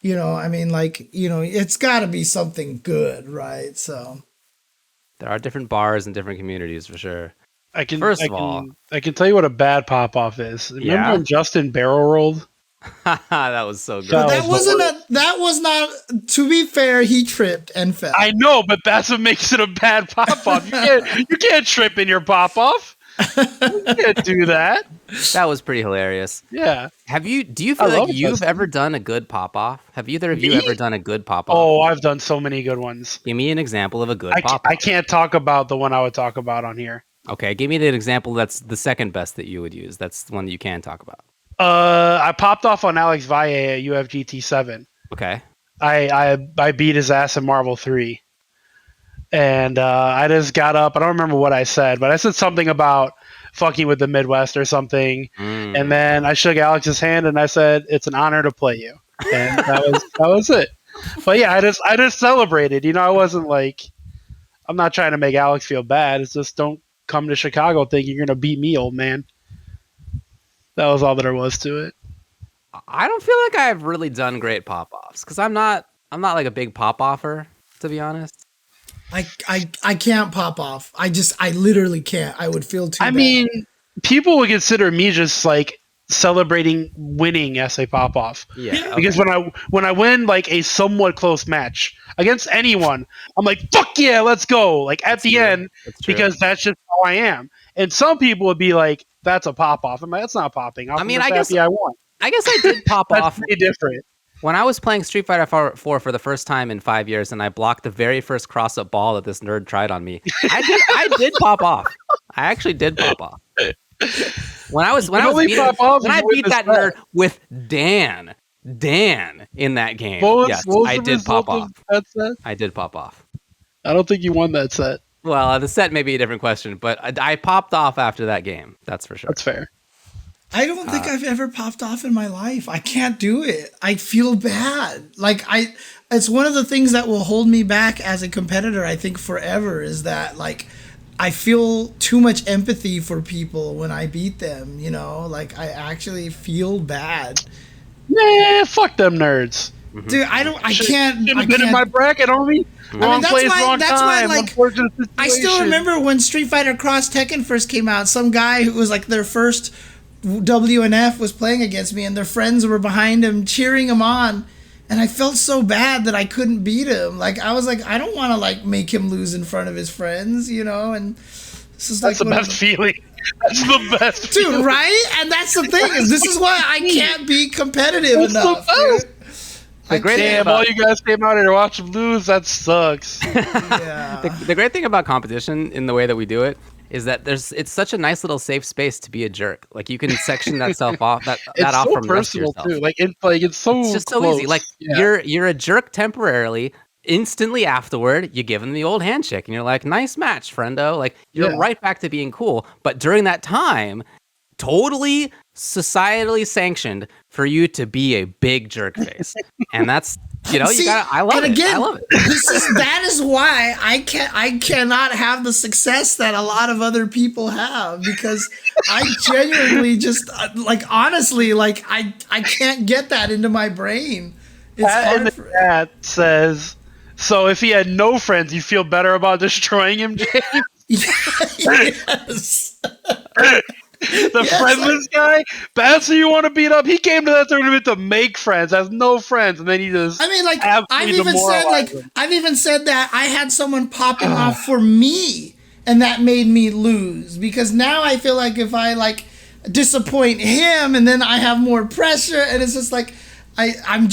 I mean, like, it's got to be something good, right? So there are different bars in different communities for sure. I can tell you what a bad pop-off is. Remember when Justin barrel rolled? That was so good. But that was not, to be fair, he tripped and fell. I know, but that's what makes it a bad pop-off. You can't trip in your pop-off. You can't do that. That was pretty hilarious. Yeah. Do you feel like you've ever done a good pop-off? Have either of you ever done a good pop-off? Oh, I've done so many good ones. Give me an example of a good pop-off. I can't talk about the one I would talk about on here. Okay, give me an example that's the second best that you would use. That's the one that you can talk about. I popped off on Alex Valle at UFGT 7. Okay. I beat his ass in Marvel 3. And I just got up. I don't remember what I said, but I said something about fucking with the Midwest or something. And then I shook Alex's hand and I said, it's an honor to play you. And that was it. But yeah, I just celebrated. I wasn't like, I'm not trying to make Alex feel bad. It's just don't come to Chicago thinking you're going to beat me, old man. That was all there was to it. I don't feel like I've really done great pop-offs because I'm not like a big pop-offer, to be honest. I can't pop off. I literally can't. I would feel too bad. Mean, people would consider me just like celebrating winning as a pop off. Yeah. Okay. Because when I win like a somewhat close match against anyone, I'm like, fuck yeah, let's go. Like at the end, because that's just how I am. And some people would be like, that's a pop off. I'm like, that's not popping off. I guess I won. I guess I did pop off. That's pretty different. When I was playing Street Fighter 4 for the first time in 5 years, and I blocked the very first cross-up ball that this nerd tried on me, I did pop off. I actually did pop off. When I beat that nerd with Dan in that game, I did pop off. I did pop off. I don't think you won that set. Well, the set may be a different question, but I popped off after that game. That's for sure. That's fair. I don't think I've ever popped off in my life. I can't do it. I feel bad. Like it's one of the things that will hold me back as a competitor, I think forever, is that like I feel too much empathy for people when I beat them, like I actually feel bad. Nah, fuck them nerds. Dude, I can't been in my bracket, homie. Wrong place, wrong time. Like, I still remember when Street Fighter Cross Tekken first came out, some guy who was like their first WNF was playing against me, and their friends were behind him cheering him on, and I felt so bad that I couldn't beat him. Like I was like, I don't want to like make him lose in front of his friends, and this is that's like the best feeling. That's the best, dude. feeling. Right? And that's the thing is, this is why I can't be competitive enough. The great thing all you guys came out here to watch him lose. That sucks. Yeah. The great thing about competition in the way that we do it is that it's such a nice little safe space to be a jerk. Like you can section that self off that off so from the rest of yourself. too. It's so it's just close. so easy. Like you're a jerk temporarily. Instantly afterward, you give him the old handshake and you're like, nice match, friendo. Like you're right back to being cool. But during that time, totally societally sanctioned for you to be a big jerk face. And that's I love it. Again, I love it. That is why I cannot have the success that a lot of other people have, because I genuinely just honestly I can't get that into my brain. It's hard. And the chat says, so if he had no friends, you feel better about destroying him, James? Yes. Friendless guy? That's who you want to beat up? He came to that tournament to make friends, has no friends, and then he just I've even said that I had someone popping off for me, and that made me lose, because now I feel like if I disappoint him and then I have more pressure, and it's just like I'm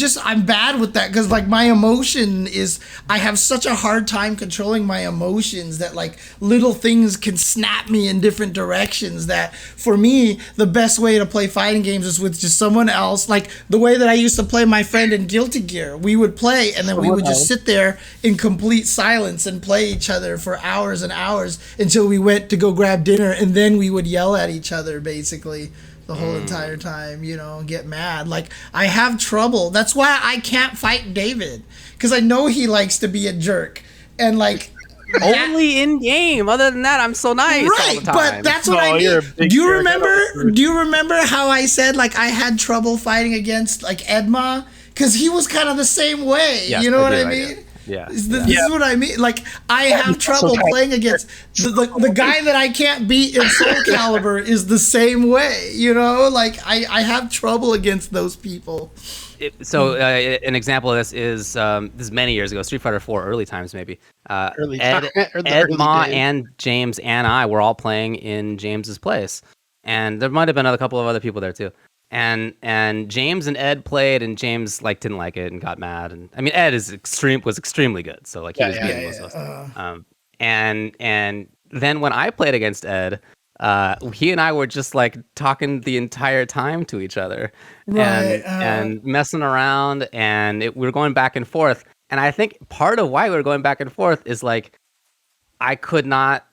bad with that because like my emotion is I have such a hard time controlling my emotions that like little things can snap me in different directions. That for me the best way to play fighting games is with just someone else. Like the way that I used to play my friend in Guilty Gear, we would play and then we would just sit there in complete silence and play each other for hours and hours until we went to go grab dinner, and then we would yell at each other basically the whole entire time, you know, get mad. Like, I have trouble. That's why I can't fight David, because I know he likes to be a jerk. And, like... Only in game. Other than that, I'm so nice all the time. But that's what I mean. Do you remember how I said, like, I had trouble fighting against, like, Edma? Because he was kind of the same way. Yes, you know what I mean? Yeah. This is what I mean. Like, I have trouble playing against the guy that I can't beat in Soul Calibur is the same way, you know? Like, I have trouble against those people. An example of this is many years ago, Street Fighter 4, early times maybe. Ed, Ma, and James and I were all playing in James's place. And there might have been a couple of other people there too. And James and Ed played, and James like didn't like it and got mad. And I mean, Ed was extremely good, so like he was beating most of us. And then when I played against Ed, he and I were just like talking the entire time to each other, and messing around, and we were going back and forth. And I think part of why we were going back and forth is like I could not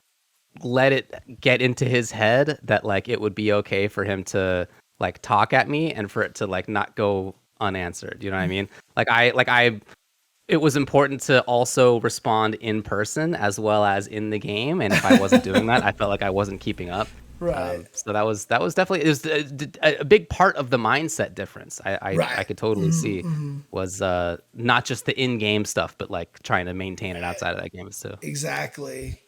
let it get into his head that like it would be okay for him to like talk at me and for it to like not go unanswered. You know what I mean? It was important to also respond in person as well as in the game. And if I wasn't doing that, I felt like I wasn't keeping up. Right. So that was definitely, it was a big part of the mindset difference. I could totally see was not just the in-game stuff, but like trying to maintain it outside of that game too. Exactly.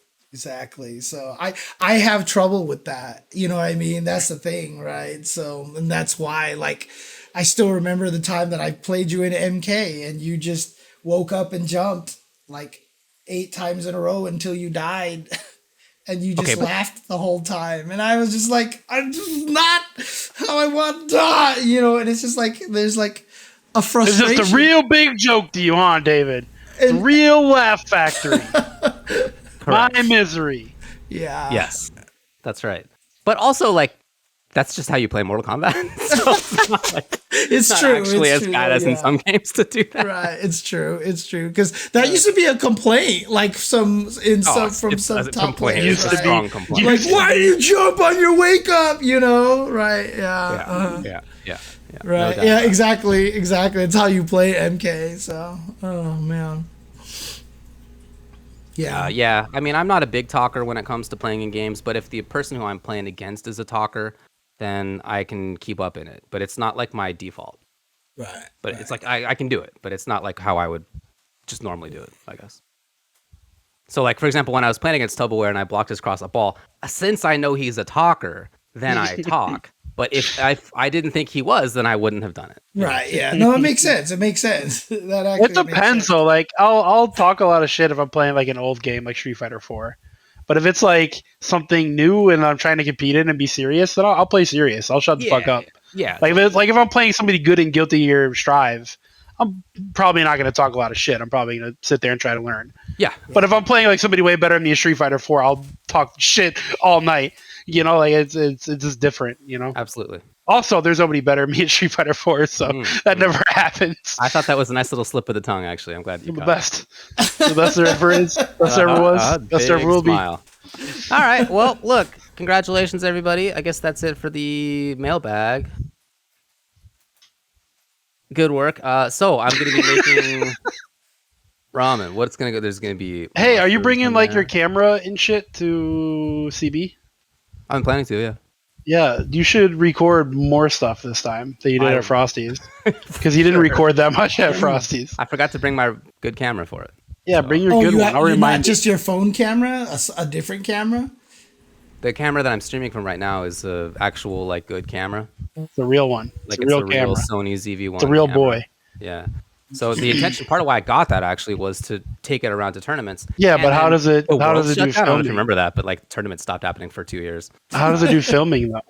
So I have trouble with that. You know what I mean? That's the thing, right? So, and that's why, like, I still remember the time that I played you in MK and you just woke up and jumped like 8 times in a row until you died. And you just laughed the whole time. And I was just like, I'm just not how I want to die, you know? And it's just like, there's like a frustration. It's just a real big joke to you, huh, David? And, real laugh factory. My misery. Yeah. Yes, that's right. But also, like, that's just how you play Mortal Kombat. So it's not like, it's true. Actually, it's as bad as in some games to do that. Right. It's true. Because that used to be a complaint, like some top players. Used to strong complaint. Like, why do you jump on your wake up? You know, right? Yeah. Yeah. Right. No exactly. It's how you play MK. So, oh man. Yeah. I mean, I'm not a big talker when it comes to playing in games, but if the person who I'm playing against is a talker, then I can keep up in it. But it's not like my default. Right. But it's like I can do it, but it's not like how I would just normally do it, I guess. So, like, for example, when I was playing against TuboWare and I blocked his cross a ball, since I know he's a talker, then I talk. But if I didn't think he was, then I wouldn't have done it. Right, yeah. No, it makes sense. That actually it depends, though. Like, I'll talk a lot of shit if I'm playing, like, an old game like Street Fighter 4. But if it's, like, something new and I'm trying to compete in and be serious, then I'll play serious. I'll shut the fuck up. Yeah. Like, if I'm playing somebody good in Guilty Gear Strive, I'm probably not going to talk a lot of shit. I'm probably going to sit there and try to learn. Yeah. But if I'm playing, like, somebody way better than me in Street Fighter 4, I'll talk shit all night. You know, like, it's just different, you know? Absolutely. Also, there's nobody better than me at Street Fighter 4, so that never happens. I thought that was a nice little slip of the tongue, actually. I'm glad you the best. The best there ever is. Best there ever was. Best there ever will smile. Be. All right. Well, look. Congratulations, everybody. I guess that's it for the mailbag. Good work. So I'm going to be making ramen. What's going to go? There's going to be... Hey, are you bringing, like, your camera and shit to CB? I'm planning to, yeah. Yeah, you should record more stuff this time that you did at Frosty's. Because you didn't record that much at Frosty's. I forgot to bring my good camera for it. Yeah, bring your good one. I'll remind you. Not just your phone camera? A different camera? The camera that I'm streaming from right now is a actual, like, good camera. It's a real one. Like, it's a real camera. Sony ZV-1 It's a real camera. boy. Yeah. So the intention, part of why I got that actually was to take it around to tournaments. Yeah, but how does it do I don't know if you filming? remember that, but like tournaments stopped happening for 2 years. How does it do filming though?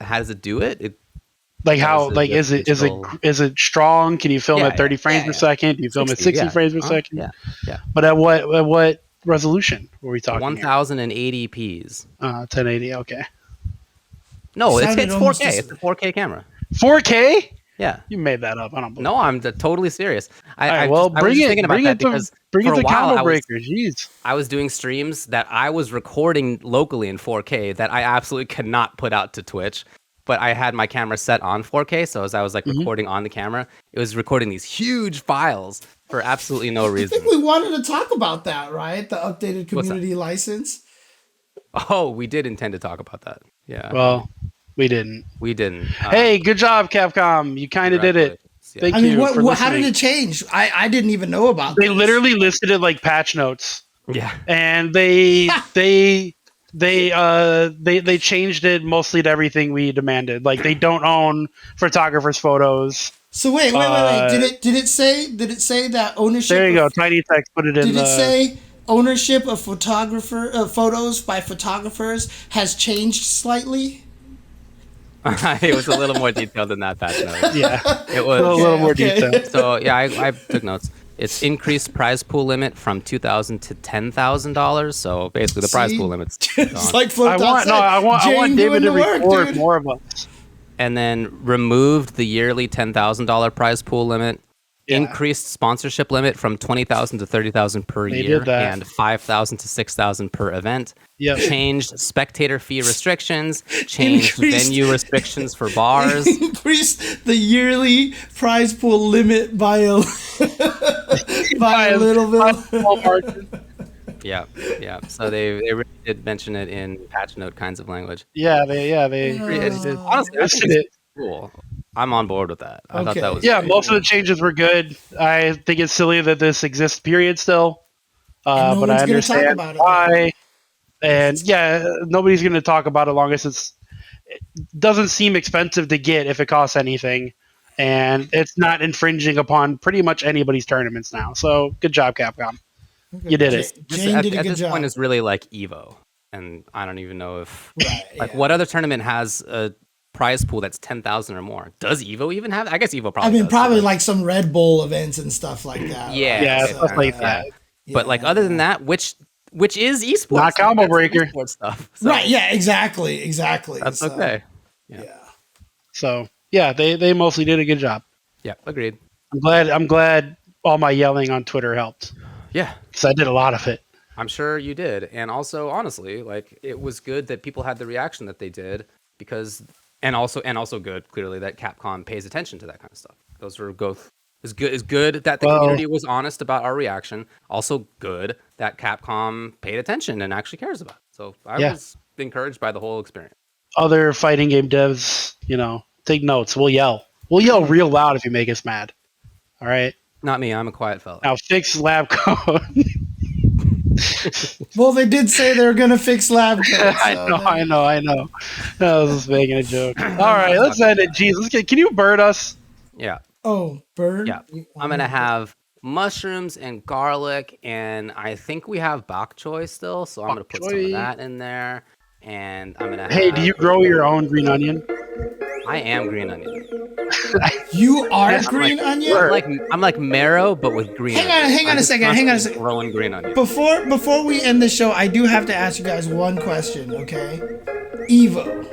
How does it do it? Like how? Does Like digital- is it strong? Can you film Yeah, at 30 frames per second? Do you film at 60 yeah. frames per Huh? second? Yeah. But at what resolution were we talking here? 1080p's. 1080. Okay. No, it's Sounded almost 4K. as- It's a 4K camera. 4K? Yeah. You made that up. I don't believe. No, I'm totally serious. I was just thinking about that because bring for it a to while Combo Breaker. Jeez. I was doing streams that I was recording locally in 4K that I absolutely could not put out to Twitch, but I had my camera set on 4K, so as I was like recording on the camera, it was recording these huge files for absolutely no I reason. think we wanted to talk about that, right? The updated community license. Oh, we did intend to talk about that. Yeah. Well, we didn't. We didn't. Hey, good job, Capcom. You kind of did it. Yeah. Thank I mean, you for what? How did listening. it change? I didn't even know about. They this. literally listed it like patch notes, Yeah. and they changed it mostly to everything we demanded. Like they don't own photographers' photos. So wait. Did it say that ownership? There you go. of- Tiny text put it in. Did it say ownership of photos by photographers has changed slightly? It was a little more detailed than that patch note. Yeah, It was a little more okay. detail. So yeah, I took notes. It's increased prize pool limit from $2,000 to $10,000. So basically, the prize See? pool limit's It's gone. like Flip I want Jane David doing to the work, record dude. more of us. And then removed the yearly $10,000 prize pool limit. Yeah. Increased sponsorship limit from $20,000 to $30,000 per They year, did that. and $5,000 to $6,000 per event. Yep. Changed spectator fee restrictions. Changed Increased- venue restrictions for bars. Increased the yearly prize pool limit by a little bit. Yeah. So they really did mention it in patch note kinds of language. They Honestly, I listed think it. it's cool. I'm on board with that. I thought Okay. that was Yeah, most of the changes were good. I think it's silly that this exists, period, still. And no But I one's gonna talk understand about it. why. And yeah, nobody's going to talk about it long as it doesn't seem expensive to get if it costs anything. And it's not infringing upon pretty much anybody's tournaments now. So good job, Capcom. You did it. Jane did a at good this job. point, it's really like Evo, and I don't even know if Right, what other tournament has a prize pool that's 10,000 or more. Does Evo even have? I guess Evo probably. I mean, does, probably but- like some Red Bull events and stuff like that. Yeah, Yeah, okay, stuff fair like enough, that. yeah. But like other than that, which is esports, Not Combo That's Breaker. esports stuff. So Right. Yeah. Exactly. that's So, okay. Yeah. So yeah, they mostly did a good job. Yeah, agreed. I'm glad all my yelling on Twitter helped Yeah, because I did a lot of it. I'm sure you did. And also, honestly, like it was good that people had the reaction that they did because, and also good, clearly, that Capcom pays attention to that kind of stuff. Those were both is good that the community was honest about our reaction. Also good that Capcom paid attention and actually cares about it. So I was encouraged by the whole experience. Other fighting game devs, take notes. We'll yell. We'll yell real loud if you make us mad. All right. Not me. I'm a quiet fella. Now fix lab code. Well, they did say they were gonna fix lab coats. I know. I was just making a joke. All right, let's end it. Jeez, can you bird us? Yeah. Oh, bird. Yeah. I'm going to have mushrooms and garlic, and I think we have bok choy still, so I'm going to put some of that in there. And I'm going to Hey, do you grow your own green onion? I am green onion. You are green onion. I'm like marrow, but with green. Hang on a second. Growing green onion. Before we end the show, I do have to ask you guys one question, okay? Evo.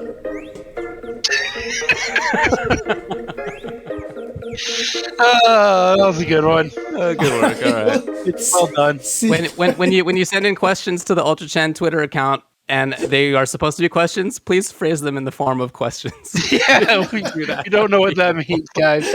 That was a good one. Good work. All right. It's well done. See, when you send in questions to the Ultra Chen Twitter account and they are supposed to be questions, please phrase them in the form of questions. Yeah, we don't know what that means, guys.